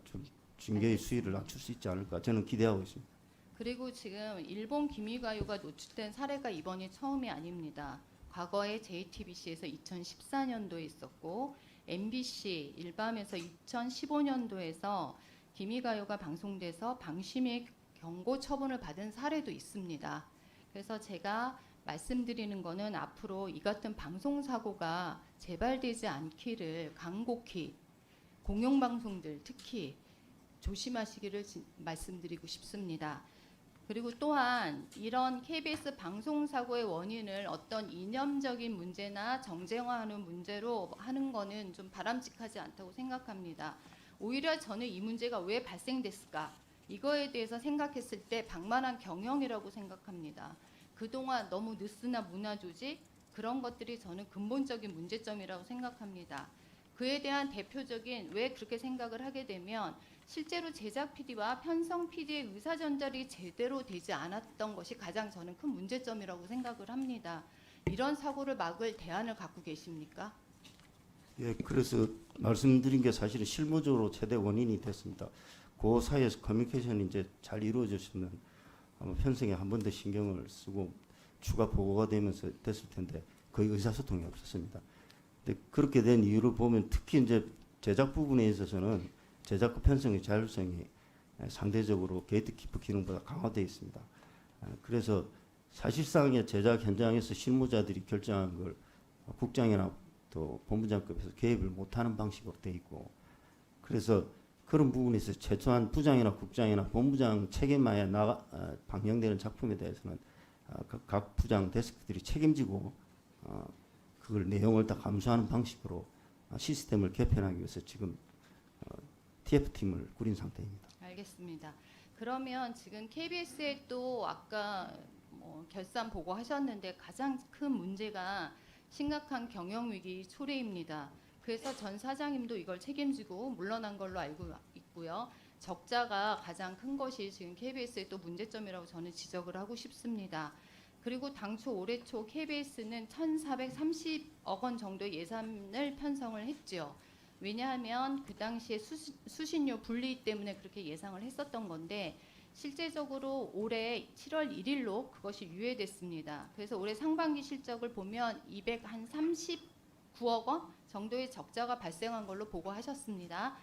Speaker 3: 좀 징계의 수위를 낮출 수 있지 않을까 저는 기대하고 있습니다.
Speaker 9: 그리고 지금 일본 기미가요가 노출된 사례가 이번이 처음이 아닙니다. 과거에 JTBC에서 2014년도에 있었고 MBC 일밤에서 2015년도에서 기미가요가 방송돼서 방심의 경고 처분을 받은 사례도 있습니다. 그래서 제가 말씀드리는 거는 앞으로 이 같은 방송 사고가 재발되지 않기를 간곡히 공영방송들 특히 조심하시기를 말씀드리고 싶습니다. 그리고 또한 이런 KBS 방송 사고의 원인을 어떤 이념적인 문제나 정쟁화하는 문제로 하는 거는 좀 바람직하지 않다고 생각합니다. 오히려 저는 이 문제가 왜 발생됐을까? 이거에 대해서 생각했을 때 방만한 경영이라고 생각합니다. 그동안 너무 느슨한 문화 조직 그런 것들이 저는 근본적인 문제점이라고 생각합니다. 그에 대한 대표적인 왜 그렇게 생각을 하게 되면 실제로 제작 PD와 편성 PD의 의사전달이 제대로 되지 않았던 것이 가장 저는 큰 문제점이라고 생각을 합니다. 이런 사고를 막을 대안을 갖고 계십니까?
Speaker 3: 예, 그래서 말씀드린 게 사실은 실무적으로 최대 원인이 됐습니다. 그 사이에서 커뮤니케이션이 이제 잘 이루어졌으면 아마 편성에 한 번 더 신경을 쓰고 추가 보고가 되면서 됐을 텐데 거의 의사소통이 없었습니다. 근데 그렇게 된 이유를 보면 특히 이제 제작 부분에 있어서는 제작과 편성의 자율성이 상대적으로 게이트키퍼 기능보다 강화되어 있습니다. 그래서 사실상의 제작 현장에서 실무자들이 결정한 걸 국장이나 또 본부장급에서 개입을 못하는 방식으로 되어 있고, 그래서 그런 부분에서 최소한 부장이나 국장이나 본부장 책임하에 방영되는 작품에 대해서는 각 부장 데스크들이 책임지고 그걸 내용을 다 감수하는 방식으로 시스템을 개편하기 위해서 지금 TF팀을 꾸린 상태입니다.
Speaker 9: 알겠습니다. 그러면 지금 KBS에 또 아까 결산 보고하셨는데 가장 큰 문제가 심각한 경영위기 초래입니다. 그래서 전 사장님도 이걸 책임지고 물러난 걸로 알고 있고요. 적자가 가장 큰 것이 지금 KBS의 또 문제점이라고 저는 지적을 하고 싶습니다. 그리고 당초 올해 초 KBS는 1,430억 원 정도 예산을 편성을 했죠. 왜냐하면 그 당시에 수신료 분리 때문에 그렇게 예상을 했었던 건데 실제적으로 올해 7월 1일로 그것이 유예됐습니다. 그래서 올해 상반기 실적을 보면 239억 원 정도의 적자가 발생한 걸로 보고하셨습니다.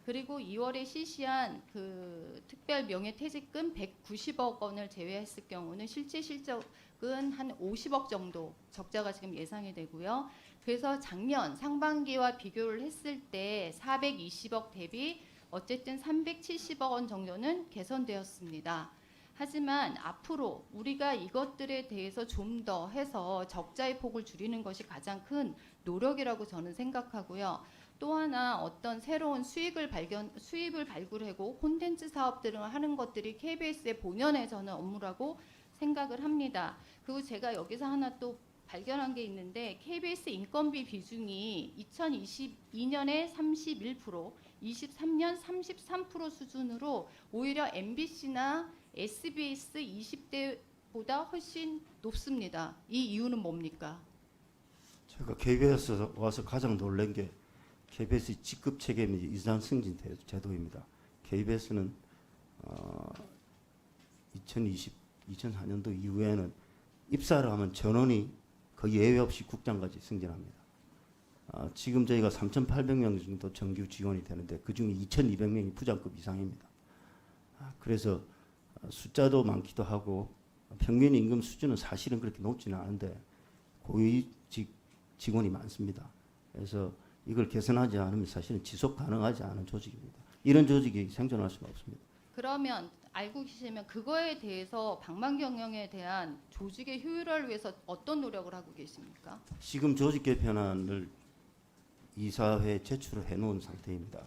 Speaker 9: 그리고 2월에 실시한 그 특별 명예퇴직금 190억 원을 제외했을 경우는 실제 실적은 한 50억 정도 적자가 지금 예상이 되고요. 그래서 작년 상반기와 비교를 했을 때 420억 대비 어쨌든 370억 원 정도는 개선되었습니다. 하지만 앞으로 우리가 이것들에 대해서 좀 더 해서 적자의 폭을 줄이는 것이 가장 큰 노력이라고 저는 생각하고요. 또 하나 어떤 새로운 수입을 발굴하고 콘텐츠 사업 등을 하는 것들이 KBS의 본연의 저는 업무라고 생각을 합니다. 그리고 제가 여기서 하나 또 발견한 게 있는데 KBS 인건비 비중이 2022년에 31%, 23년 33% 수준으로 오히려 MBC나 SBS 20대보다 훨씬 높습니다. 이 이유는 뭡니까?
Speaker 3: 제가 KBS에 와서 가장 놀란 게 KBS 직급 체계 이산 승진 제도입니다. KBS는 2004년도 이후에는 입사를 하면 전원이 거의 예외 없이 국장까지 승진합니다. 지금 저희가 3,800명 정도 정규 지원이 되는데 그중에 2,200명이 부장급 이상입니다. 그래서 숫자도 많기도 하고 평균 임금 수준은 사실은 그렇게 높지는 않은데 고위직 직원이 많습니다. 그래서 이걸 개선하지 않으면 사실은 지속 가능하지 않은 조직입니다. 이런 조직이 생존할 수가 없습니다.
Speaker 9: 그러면 알고 계시면 그거에 대해서 방만 경영에 대한 조직의 효율화를 위해서 어떤 노력을 하고 계십니까?
Speaker 3: 지금 조직 개편안을 이사회에 제출을 해놓은 상태입니다.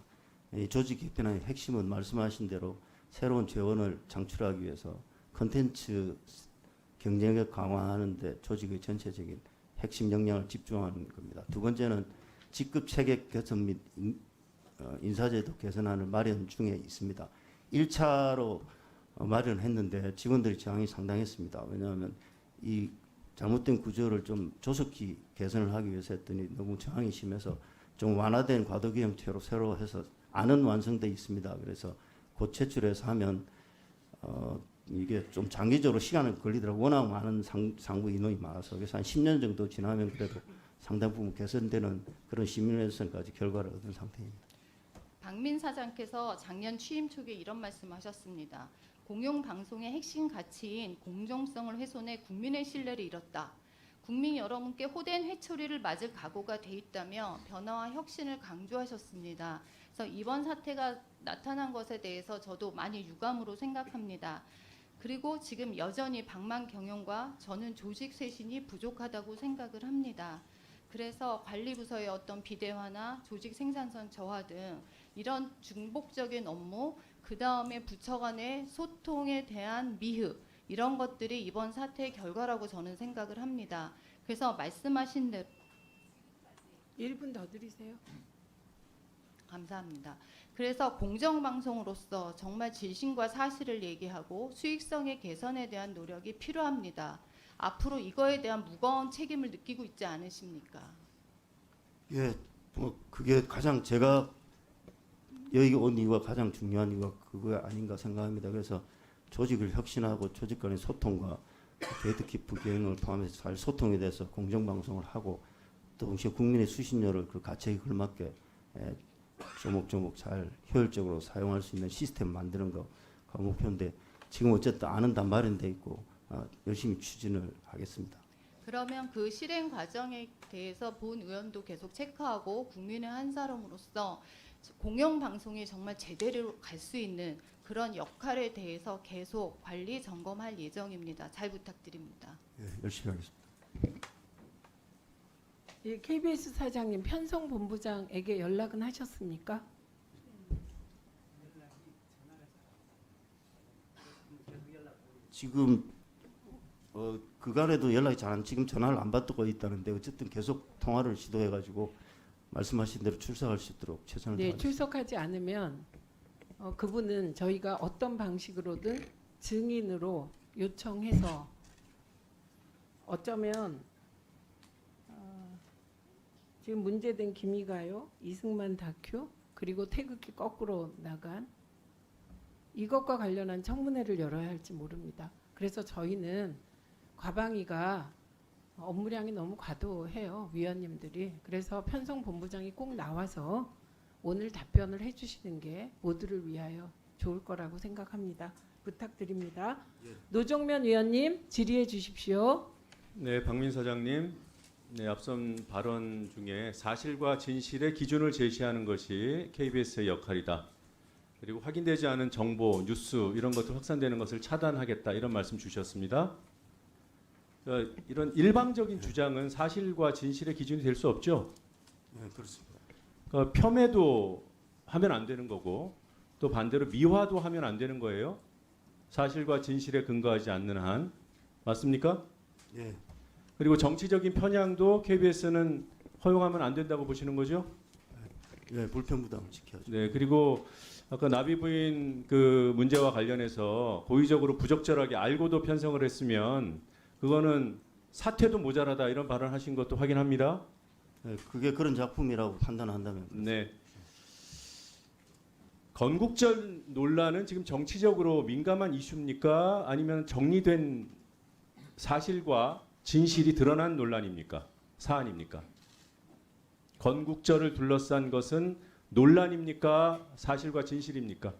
Speaker 3: 이 조직 개편안의 핵심은 말씀하신 대로 새로운 재원을 창출하기 위해서 컨텐츠 경쟁력 강화하는 데 조직의 전체적인 핵심 역량을 집중하는 겁니다. 두 번째는 직급 체계 개선 및 인사제도 개선안을 마련 중에 있습니다. 1차로 마련했는데 직원들의 저항이 상당했습니다. 왜냐하면 이 잘못된 구조를 좀 조속히 개선을 하기 위해서 했더니 너무 저항이 심해서 좀 완화된 과도기 형태로 새로 해서 안은 완성돼 있습니다. 그래서 곧 제출해서 하면 이게 좀 장기적으로 시간이 걸리더라고요. 워낙 많은 상부 인원이 많아서 그래서 한 10년 정도 지나면 그래도 상당 부분 개선되는 그런 시뮬레이션까지 결과를 얻은 상태입니다.
Speaker 9: 박민 사장께서 작년 취임 초기에 이런 말씀하셨습니다. 공영방송의 핵심 가치인 공정성을 훼손해 국민의 신뢰를 잃었다. 국민 여러분께 호된 회초리를 맞을 각오가 돼 있다며 변화와 혁신을 강조하셨습니다. 그래서 이번 사태가 나타난 것에 대해서 저도 많이 유감으로 생각합니다. 그리고 지금 여전히 방만 경영과 저는 조직 쇄신이 부족하다고 생각을 합니다. 그래서 관리부서의 어떤 비대화나 조직 생산성 저하 등 이런 중복적인 업무, 그 다음에 부처 간의 소통에 대한 미흡, 이런 것들이 이번 사태의 결과라고 저는 생각을 합니다. 그래서 말씀하신 대로
Speaker 1: 1분 더 드리세요.
Speaker 9: 감사합니다. 그래서 공정방송으로서 정말 진실과 사실을 얘기하고 수익성의 개선에 대한 노력이 필요합니다. 앞으로 이거에 대한 무거운 책임을 느끼고 있지 않으십니까?
Speaker 3: 예, 뭐 그게 가장 제가 여기 온 이유가 가장 중요한 이유가 그거 아닌가 생각합니다. 그래서 조직을 혁신하고 조직 간의 소통과 게이트키퍼 기능을 포함해서 잘 소통에 대해서 공정방송을 하고 동시에 국민의 수신료를 그 가치에 걸맞게 조목조목 잘 효율적으로 사용할 수 있는 시스템 만드는 거가 목표인데 지금 어쨌든 안은 다 마련돼 있고 열심히 추진을 하겠습니다.
Speaker 9: 그러면 그 실행 과정에 대해서 본 의원도 계속 체크하고 국민의 한 사람으로서 공영방송이 정말 제대로 갈 수 있는 그런 역할에 대해서 계속 관리 점검할 예정입니다. 잘 부탁드립니다.
Speaker 3: 예, 열심히 하겠습니다.
Speaker 1: 예, KBS 사장님 편성본부장에게 연락은 하셨습니까?
Speaker 3: 지금 그간에도 연락이 잘 안 지금 전화를 안 받고 있다는데 어쨌든 계속 통화를 시도해가지고 말씀하신 대로 출석할 수 있도록 최선을
Speaker 1: 네,
Speaker 3: 다하겠습니다.
Speaker 1: 출석하지 않으면 그분은 저희가 어떤 방식으로든 증인으로 요청해서 어쩌면 지금 문제된 김희가요, 이승만 다큐 그리고 태극기 거꾸로 나간 이것과 관련한 청문회를 열어야 할지 모릅니다. 그래서 저희는 과방위가 업무량이 너무 과도해요, 위원님들이. 그래서 편성본부장이 꼭 나와서 오늘 답변을 해주시는 게 모두를 위하여 좋을 거라고 생각합니다. 부탁드립니다. 노정면 위원님 질의해 주십시오.
Speaker 5: 네, 박민 사장님. 네, 앞선 발언 중에 사실과 진실의 기준을 제시하는 것이 KBS의 역할이다. 그리고 확인되지 않은 정보, 뉴스 이런 것들 확산되는 것을 차단하겠다 이런 말씀 주셨습니다. 이런 일방적인 주장은 사실과 진실의 기준이 될 수 없죠.
Speaker 3: 네, 그렇습니다.
Speaker 5: 그러니까 폄훼도 하면 안 되는 거고 또 반대로 미화도 하면 안 되는 거예요. 사실과 진실에 근거하지 않는 한 맞습니까?
Speaker 3: 예,
Speaker 5: 그리고 정치적인 편향도 KBS는 허용하면 안 된다고 보시는 거죠?
Speaker 3: 예, 불편부담을 지켜야죠.
Speaker 5: 네, 그리고 아까 나비 부인 그 문제와 관련해서 고의적으로 부적절하게 알고도 편성을 했으면 그거는 사퇴도 모자라다 이런 발언하신 것도 확인합니다.
Speaker 3: 예, 그게 그런 작품이라고 판단한다면
Speaker 5: 네. 건국절 논란은 지금 정치적으로 민감한 이슈입니까? 아니면 정리된 사실과 진실이 드러난 논란입니까? 사안입니까? 건국절을 둘러싼 것은 논란입니까? 사실과 진실입니까?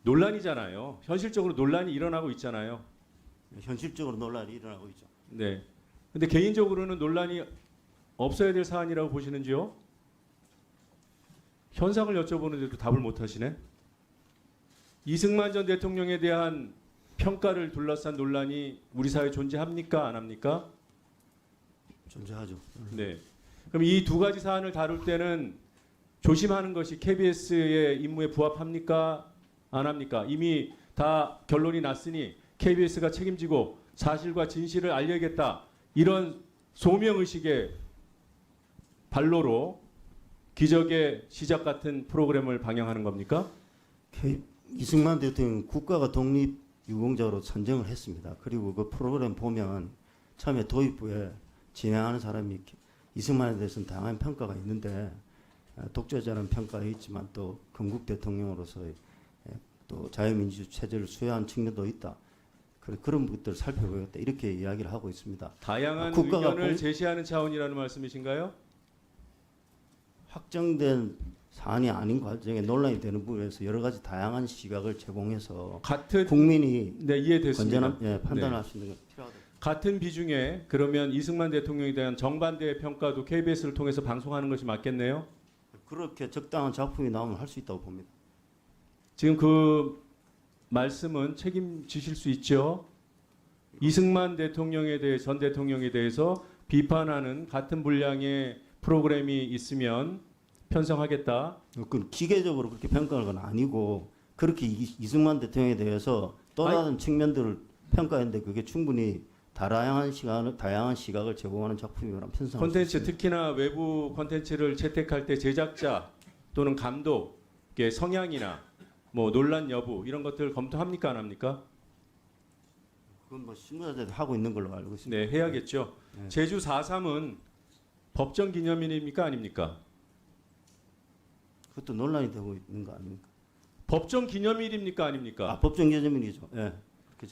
Speaker 5: 논란이잖아요. 현실적으로 논란이 일어나고 있잖아요.
Speaker 3: 현실적으로 논란이 일어나고 있죠.
Speaker 5: 네. 근데 개인적으로는 논란이 없어야 될 사안이라고 보시는지요? 현상을 여쭤보는데도 답을 못 하시네. 이승만 전 대통령에 대한 평가를 둘러싼 논란이 우리 사회에 존재합니까? 안 합니까?
Speaker 3: 존재하죠.
Speaker 5: 네. 그럼 이 두 가지 사안을 다룰 때는 조심하는 것이 KBS의 임무에 부합합니까? 안 합니까? 이미 다 결론이 났으니 KBS가 책임지고 사실과 진실을 알려야겠다. 이런 소명의식의 발로로 기적의 시작 같은 프로그램을 방영하는 겁니까?
Speaker 3: 이승만 대통령 국가가 독립유공자로 선정을 했습니다. 그리고 그 프로그램 보면 처음에 도입부에 진행하는 사람이 이승만에 대해서는 다양한 평가가 있는데 독재자는 평가가 있지만 또 건국 대통령으로서의 또 자유민주 체제를 수여한 측면도 있다. 그런 것들을 살펴보겠다. 이렇게 이야기를 하고 있습니다.
Speaker 5: 다양한
Speaker 3: 국가가
Speaker 5: 의견을 제시하는 차원이라는 말씀이신가요?
Speaker 3: 확정된 사안이 아닌 과정에 논란이 되는 부분에서 여러 가지 다양한 시각을 제공해서
Speaker 5: 같은
Speaker 3: 국민이
Speaker 5: 네, 이해됐습니다.
Speaker 3: 건전한 판단할 수 있는 게 필요하다.
Speaker 5: 같은 비중에 그러면 이승만 대통령에 대한 정반대의 평가도 KBS를 통해서 방송하는 것이 맞겠네요.
Speaker 3: 그렇게 적당한 작품이 나오면 할 수 있다고 봅니다.
Speaker 5: 지금 그 말씀은 책임지실 수 있죠. 이승만 대통령에 대해 전 대통령에 대해서 비판하는 같은 분량의 프로그램이 있으면 편성하겠다.
Speaker 3: 그 기계적으로 그렇게 평가한 건 아니고 그렇게 이승만 대통령에 대해서 또 다른 측면들을 평가했는데 그게 충분히 다양한 시각을 제공하는 작품이라면 편성할 수
Speaker 5: 콘텐츠
Speaker 3: 있습니다.
Speaker 5: 특히나 외부 콘텐츠를 채택할 때 제작자 또는 감독의 성향이나 뭐 논란 여부 이런 것들 검토합니까 안 합니까?
Speaker 3: 그건 뭐 실무자들이 하고 있는 걸로 알고 있습니다.
Speaker 5: 네, 해야겠죠.
Speaker 3: 네.
Speaker 5: 제주 4.3은 법정 기념일입니까 아닙니까?
Speaker 3: 그것도 논란이 되고 있는 거 아닙니까?
Speaker 5: 법정 기념일입니까 아닙니까?
Speaker 3: 법정 기념일이죠. 예.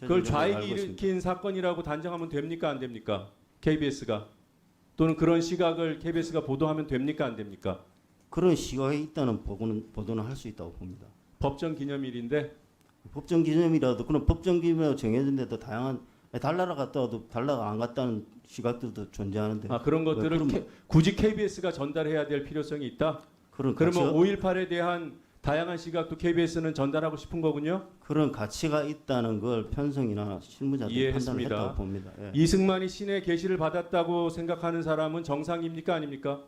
Speaker 5: 그걸 좌익이 일으킨 사건이라고 단정하면 됩니까 안 됩니까? KBS가? 또는 그런 시각을 KBS가 보도하면 됩니까 안 됩니까?
Speaker 3: 그런 시각이 있다는 보도는 할 수 있다고 봅니다.
Speaker 5: 법정 기념일인데
Speaker 3: 법정 기념이라도 그런 법정 기념이라고 정해진 데도 다양한 달나라 갔다 와도 달나라 안 갔다는 시각들도 존재하는데
Speaker 5: 그런 것들을
Speaker 3: 그럼-
Speaker 5: 굳이 KBS가 전달해야 될 필요성이 있다?
Speaker 3: 그런
Speaker 5: 그러면
Speaker 3: 가치가,
Speaker 5: 5.18에 대한 다양한 시각도 KBS는 전달하고 싶은 거군요.
Speaker 3: 그런 가치가 있다는 걸 편성이나 실무자들이 판단을
Speaker 5: 이해했습니다.
Speaker 3: 했다고 봅니다. 예.
Speaker 5: 이승만이 신의 계시를 받았다고 생각하는 사람은 정상입니까 아닙니까?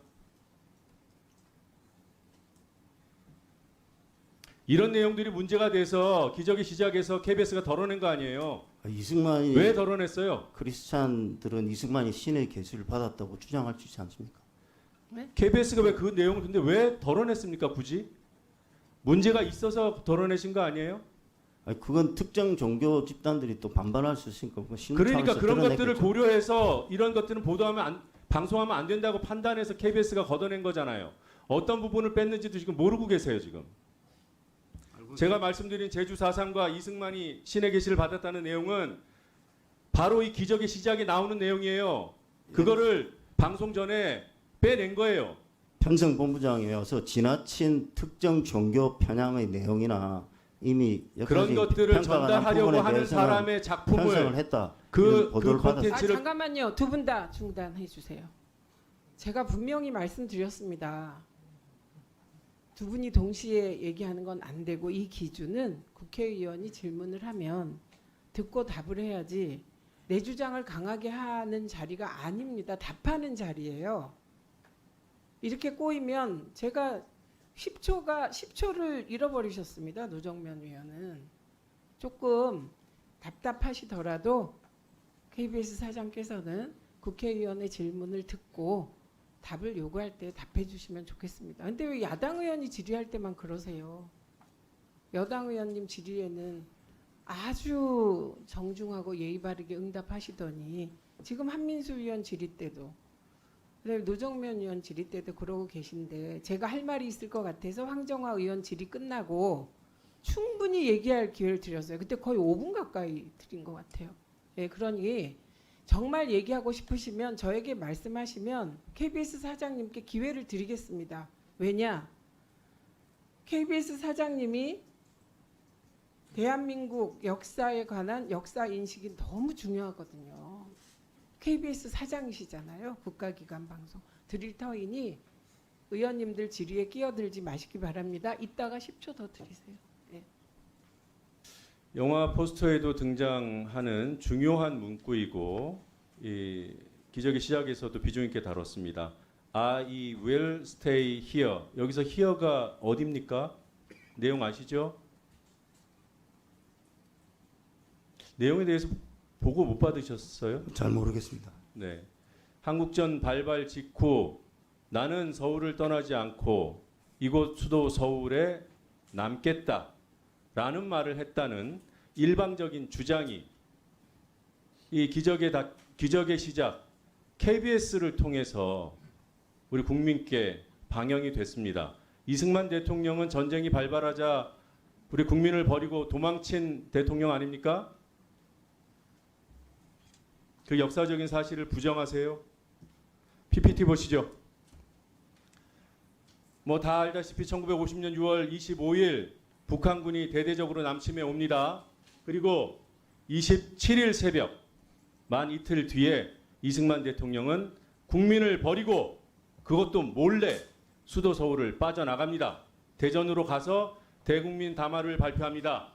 Speaker 5: 이런 내용들이 문제가 돼서 기적의 시작에서 KBS가 덜어낸 거 아니에요.
Speaker 3: 이승만이
Speaker 5: 왜 덜어냈어요?
Speaker 3: 크리스찬들은 이승만이 신의 계시를 받았다고 주장할 수 있지 않습니까?
Speaker 5: KBS가 왜 그 내용을 근데 왜 덜어냈습니까 굳이? 문제가 있어서 덜어내신 거 아니에요?
Speaker 3: 아니, 그건 특정 종교 집단들이 또 반발할 수 있으니까 그건 신문
Speaker 5: 그러니까
Speaker 3: 차원에서
Speaker 5: 그런 것들을
Speaker 3: 드러냈겠죠.
Speaker 5: 고려해서 이런 것들은 방송하면 안 된다고 판단해서 KBS가 걷어낸 거잖아요. 어떤 부분을 뺐는지도 지금 모르고 계세요 지금. 제가 말씀드린 제주 4.3과 이승만이 신의 계시를 받았다는 내용은 바로 이 기적의 시작에 나오는 내용이에요. 그거를 방송 전에 빼낸 거예요.
Speaker 3: 편성본부장에 와서 지나친 특정 종교 편향의 내용이나 이미
Speaker 5: 그런 것들을
Speaker 3: 평가가 난
Speaker 5: 전달하려고
Speaker 3: 부분에
Speaker 5: 하는
Speaker 3: 대해서는
Speaker 5: 사람의
Speaker 3: 편성을
Speaker 5: 작품을
Speaker 3: 했다.
Speaker 5: 그
Speaker 3: 이런 보도를
Speaker 5: 콘텐츠-
Speaker 3: 받았습니다.
Speaker 1: 잠깐만요. 두 분 다 중단해 주세요. 제가 분명히 말씀드렸습니다. 두 분이 동시에 얘기하는 건 안 되고 이 기준은 국회의원이 질문을 하면 듣고 답을 해야지 내 주장을 강하게 하는 자리가 아닙니다. 답하는 자리예요. 이렇게 꼬이면 제가 10초를 잃어버리셨습니다. 노정면 위원은. 조금 답답하시더라도 KBS 사장께서는 국회의원의 질문을 듣고 답을 요구할 때 답해 주시면 좋겠습니다. 근데 왜 야당 의원이 질의할 때만 그러세요? 여당 의원님 질의에는 아주 정중하고 예의 바르게 응답하시더니 지금 한민수 의원 질의 때도 그다음에 노정면 의원 질의 때도 그러고 계신데 제가 할 말이 있을 것 같아서 황정화 의원 질의 끝나고 충분히 얘기할 기회를 드렸어요. 그때 거의 5분 가까이 드린 것 같아요. 예, 그러니 정말 얘기하고 싶으시면 저에게 말씀하시면 KBS 사장님께 기회를 드리겠습니다. 왜냐? KBS 사장님이 대한민국 역사에 관한 역사 인식이 너무 중요하거든요. KBS 사장이시잖아요. 국가기관 방송. 드릴 터이니 의원님들 질의에 끼어들지 마시기 바랍니다. 이따가 10초 더 드리세요. 네.
Speaker 5: 영화 포스터에도 등장하는 중요한 문구이고 이 기적의 시작에서도 비중 있게 다뤘습니다. I will stay here. 여기서 here가 어디입니까? 내용 아시죠? 내용에 대해서 보고 못 받으셨어요?
Speaker 3: 잘 모르겠습니다.
Speaker 5: 네. 한국전 발발 직후 나는 서울을 떠나지 않고 이곳 수도 서울에 남겠다라는 말을 했다는 일방적인 주장이 이 기적의 시작 KBS를 통해서 우리 국민께 방영이 됐습니다. 이승만 대통령은 전쟁이 발발하자 우리 국민을 버리고 도망친 대통령 아닙니까? 그 역사적인 사실을 부정하세요? PPT 보시죠. 뭐 다 알다시피 1950년 6월 25일 북한군이 대대적으로 남침해 옵니다. 그리고 27일 새벽 만 이틀 뒤에 이승만 대통령은 국민을 버리고 그것도 몰래 수도 서울을 빠져나갑니다. 대전으로 가서 대국민 담화를 발표합니다.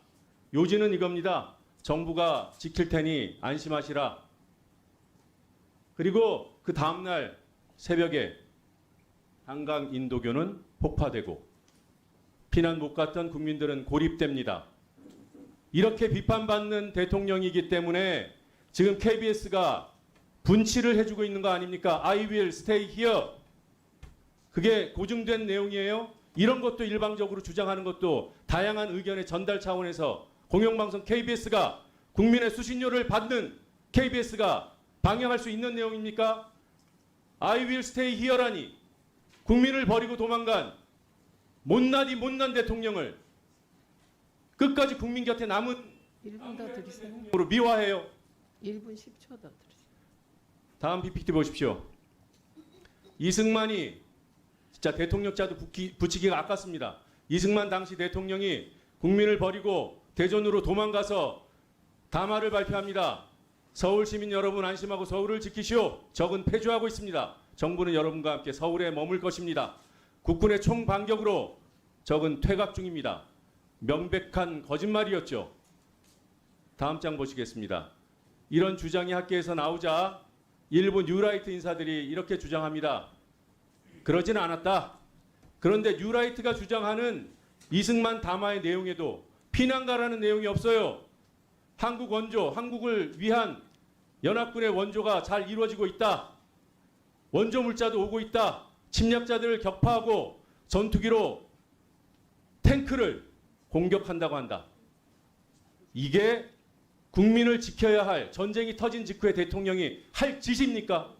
Speaker 5: 요지는 이겁니다. 정부가 지킬 테니 안심하시라. 그리고 그 다음날 새벽에 한강 인도교는 폭파되고 피난 못 갔던 국민들은 고립됩니다. 이렇게 비판받는 대통령이기 때문에 지금 KBS가 분치를 해주고 있는 거 아닙니까? I will stay here. 그게 고증된 내용이에요. 이런 것도 일방적으로 주장하는 것도 다양한 의견의 전달 차원에서 공영방송 KBS가 국민의 수신료를 받는 KBS가 방영할 수 있는 내용입니까? I will stay here라니 국민을 버리고 도망간 못난 대통령을 끝까지 국민 곁에 남은
Speaker 1: 1분 더 드리세요.
Speaker 5: 으로 미화해요.
Speaker 1: 1분 10초 더 드리세요.
Speaker 5: 다음 PPT 보십시오. 이승만이 진짜 대통령자도 붙이기가 아깝습니다. 이승만 당시 대통령이 국민을 버리고 대전으로 도망가서 담화를 발표합니다. 서울 시민 여러분 안심하고 서울을 지키시오. 적은 패주하고 있습니다. 정부는 여러분과 함께 서울에 머물 것입니다. 국군의 총반격으로 적은 퇴각 중입니다. 명백한 거짓말이었죠. 다음 장 보시겠습니다. 이런 주장이 학계에서 나오자 일부 뉴라이트 인사들이 이렇게 주장합니다. 그러지는 않았다. 그런데 뉴라이트가 주장하는 이승만 담화의 내용에도 피난가라는 내용이 없어요. 한국 원조, 한국을 위한 연합군의 원조가 잘 이루어지고 있다. 원조 물자도 오고 있다. 침략자들을 격파하고 전투기로 탱크를 공격한다고 한다. 이게 국민을 지켜야 할 전쟁이 터진 직후에 대통령이 할 짓입니까?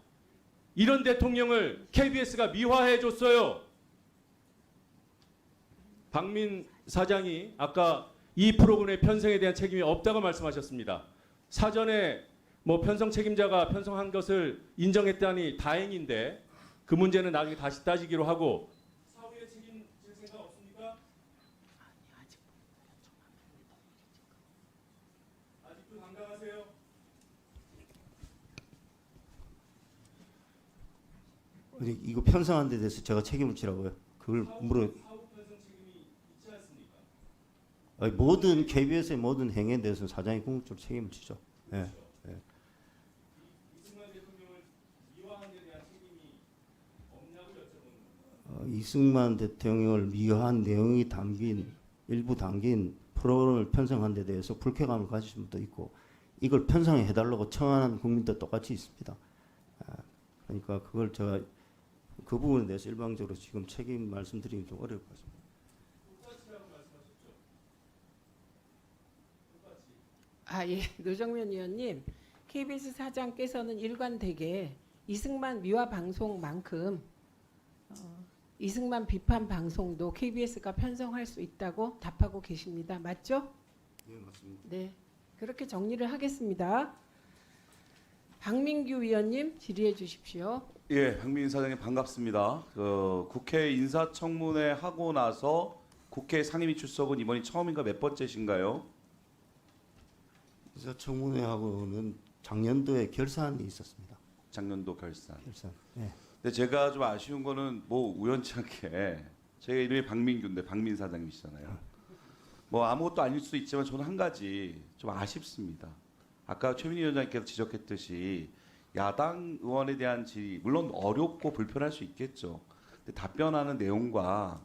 Speaker 5: 이런 대통령을 KBS가 미화해 줬어요. 박민 사장이 아까 이 프로그램의 편성에 대한 책임이 없다고 말씀하셨습니다. 사전에 뭐 편성 책임자가 편성한 것을 인정했다니 다행인데 그 문제는 나중에 다시 따지기로 하고 사후에 책임질 생각 없습니까? 아직도 당당하세요?
Speaker 3: 이거 편성한 데 대해서 제가 책임을 지라고요? 그걸 물어.
Speaker 5: 사후 편성 책임이 있지 않습니까?
Speaker 3: 아니, 모든 KBS의 모든 행위에 대해서는 사장이 궁극적으로 책임을 지죠. 예.
Speaker 5: 이승만 대통령을 미화한 데 대한 책임이 없냐고 여쭤보는 겁니다.
Speaker 3: 이승만 대통령을 미화한 내용이 일부 담긴 프로그램을 편성한 데 대해서 불쾌감을 가지신 분도 있고 이걸 편성해 해달라고 청하는 국민도 똑같이 있습니다. 그러니까 그걸 제가 그 부분에 대해서 일방적으로 지금 책임 말씀드리기 좀 어려울 것 같습니다.
Speaker 1: 예. 노정면 의원님, KBS 사장께서는 일관되게 이승만 미화 방송만큼 이승만 비판 방송도 KBS가 편성할 수 있다고 답하고 계십니다. 맞죠?
Speaker 3: 네, 맞습니다.
Speaker 1: 네. 그렇게 정리를 하겠습니다. 박민규 위원님 질의해 주십시오.
Speaker 10: 예, 박민규 사장님 반갑습니다. 국회 인사청문회 하고 나서 국회 상임위 출석은 이번이 처음인가 몇 번째신가요?
Speaker 3: 인사청문회하고는 작년도에 결산이 있었습니다.
Speaker 10: 작년도 결산.
Speaker 3: 네.
Speaker 10: 근데 제가 좀 아쉬운 거는 뭐 우연치 않게 제 이름이 박민규인데 박민 사장님이시잖아요. 뭐 아무것도 아닐 수도 있지만 저는 한 가지 좀 아쉽습니다. 아까 최민희 위원장님께서 지적했듯이 야당 의원에 대한 질의 물론 어렵고 불편할 수 있겠죠. 근데 답변하는 내용과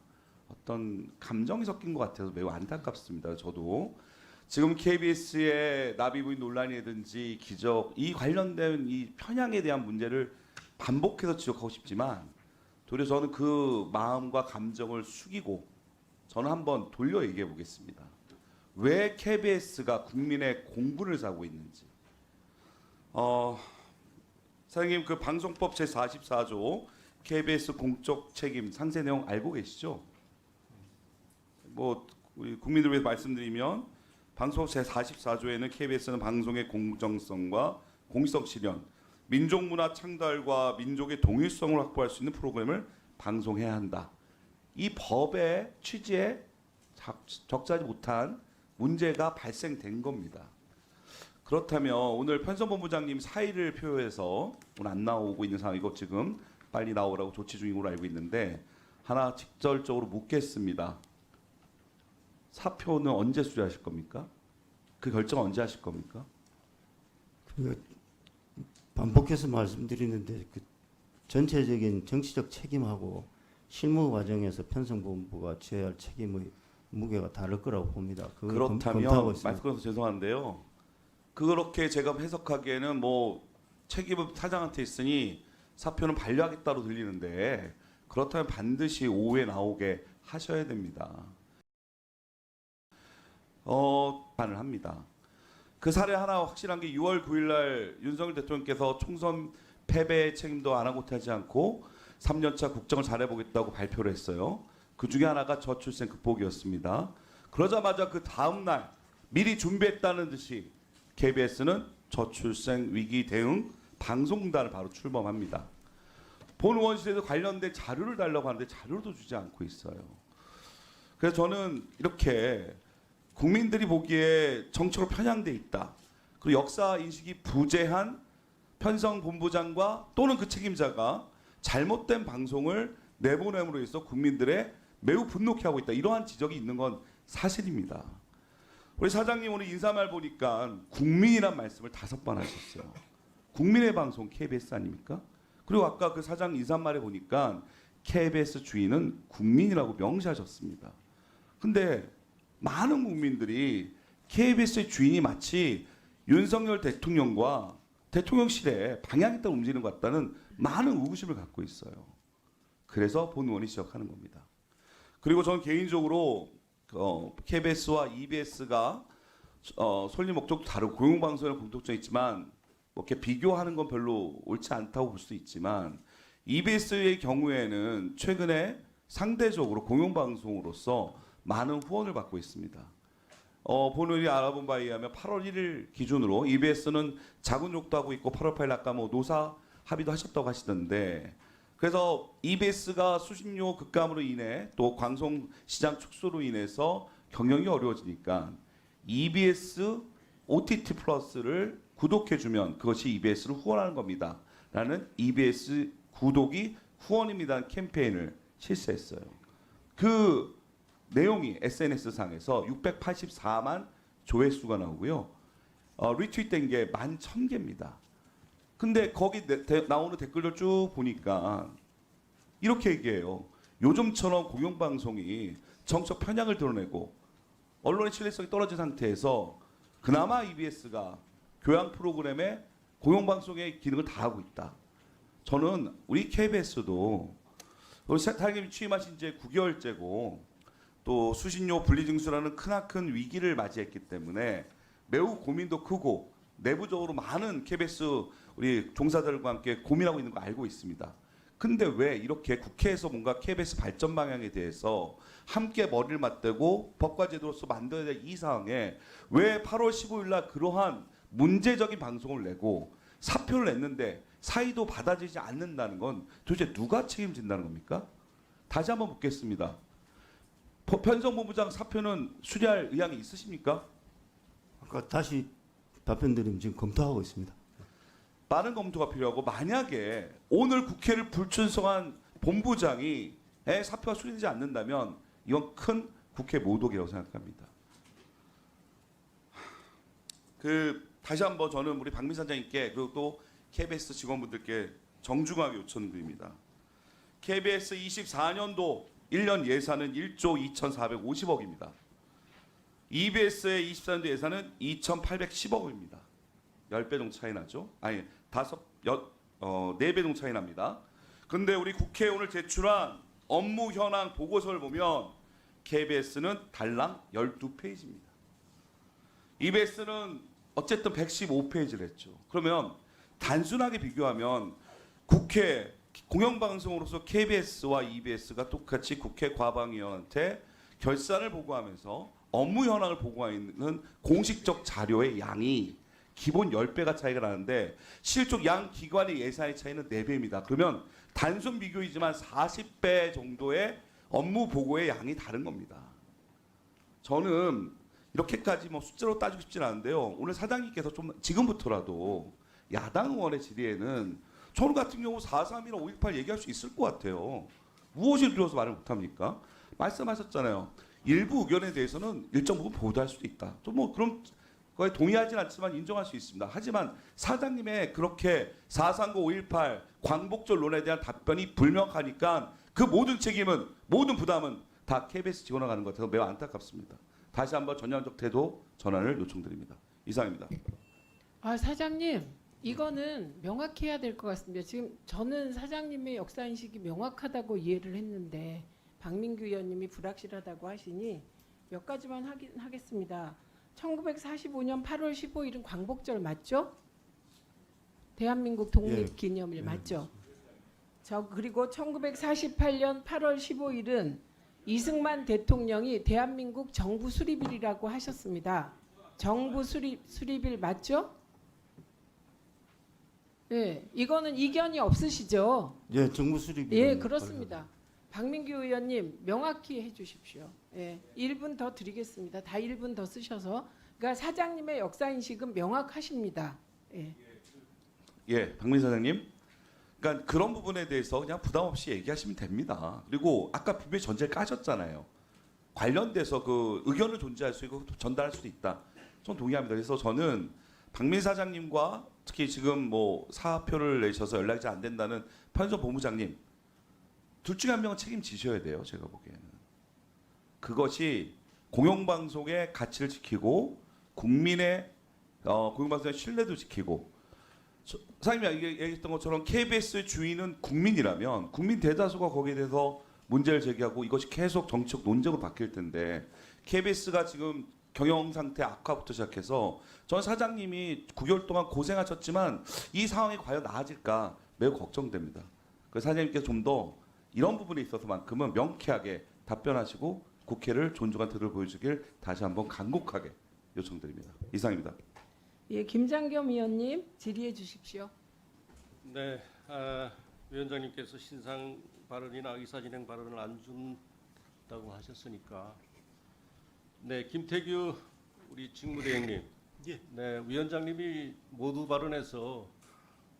Speaker 10: 어떤 감정이 섞인 것 같아서 매우 안타깝습니다. 저도 지금 KBS의 나비부인 논란이라든지 기적 이 관련된 이 편향에 대한 문제를 반복해서 지적하고 싶지만 도리어 저는 그 마음과 감정을 숙이고 저는 한번 돌려 얘기해 보겠습니다. 왜 KBS가 국민의 공분을 사고 있는지. 사장님 그 방송법 제44조 KBS 공적 책임 상세 내용 알고 계시죠? 뭐 우리 국민들 위해서 말씀드리면 방송법 제44조에는 KBS는 방송의 공정성과 공익성 실현, 민족 문화 창달과 민족의 동일성을 확보할 수 있는 프로그램을 방송해야 한다. 이 법의 취지에 적절하지 못한 문제가 발생된 겁니다. 그렇다면 오늘 편성본부장님 사의를 표해서 오늘 안 나오고 있는 상황이고 지금 빨리 나오라고 조치 중인 걸로 알고 있는데 하나 직접적으로 묻겠습니다. 사표는 언제 수리하실 겁니까? 그 결정은 언제 하실 겁니까?
Speaker 3: 반복해서 말씀드리는데 그 전체적인 정치적 책임하고 실무 과정에서 편성본부가 져야 할 책임의 무게가 다를 거라고 봅니다.
Speaker 10: 그렇다면 말씀 끊어서 죄송한데요. 그렇게 제가 해석하기에는 뭐 책임은 사장한테 있으니 사표는 반려하겠다로 들리는데 그렇다면 반드시 오후에 나오게 하셔야 됩니다. 반을 합니다. 그 사례 하나 확실한 게 6월 9일 날 윤석열 대통령께서 총선 패배의 책임도 아랑곳하지 않고 3년차 국정을 잘해보겠다고 발표를 했어요. 그 중에 하나가 저출생 극복이었습니다. 그러자마자 그 다음 날 미리 준비했다는 듯이 KBS는 저출생 위기 대응 방송단을 바로 출범합니다. 본 의원실에서 관련된 자료를 달라고 하는데 자료도 주지 않고 있어요. 그래서 저는 이렇게 국민들이 보기에 정치로 편향돼 있다. 그리고 역사 인식이 부재한 편성 본부장과 또는 그 책임자가 잘못된 방송을 내보냄으로 해서 국민들의 매우 분노케 하고 있다. 이러한 지적이 있는 건 사실입니다. 우리 사장님 오늘 인사말 보니까 국민이란 말씀을 5번 하셨어요. 국민의 방송 KBS 아닙니까? 그리고 아까 그 사장 인사말에 보니까 KBS 주인은 국민이라고 명시하셨습니다. 근데 많은 국민들이 KBS의 주인이 마치 윤석열 대통령과 대통령실에 방향에 따라 움직이는 것 같다는 많은 의구심을 갖고 있어요. 그래서 본 의원이 지적하는 겁니다. 그리고 저는 개인적으로 KBS와 EBS가 설립 목적도 다르고 공영방송이랑 공통점이 있지만 뭐 이렇게 비교하는 건 별로 옳지 않다고 볼 수도 있지만 EBS의 경우에는 최근에 상대적으로 공영방송으로서 많은 후원을 받고 있습니다. 본인이 알아본 바에 의하면 8월 1일 기준으로 EBS는 자금 욕도 하고 있고 8월 8일 아까 뭐 노사 합의도 하셨다고 하시던데 그래서 EBS가 수신료 급감으로 인해 또 방송 시장 축소로 인해서 경영이 어려워지니까 EBS OTT 플러스를 구독해주면 그것이 EBS를 후원하는 겁니다. 라는 EBS 구독이 후원입니다는 캠페인을 실시했어요. 그 내용이 SNS상에서 684만 조회수가 나오고요. 리트윗된 게 11,000개입니다. 근데 거기 나오는 댓글들 쭉 보니까 이렇게 얘기해요. 요즘처럼 공영방송이 정책 편향을 드러내고 언론의 신뢰성이 떨어진 상태에서 그나마 EBS가 교양 프로그램에 공영방송의 기능을 다하고 있다. 저는 우리 KBS도 우리 사장님이 취임하신 지 9개월째고 또 수신료 분리징수라는 크나큰 위기를 맞이했기 때문에 매우 고민도 크고 내부적으로 많은 KBS 우리 종사자들과 함께 고민하고 있는 거 알고 있습니다. 근데 왜 이렇게 국회에서 뭔가 KBS 발전 방향에 대해서 함께 머리를 맞대고 법과 제도로서 만들어야 될 이 상황에 왜 8월 15일 날 그러한 문제적인 방송을 내고 사표를 냈는데 사의도 받아들이지 않는다는 건 도대체 누가 책임진다는 겁니까? 다시 한번 묻겠습니다. 편성본부장 사표는 수리할 의향이 있으십니까?
Speaker 3: 아까 다시 답변드리면 지금 검토하고 있습니다.
Speaker 10: 빠른 검토가 필요하고 만약에 오늘 국회를 불춘성한 본부장이 사표가 수리되지 않는다면 이건 큰 국회 모독이라고 생각합니다. 다시 한번 저는 우리 박민 사장님께 그리고 또 KBS 직원분들께 정중하게 요청드립니다. KBS 24년도 1년 예산은 1조 2,450억입니다. EBS의 24년도 예산은 2,810억입니다. 10배 정도 차이 나죠? 아니, 4배 정도 차이 납니다. 근데 우리 국회에 오늘 제출한 업무 현황 보고서를 보면 KBS는 달랑 12페이지입니다. EBS는 어쨌든 115페이지를 했죠. 그러면 단순하게 비교하면 국회 공영방송으로서 KBS와 EBS가 똑같이 국회 과방위원한테 결산을 보고하면서 업무 현황을 보고하는 공식적 자료의 양이 기본 10배가 차이가 나는데 실적 양 기관의 예산의 차이는 4배입니다. 그러면 단순 비교이지만 40배 정도의 업무 보고의 양이 다른 겁니다. 저는 이렇게까지 뭐 숫자로 따지고 싶진 않은데요. 오늘 사장님께서 좀 지금부터라도 야당 의원의 질의에는 저는 같은 경우 4.3이나 5.18 얘기할 수 있을 것 같아요. 무엇을 두려워서 말을 못합니까? 말씀하셨잖아요. 일부 의견에 대해서는 일정 부분 보도할 수도 있다. 또 뭐 그런 거에 동의하진 않지만 인정할 수 있습니다. 하지만 사장님의 그렇게 4.39, 5.18 광복절론에 대한 답변이 불명하니까 그 모든 책임은 모든 부담은 다 KBS 직원에 가는 것 같아서 매우 안타깝습니다. 다시 한번 전향적 태도 전환을 요청드립니다. 이상입니다.
Speaker 1: 사장님, 이거는 명확히 해야 될 것 같습니다. 지금 저는 사장님의 역사인식이 명확하다고 이해를 했는데 박민규 의원님이 불확실하다고 하시니 몇 가지만 하겠습니다. 1945년 8월 15일은 광복절 맞죠? 대한민국 독립기념일
Speaker 3: 예.
Speaker 1: 맞죠? 그리고 1948년 8월 15일은 이승만 대통령이 대한민국 정부 수립일이라고 하셨습니다. 정부 수립일 맞죠? 네, 이거는 이견이 없으시죠?
Speaker 3: 예, 정부 수립.
Speaker 1: 예, 그렇습니다. 박민규 의원님 명확히 해주십시오. 예, 1분 더 드리겠습니다. 다 1분 더 쓰셔서. 그러니까 사장님의 역사 인식은 명확하십니다. 예.
Speaker 10: 예, 박민 사장님. 그러니까 그런 부분에 대해서 그냥 부담 없이 얘기하시면 됩니다. 그리고 아까 분명히 전제를 까셨잖아요. 관련돼서 그 의견을 존재할 수 있고 전달할 수도 있다. 전 동의합니다. 그래서 저는 박민 사장님과 특히 지금 뭐 사표를 내셔서 연락이 잘 안 된다는 편의점 본부장님 둘 중에 한 명은 책임지셔야 돼요. 제가 보기에는 그것이 공영방송의 가치를 지키고 국민의 공영방송의 신뢰도 지키고 사장님이 얘기했던 것처럼 KBS 주인은 국민이라면 국민 대다수가 거기에 대해서 문제를 제기하고 이것이 계속 정치적 논쟁으로 바뀔 텐데 KBS가 지금 경영 상태 악화부터 시작해서 전 사장님이 9개월 동안 고생하셨지만 이 상황이 과연 나아질까 매우 걱정됩니다. 그래서 사장님께서 좀 더 이런 부분에 있어서만큼은 명쾌하게 답변하시고 국회를 존중한 태도를 보여주길 다시 한번 간곡하게 요청드립니다. 이상입니다.
Speaker 1: 예, 김장겸 의원님 질의해 주십시오.
Speaker 2: 네, 위원장님께서 신상 발언이나 의사진행 발언을 안 준다고 하셨으니까, 네, 김태규 우리 직무대행님, 네, 위원장님이 모두 발언해서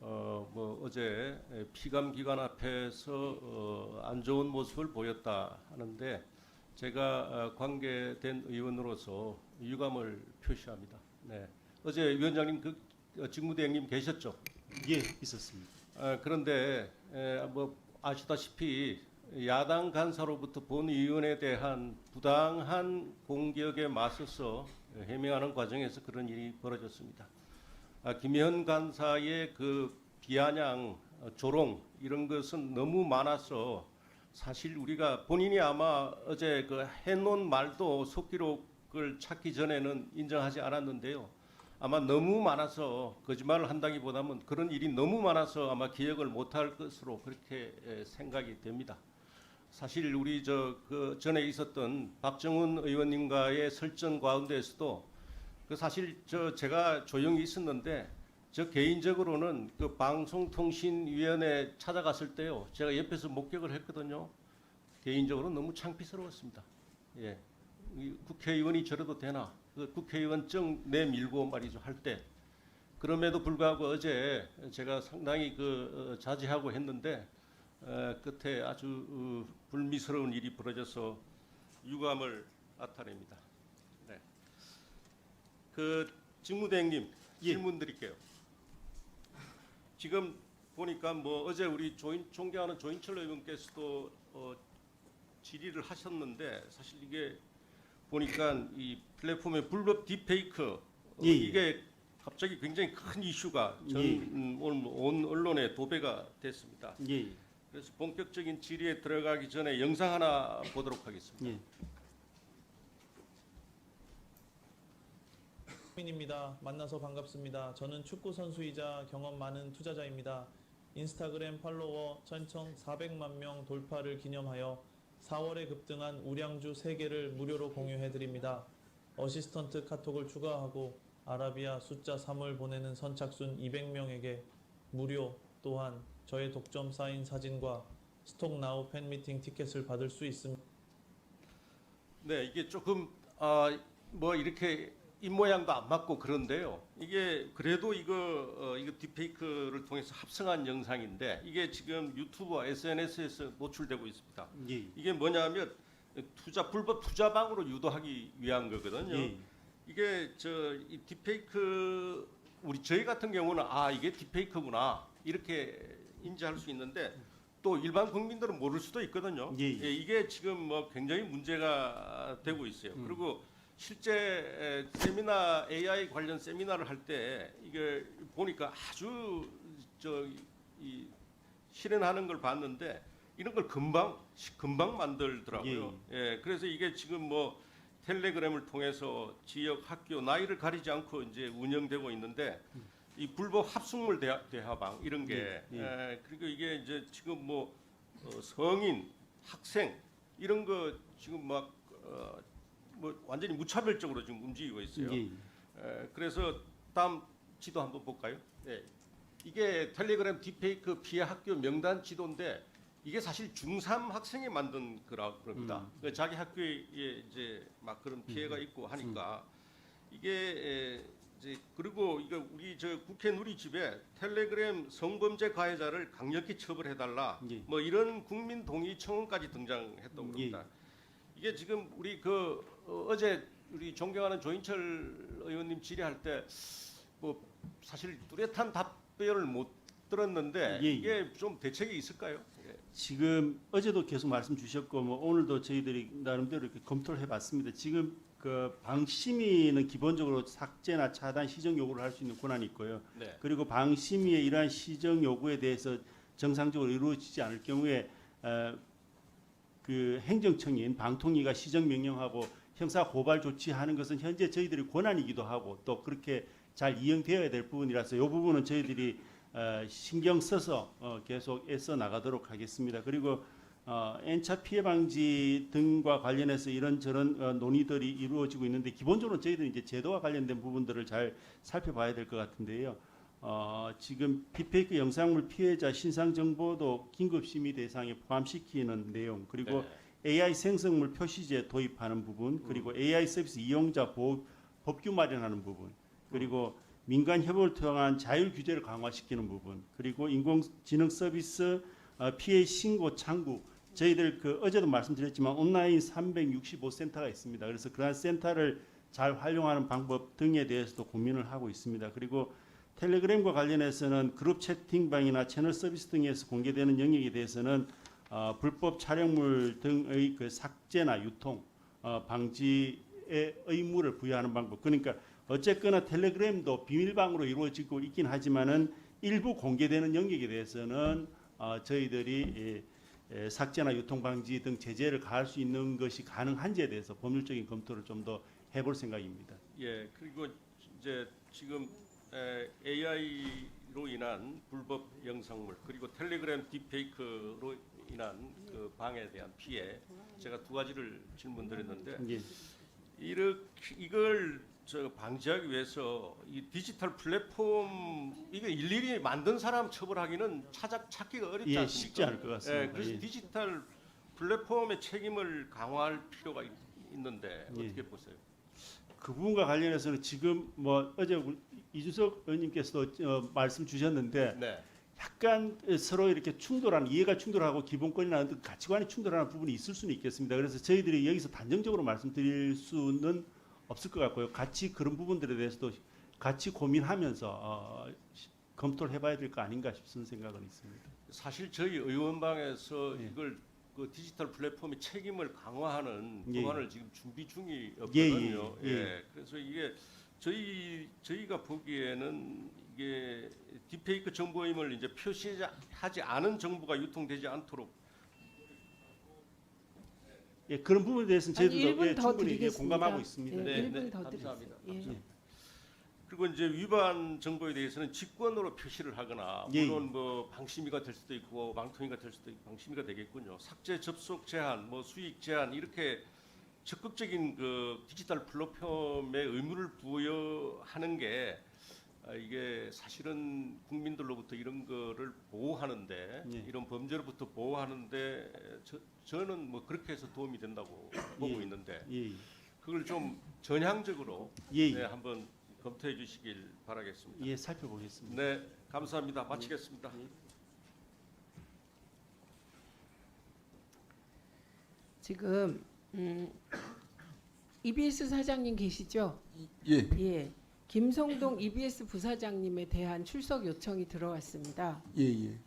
Speaker 2: 뭐 어제 피감기관 앞에서 안 좋은 모습을 보였다 하는데 제가 관계된 의원으로서 유감을 표시합니다. 네. 어제 위원장님 그 직무대행님 계셨죠?
Speaker 11: 예, 있었습니다.
Speaker 2: 그런데 뭐 아시다시피 야당 간사로부터 본 의원에 대한 부당한 공격에 맞서서 해명하는 과정에서 그런 일이 벌어졌습니다. 김현 간사의 그 비아냥, 조롱 이런 것은 너무 많아서 사실 우리가 본인이 아마 어제 그 해놓은 말도 속기록을 찾기 전에는 인정하지 않았는데요. 아마 너무 많아서 거짓말을 한다기보다는 그런 일이 너무 많아서 아마 기억을 못할 것으로 그렇게 생각이 됩니다. 사실 우리 그 전에 있었던 박정훈 의원님과의 설전 가운데에서도 그 사실 제가 조용히 있었는데 저 개인적으로는 그 방송통신위원회 찾아갔을 때요 제가 옆에서 목격을 했거든요. 개인적으로 너무 창피스러웠습니다. 예, 국회의원이 저래도 되나? 그 국회의원증 내밀고 말이죠 할 때 그럼에도 불구하고 어제 제가 상당히 그 자제하고 했는데 끝에 아주 불미스러운 일이 벌어져서 유감을 나타냅니다. 네. 그 직무대행님 질문 드릴게요. 지금 보니까 뭐 어제 우리 존경하는 조인철 의원께서도 질의를 하셨는데 사실 이게 보니까 이 플랫폼의 불법 딥페이크 이게 갑자기 굉장히 큰 이슈가 온 언론에 도배가 됐습니다. 그래서 본격적인 질의에 들어가기 전에 영상 하나 보도록 하겠습니다.
Speaker 11: 입니다. 만나서 반갑습니다. 저는 축구 선수이자 경험 많은 투자자입니다. 인스타그램 팔로워 1,400만 명 돌파를 기념하여 4월에 급등한 우량주 3개를 무료로 공유해드립니다. 어시스턴트 카톡을 추가하고 아라비아 숫자 3을 보내는 선착순 200명에게 무료 또한 저의 독점 사인 사진과 스톡나우 팬미팅 티켓을 받을 수 있습니다.
Speaker 2: 네, 이게 조금 뭐 이렇게 입모양도 안 맞고 그런데요. 이게 그래도 이거 딥페이크를 통해서 합성한 영상인데 이게 지금 유튜브와 SNS에서 노출되고 있습니다. 이게 뭐냐면 불법 투자방으로 유도하기 위한 거거든요. 이게 이 딥페이크 저희 같은 경우는 이게 딥페이크구나 이렇게 인지할 수 있는데 또 일반 국민들은 모를 수도 있거든요. 이게 지금 뭐 굉장히 문제가 되고 있어요. 그리고 실제 세미나 AI 관련 세미나를 할 때 이게 보니까 아주 실현하는 걸 봤는데 이런 걸 금방 만들더라고요. 예, 그래서 이게 지금 뭐 텔레그램을 통해서 지역 학교 나이를 가리지 않고 이제 운영되고 있는데 이 불법 합숙물 대화방 이런 게 그리고 이게 이제 지금 뭐 성인, 학생 이런 거 지금 막 뭐 완전히 무차별적으로 지금 움직이고 있어요. 그래서 다음 지도 한번 볼까요? 네.
Speaker 12: 이게 텔레그램 딥페이크 피해 학교 명단 지도인데 이게 사실 중3 학생이 만든 그럽니다. 그 자기 학교에 이제 막 그런 피해가 있고 하니까 이게 이제 그리고 이거 우리 저 국회 누리집에 텔레그램 성범죄 가해자를 강력히 처벌해달라
Speaker 13: 예.
Speaker 12: 뭐 이런 국민 동의 청원까지 등장했다고 그럽니다. 이게 지금 우리 그 어제 우리 존경하는 조인철 의원님 질의할 때 뭐 사실 뚜렷한 답변을 못 들었는데
Speaker 13: 예, 예.
Speaker 12: 이게 좀 대책이 있을까요? 예.
Speaker 13: 지금 어제도 계속 말씀 주셨고 뭐 오늘도 저희들이 나름대로 이렇게 검토를 해봤습니다. 지금 그 방심위는 기본적으로 삭제나 차단 시정 요구를 할 수 있는 권한이 있고요.
Speaker 12: 네.
Speaker 13: 그리고 방심위의 이러한 시정 요구에 대해서 정상적으로 이루어지지 않을 경우에 그 행정청인 방통위가 시정 명령하고 형사 고발 조치하는 것은 현재 저희들의 권한이기도 하고 또 그렇게 잘 이행되어야 될 부분이라서 이 부분은 저희들이 신경 써서 계속 애써 나가도록 하겠습니다. 그리고 N차 피해 방지 등과 관련해서 이런저런 논의들이 이루어지고 있는데 기본적으로 저희들은 이제 제도와 관련된 부분들을 잘 살펴봐야 될 것 같은데요. 지금 딥페이크 영상물 피해자 신상 정보도 긴급 심의 대상에 포함시키는 내용 그리고 AI 생성물 표시제 도입하는 부분 그리고 AI 서비스 이용자 보호 법규 마련하는 부분 그리고 민간 협업을 통한 자율 규제를 강화시키는 부분 그리고 인공지능 서비스 피해 신고 창구 저희들 그 어제도 말씀드렸지만 온라인 365센터가 있습니다. 그래서 그러한 센터를 잘 활용하는 방법 등에 대해서도 고민을 하고 있습니다. 그리고 텔레그램과 관련해서는 그룹 채팅방이나 채널 서비스 등에서 공개되는 영역에 대해서는 불법 촬영물 등의 그 삭제나 유통 방지의 의무를 부여하는 방법. 그러니까 어쨌거나 텔레그램도 비밀방으로 이루어지고 있긴 하지만은 일부 공개되는 영역에 대해서는 저희들이 삭제나 유통 방지 등 제재를 가할 수 있는 것이 가능한지에 대해서 법률적인 검토를 좀 더 해볼 생각입니다.
Speaker 12: 예, 그리고 이제 지금 AI로 인한 불법 영상물 그리고 텔레그램 딥페이크로 인한 그 방해에 대한 피해 제가 두 가지를 질문드렸는데
Speaker 13: 예.
Speaker 12: 이걸 방지하기 위해서 이 디지털 플랫폼 이게 일일이 만든 사람 처벌하기는 찾기가 어렵지
Speaker 13: 예,
Speaker 12: 않습니까?
Speaker 13: 쉽지 않을 것 같습니다.
Speaker 12: 예, 그래서
Speaker 13: 예.
Speaker 12: 디지털 플랫폼의 책임을 강화할 필요가 있는데
Speaker 13: 예.
Speaker 12: 어떻게 보세요?
Speaker 13: 그 부분과 관련해서는 지금 뭐 어제 이준석 의원님께서도 말씀 주셨는데
Speaker 12: 네.
Speaker 13: 약간 서로 이렇게 충돌하는 이해가 충돌하고 기본권이나 가치관이 충돌하는 부분이 있을 수는 있겠습니다. 그래서 저희들이 여기서 단정적으로 말씀드릴 수는 없을 것 같고요. 같이 그런 부분들에 대해서도 같이 고민하면서 검토를 해봐야 될 거 아닌가 싶은 생각은 있습니다.
Speaker 12: 사실 저희 의원방에서
Speaker 13: 예.
Speaker 12: 이걸 그 디지털 플랫폼의 책임을 강화하는
Speaker 13: 예.
Speaker 12: 법안을 지금 준비 중이었거든요.
Speaker 13: 예, 예.
Speaker 12: 예. 그래서 이게 저희가 보기에는 이게 딥페이크 정보임을 이제 표시하지 않은 정보가 유통되지 않도록
Speaker 13: 예, 그런 부분에 대해서는
Speaker 1: 아니,
Speaker 13: 저희도
Speaker 1: 1분 더
Speaker 13: 충분히
Speaker 1: 드리겠습니다.
Speaker 13: 공감하고 있습니다.
Speaker 1: 예,
Speaker 12: 네,
Speaker 1: 1분
Speaker 12: 네,
Speaker 1: 더
Speaker 12: 감사합니다.
Speaker 1: 드리겠습니다. 예.
Speaker 12: 그리고 이제 위반 정보에 대해서는 직권으로 표시를 하거나
Speaker 13: 예.
Speaker 12: 물론 뭐 방심위가 될 수도 있고 방통위가 될 수도 있고 방심위가 되겠군요. 삭제, 접속 제한, 뭐 수익 제한 이렇게 적극적인 그 디지털 플랫폼에 의무를 부여하는 게 이게 사실은 국민들로부터 이런 거를 보호하는데
Speaker 13: 예.
Speaker 12: 이런 범죄로부터 보호하는데 저는 뭐 그렇게 해서 도움이 된다고 보고
Speaker 13: 예.
Speaker 12: 있는데
Speaker 13: 예,
Speaker 12: 그걸 좀 전향적으로
Speaker 13: 예,
Speaker 12: 네, 한번 검토해 주시길 바라겠습니다.
Speaker 13: 예, 살펴보겠습니다.
Speaker 12: 네, 감사합니다. 마치겠습니다.
Speaker 1: 지금 EBS 사장님 계시죠?
Speaker 4: 예.
Speaker 1: 예. 김성동 EBS 부사장님에 대한 출석 요청이 들어왔습니다.
Speaker 4: 예, 예.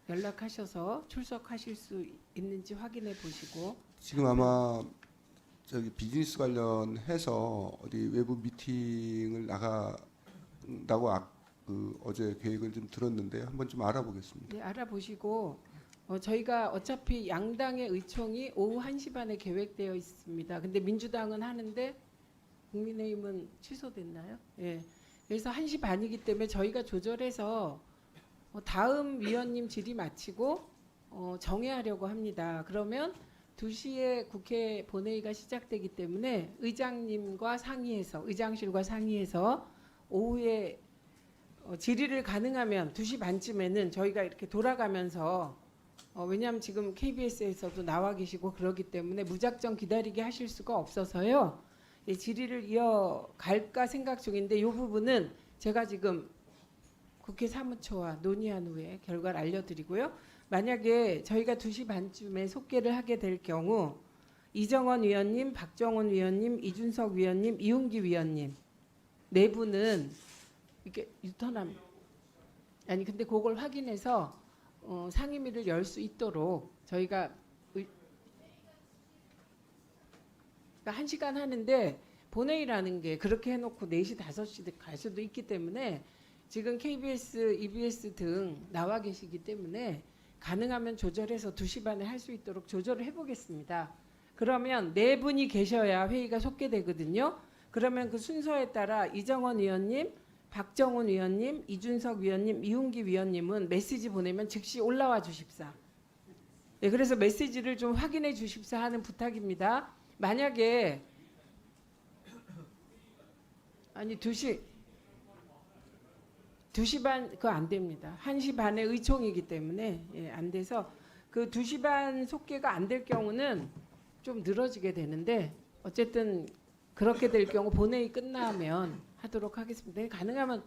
Speaker 1: 연락하셔서 출석하실 수 있는지 확인해 보시고
Speaker 4: 지금 아마 저기 비즈니스 관련해서 어디 외부 미팅을 나간다고 그 어제 계획을 좀 들었는데 한번 좀 알아보겠습니다.
Speaker 1: 네, 알아보시고 저희가 어차피 양당의 의총이 오후 1시 반에 계획되어 있습니다. 근데 민주당은 하는데 국민의힘은 취소됐나요? 예. 그래서 1시 반이기 때문에 저희가 조절해서 다음 위원님 질의 마치고 정회하려고 합니다. 그러면 2시에 국회 본회의가 시작되기 때문에 의장님과 상의해서 의장실과 상의해서 오후에 질의를 가능하면 2시 반쯤에는 저희가 이렇게 돌아가면서 왜냐하면 지금 KBS에서도 나와 계시고 그러기 때문에 무작정 기다리게 하실 수가 없어서요. 예, 질의를 이어갈까 생각 중인데 이 부분은 제가 지금 국회 사무처와 논의한 후에 결과를 알려드리고요. 만약에 저희가 2시 반쯤에 속개를 하게 될 경우 이정원 위원님, 박정원 위원님, 이준석 위원님, 이용기 위원님 네 분은 이렇게 유턴합니다. 아니 근데 그걸 확인해서 상임위를 열 수 있도록 저희가 그러니까 1시간 하는데 본회의라는 게 그렇게 해놓고 4시, 5시 갈 수도 있기 때문에 지금 KBS, EBS 등 나와 계시기 때문에 가능하면 조절해서 2시 반에 할 수 있도록 조절을 해보겠습니다. 그러면 4분이 계셔야 회의가 속개되거든요. 그러면 그 순서에 따라 이정원 위원님, 박정훈 위원님, 이준석 위원님, 이훈기 위원님은 메시지 보내면 즉시 올라와 주십사. 네, 그래서 메시지를 좀 확인해 주십사 하는 부탁입니다. 만약에 아니 2시 반 그거 안 됩니다. 1시 반에 의총이기 때문에 예, 안 돼서 그 2시 반 속개가 안 될 경우는 좀 늘어지게 되는데 어쨌든 그렇게 될 경우 본회의 끝나면 하도록 하겠습니다. 네, 가능하면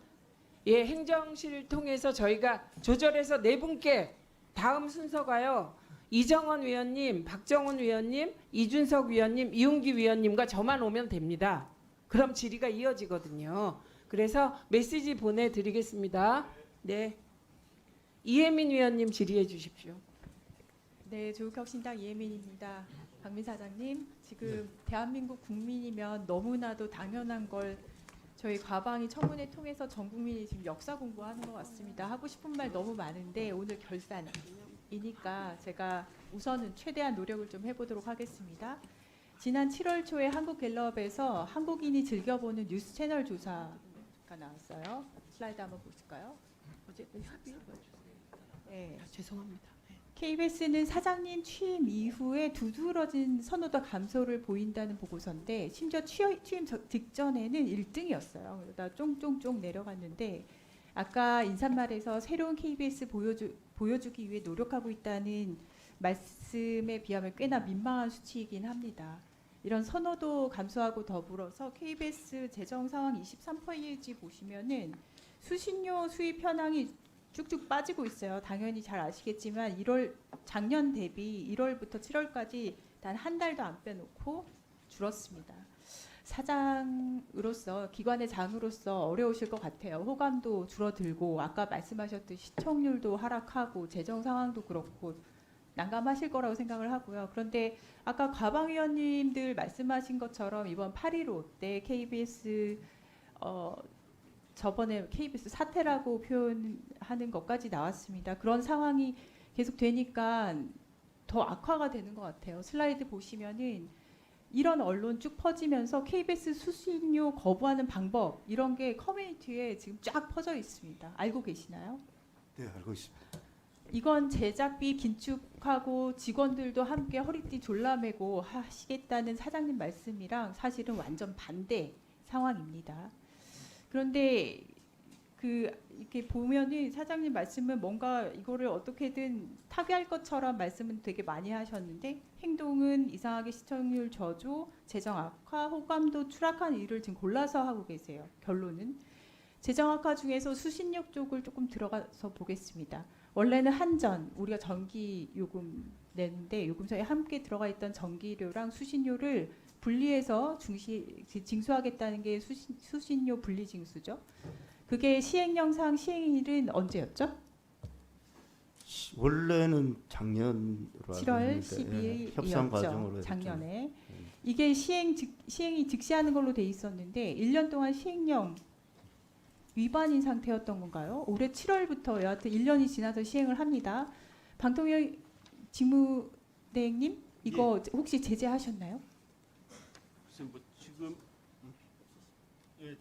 Speaker 1: 예, 행정실 통해서 저희가 조절해서 네 분께 다음 순서가요. 이정원 위원님, 박정훈 위원님, 이준석 위원님, 이용기 위원님과 저만 오면 됩니다. 그럼 질의가 이어지거든요. 그래서 메시지 보내드리겠습니다. 네, 이혜민 위원님 질의해 주십시오.
Speaker 14: 네, 조국혁신당 이혜민입니다. 박민 사장님, 지금 대한민국 국민이면 너무나도 당연한 걸 저희 과방위 청문회 통해서 전 국민이 지금 역사 공부하는 것 같습니다. 하고 싶은 말 너무 많은데 오늘 결산이니까 제가 우선은 최대한 노력을 좀 해보도록 하겠습니다. 지난 7월 초에 한국갤럽에서 한국인이 즐겨보는 뉴스 채널 조사가 나왔어요. 슬라이드 한번 보실까요?
Speaker 1: 어쨌든 협의해 봐주세요.
Speaker 14: 네.
Speaker 1: 죄송합니다.
Speaker 14: KBS는 사장님 취임 이후에 두드러진 선호도 감소를 보인다는 보고서인데 심지어 취임 직전에는 1등이었어요. 그러다 쫑쫑쫑 내려갔는데 아까 인사말에서 새로운 KBS 보여주기 위해 노력하고 있다는 말씀에 비하면 꽤나 민망한 수치이긴 합니다. 이런 선호도 감소하고 더불어서 KBS 재정 상황 23페이지 보시면은 수신료 수입 현황이 쭉쭉 빠지고 있어요. 당연히 잘 아시겠지만 작년 대비 1월부터 7월까지 단 한 달도 안 빼놓고 줄었습니다. 사장으로서 기관의 장으로서 어려우실 것 같아요. 호감도 줄어들고 아까 말씀하셨듯이 시청률도 하락하고 재정 상황도 그렇고 난감하실 거라고 생각을 하고요. 그런데 아까 과방위원님들 말씀하신 것처럼 이번 8.15 때 KBS 저번에 KBS 사태라고 표현하는 것까지 나왔습니다. 그런 상황이 계속 되니까 더 악화가 되는 것 같아요. 슬라이드 보시면은 이런 언론 쭉 퍼지면서 KBS 수신료 거부하는 방법 이런 게 커뮤니티에 지금 쫙 퍼져 있습니다. 알고 계시나요?
Speaker 3: 네, 알고 있습니다.
Speaker 14: 이건 제작비 긴축하고 직원들도 함께 허리띠 졸라매고 하시겠다는 사장님 말씀이랑 사실은 완전 반대 상황입니다. 그런데 이렇게 보면은 사장님 말씀은 뭔가 이거를 어떻게든 타개할 것처럼 말씀은 되게 많이 하셨는데 행동은 이상하게 시청률 저조, 재정 악화, 호감도 추락한 일을 지금 골라서 하고 계세요. 결론은 재정 악화 중에서 수신료 쪽을 조금 들어가서 보겠습니다. 원래는 한전 우리가 전기 요금 내는데 요금서에 함께 들어가 있던 전기료랑 수신료를 분리해서 징수하겠다는 게 수신료 분리징수죠. 그게 시행령상 시행일은 언제였죠?
Speaker 3: 원래는 작년으로
Speaker 14: 7월 12일이었죠.
Speaker 3: 협상 과정으로
Speaker 14: 작년에. 이게 시행이 즉시하는 걸로 돼 있었는데 1년 동안 시행령 위반인 상태였던 건가요? 올해 7월부터 여하튼 1년이 지나서 시행을 합니다. 방통위 직무대행님 이거 혹시 제재하셨나요?
Speaker 13: 뭐 지금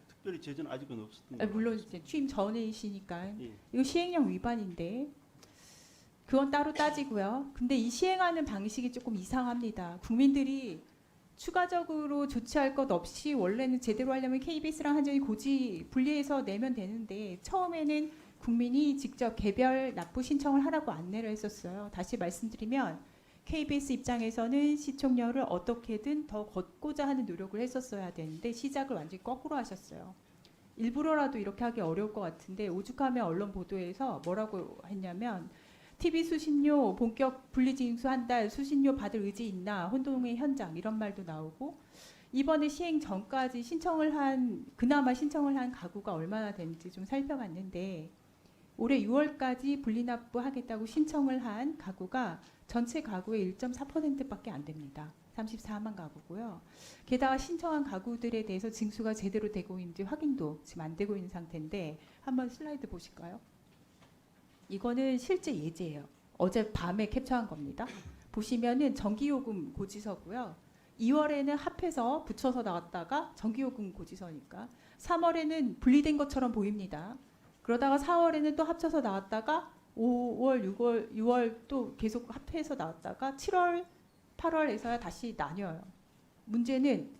Speaker 13: 특별히 제재는 아직은 없습니다.
Speaker 14: 물론 이제 취임 전이시니까
Speaker 13: 예.
Speaker 14: 이거 시행령 위반인데 그건 따로 따지고요. 근데 이 시행하는 방식이 조금 이상합니다. 국민들이 추가적으로 조치할 것 없이 원래는 제대로 하려면 KBS랑 한전이 고지 분리해서 내면 되는데 처음에는 국민이 직접 개별 납부 신청을 하라고 안내를 했었어요. 다시 말씀드리면 KBS 입장에서는 시청률을 어떻게든 더 걷고자 하는 노력을 했었어야 되는데 시작을 완전히 거꾸로 하셨어요. 일부러라도 이렇게 하기 어려울 것 같은데 오죽하면 언론 보도에서 뭐라고 했냐면 TV 수신료 본격 분리징수 한 달 수신료 받을 의지 있나 혼동의 현장 이런 말도 나오고 이번에 시행 전까지 그나마 신청을 한 가구가 얼마나 되는지 좀 살펴봤는데 올해 6월까지 분리납부하겠다고 신청을 한 가구가 전체 가구의 1.4%밖에 안 됩니다. 34만 가구고요. 게다가 신청한 가구들에 대해서 징수가 제대로 되고 있는지 확인도 지금 안 되고 있는 상태인데 한번 슬라이드 보실까요? 이거는 실제 예제예요. 어제 밤에 캡처한 겁니다. 보시면은 전기요금 고지서고요. 2월에는 합해서 붙여서 나왔다가 전기요금 고지서니까 3월에는 분리된 것처럼 보입니다. 그러다가 4월에는 또 합쳐서 나왔다가 5월, 6월 또 계속 합해서 나왔다가 7월, 8월에서야 다시 나뉘어요. 문제는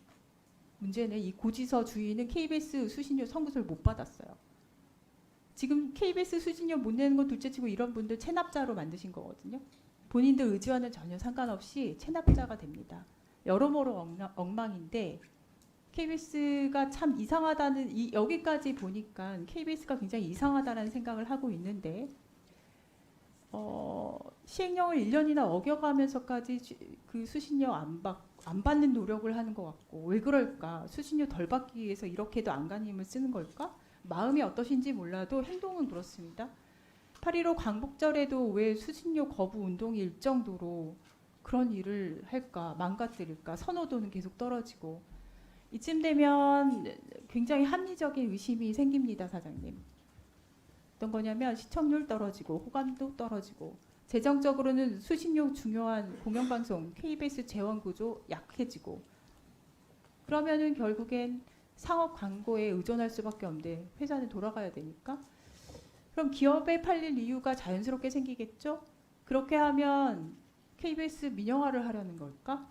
Speaker 14: 이 고지서 주인은 KBS 수신료 청구서를 못 받았어요. 지금 KBS 수신료 못 내는 건 둘째치고 이런 분들 체납자로 만드신 거거든요. 본인들 의지와는 전혀 상관없이 체납자가 됩니다. 여러모로 엉망인데 KBS가 참 이상하다는 여기까지 보니까 KBS가 굉장히 이상하다는 생각을 하고 있는데 시행령을 1년이나 어겨가면서까지 그 수신료 안 받는 노력을 하는 것 같고 왜 그럴까? 수신료 덜 받기 위해서 이렇게도 안간힘을 쓰는 걸까? 마음이 어떠신지 몰라도 행동은 그렇습니다. 8.15 광복절에도 왜 수신료 거부 운동이 일 정도로 그런 일을 할까? 망가뜨릴까? 선호도는 계속 떨어지고 이쯤 되면 굉장히 합리적인 의심이 생깁니다, 사장님. 어떤 거냐면 시청률 떨어지고 호감도 떨어지고 재정적으로는 수신료 중요한 공영방송 KBS 재원 구조 약해지고 그러면은 결국엔 상업 광고에 의존할 수밖에 없는데 회사는 돌아가야 되니까 그럼 기업에 팔릴 이유가 자연스럽게 생기겠죠? 그렇게 하면 KBS 민영화를 하려는 걸까?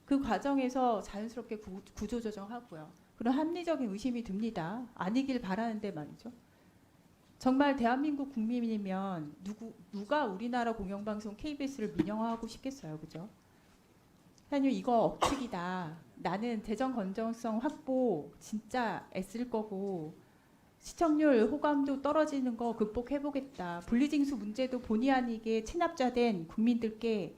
Speaker 14: 그 과정에서 자연스럽게 구조조정하고요. 그런 합리적인 의심이 듭니다. 아니길 바라는데 말이죠. 정말 대한민국 국민이면 누가 우리나라 공영방송 KBS를 민영화하고 싶겠어요. 그죠? 사장님 이거 억측이다. 나는 재정 건전성 확보 진짜 애쓸 거고 시청률 호감도 떨어지는 거 극복해보겠다. 분리징수 문제도 본의 아니게 체납자된 국민들께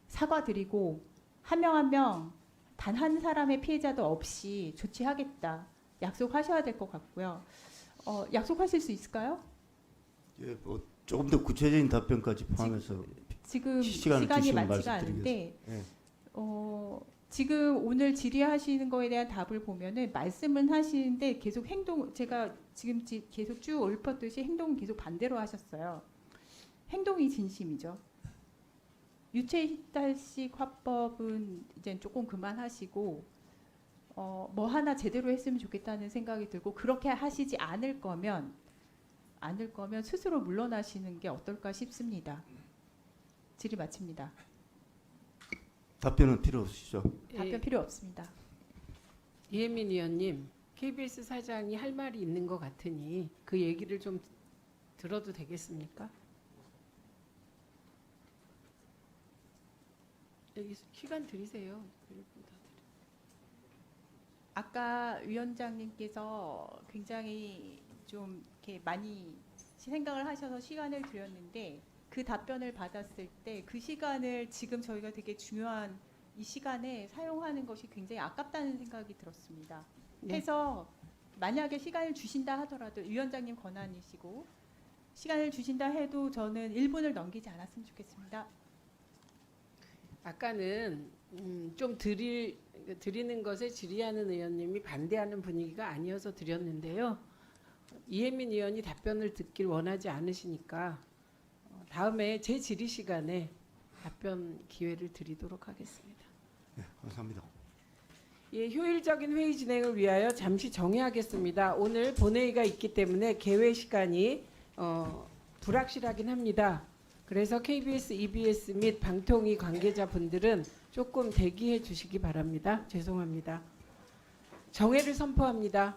Speaker 14: 사과드리고 한 명 한 명 단 한 사람의 피해자도 없이 조치하겠다. 약속하셔야 될 것 같고요. 약속하실 수 있을까요?
Speaker 3: 예, 조금 더 구체적인 답변까지 포함해서
Speaker 14: 지금
Speaker 3: 시간이
Speaker 14: 많지가 않은데 지금 오늘 질의하시는 거에 대한 답을 보면은 말씀은 하시는데 계속 제가 지금 계속 쭉 읊었듯이 행동은 계속 반대로 하셨어요. 행동이 진심이죠. 유체이탈식 화법은 이제 조금 그만하시고 뭐 하나 제대로 했으면 좋겠다는 생각이 들고 그렇게 하시지 않을 거면 스스로 물러나시는 게 어떨까 싶습니다. 질의 마칩니다.
Speaker 3: 답변은 필요 없으시죠?
Speaker 14: 답변 필요 없습니다.
Speaker 1: 이혜민 의원님, KBS 사장이 할 말이 있는 것 같으니 그 얘기를 좀 들어도 되겠습니까? 여기서 시간 드리세요.
Speaker 14: 아까 위원장님께서 굉장히 좀 이렇게 많이 생각을 하셔서 시간을 드렸는데 그 답변을 받았을 때 그 시간을 지금 저희가 되게 중요한 이 시간에 사용하는 것이 굉장히 아깝다는 생각이 들었습니다.
Speaker 1: 네.
Speaker 14: 해서 만약에 시간을 주신다 하더라도 위원장님 권한이시고 시간을 주신다 해도 저는 1분을 넘기지 않았으면 좋겠습니다.
Speaker 1: 아까는 좀 드리는 것에 질의하는 의원님이 반대하는 분위기가 아니어서 드렸는데요. 이혜민 의원이 답변을 듣길 원하지 않으시니까 다음에 제 질의 시간에 답변 기회를 드리도록 하겠습니다.
Speaker 3: 네, 감사합니다.
Speaker 1: 예, 효율적인 회의 진행을 위하여 잠시 정회하겠습니다. 오늘 본회의가 있기 때문에 개회 시간이 불확실하긴 합니다. 그래서 KBS, EBS 및 방통위 관계자분들은 조금 대기해 주시기 바랍니다. 죄송합니다. 정회를 선포합니다.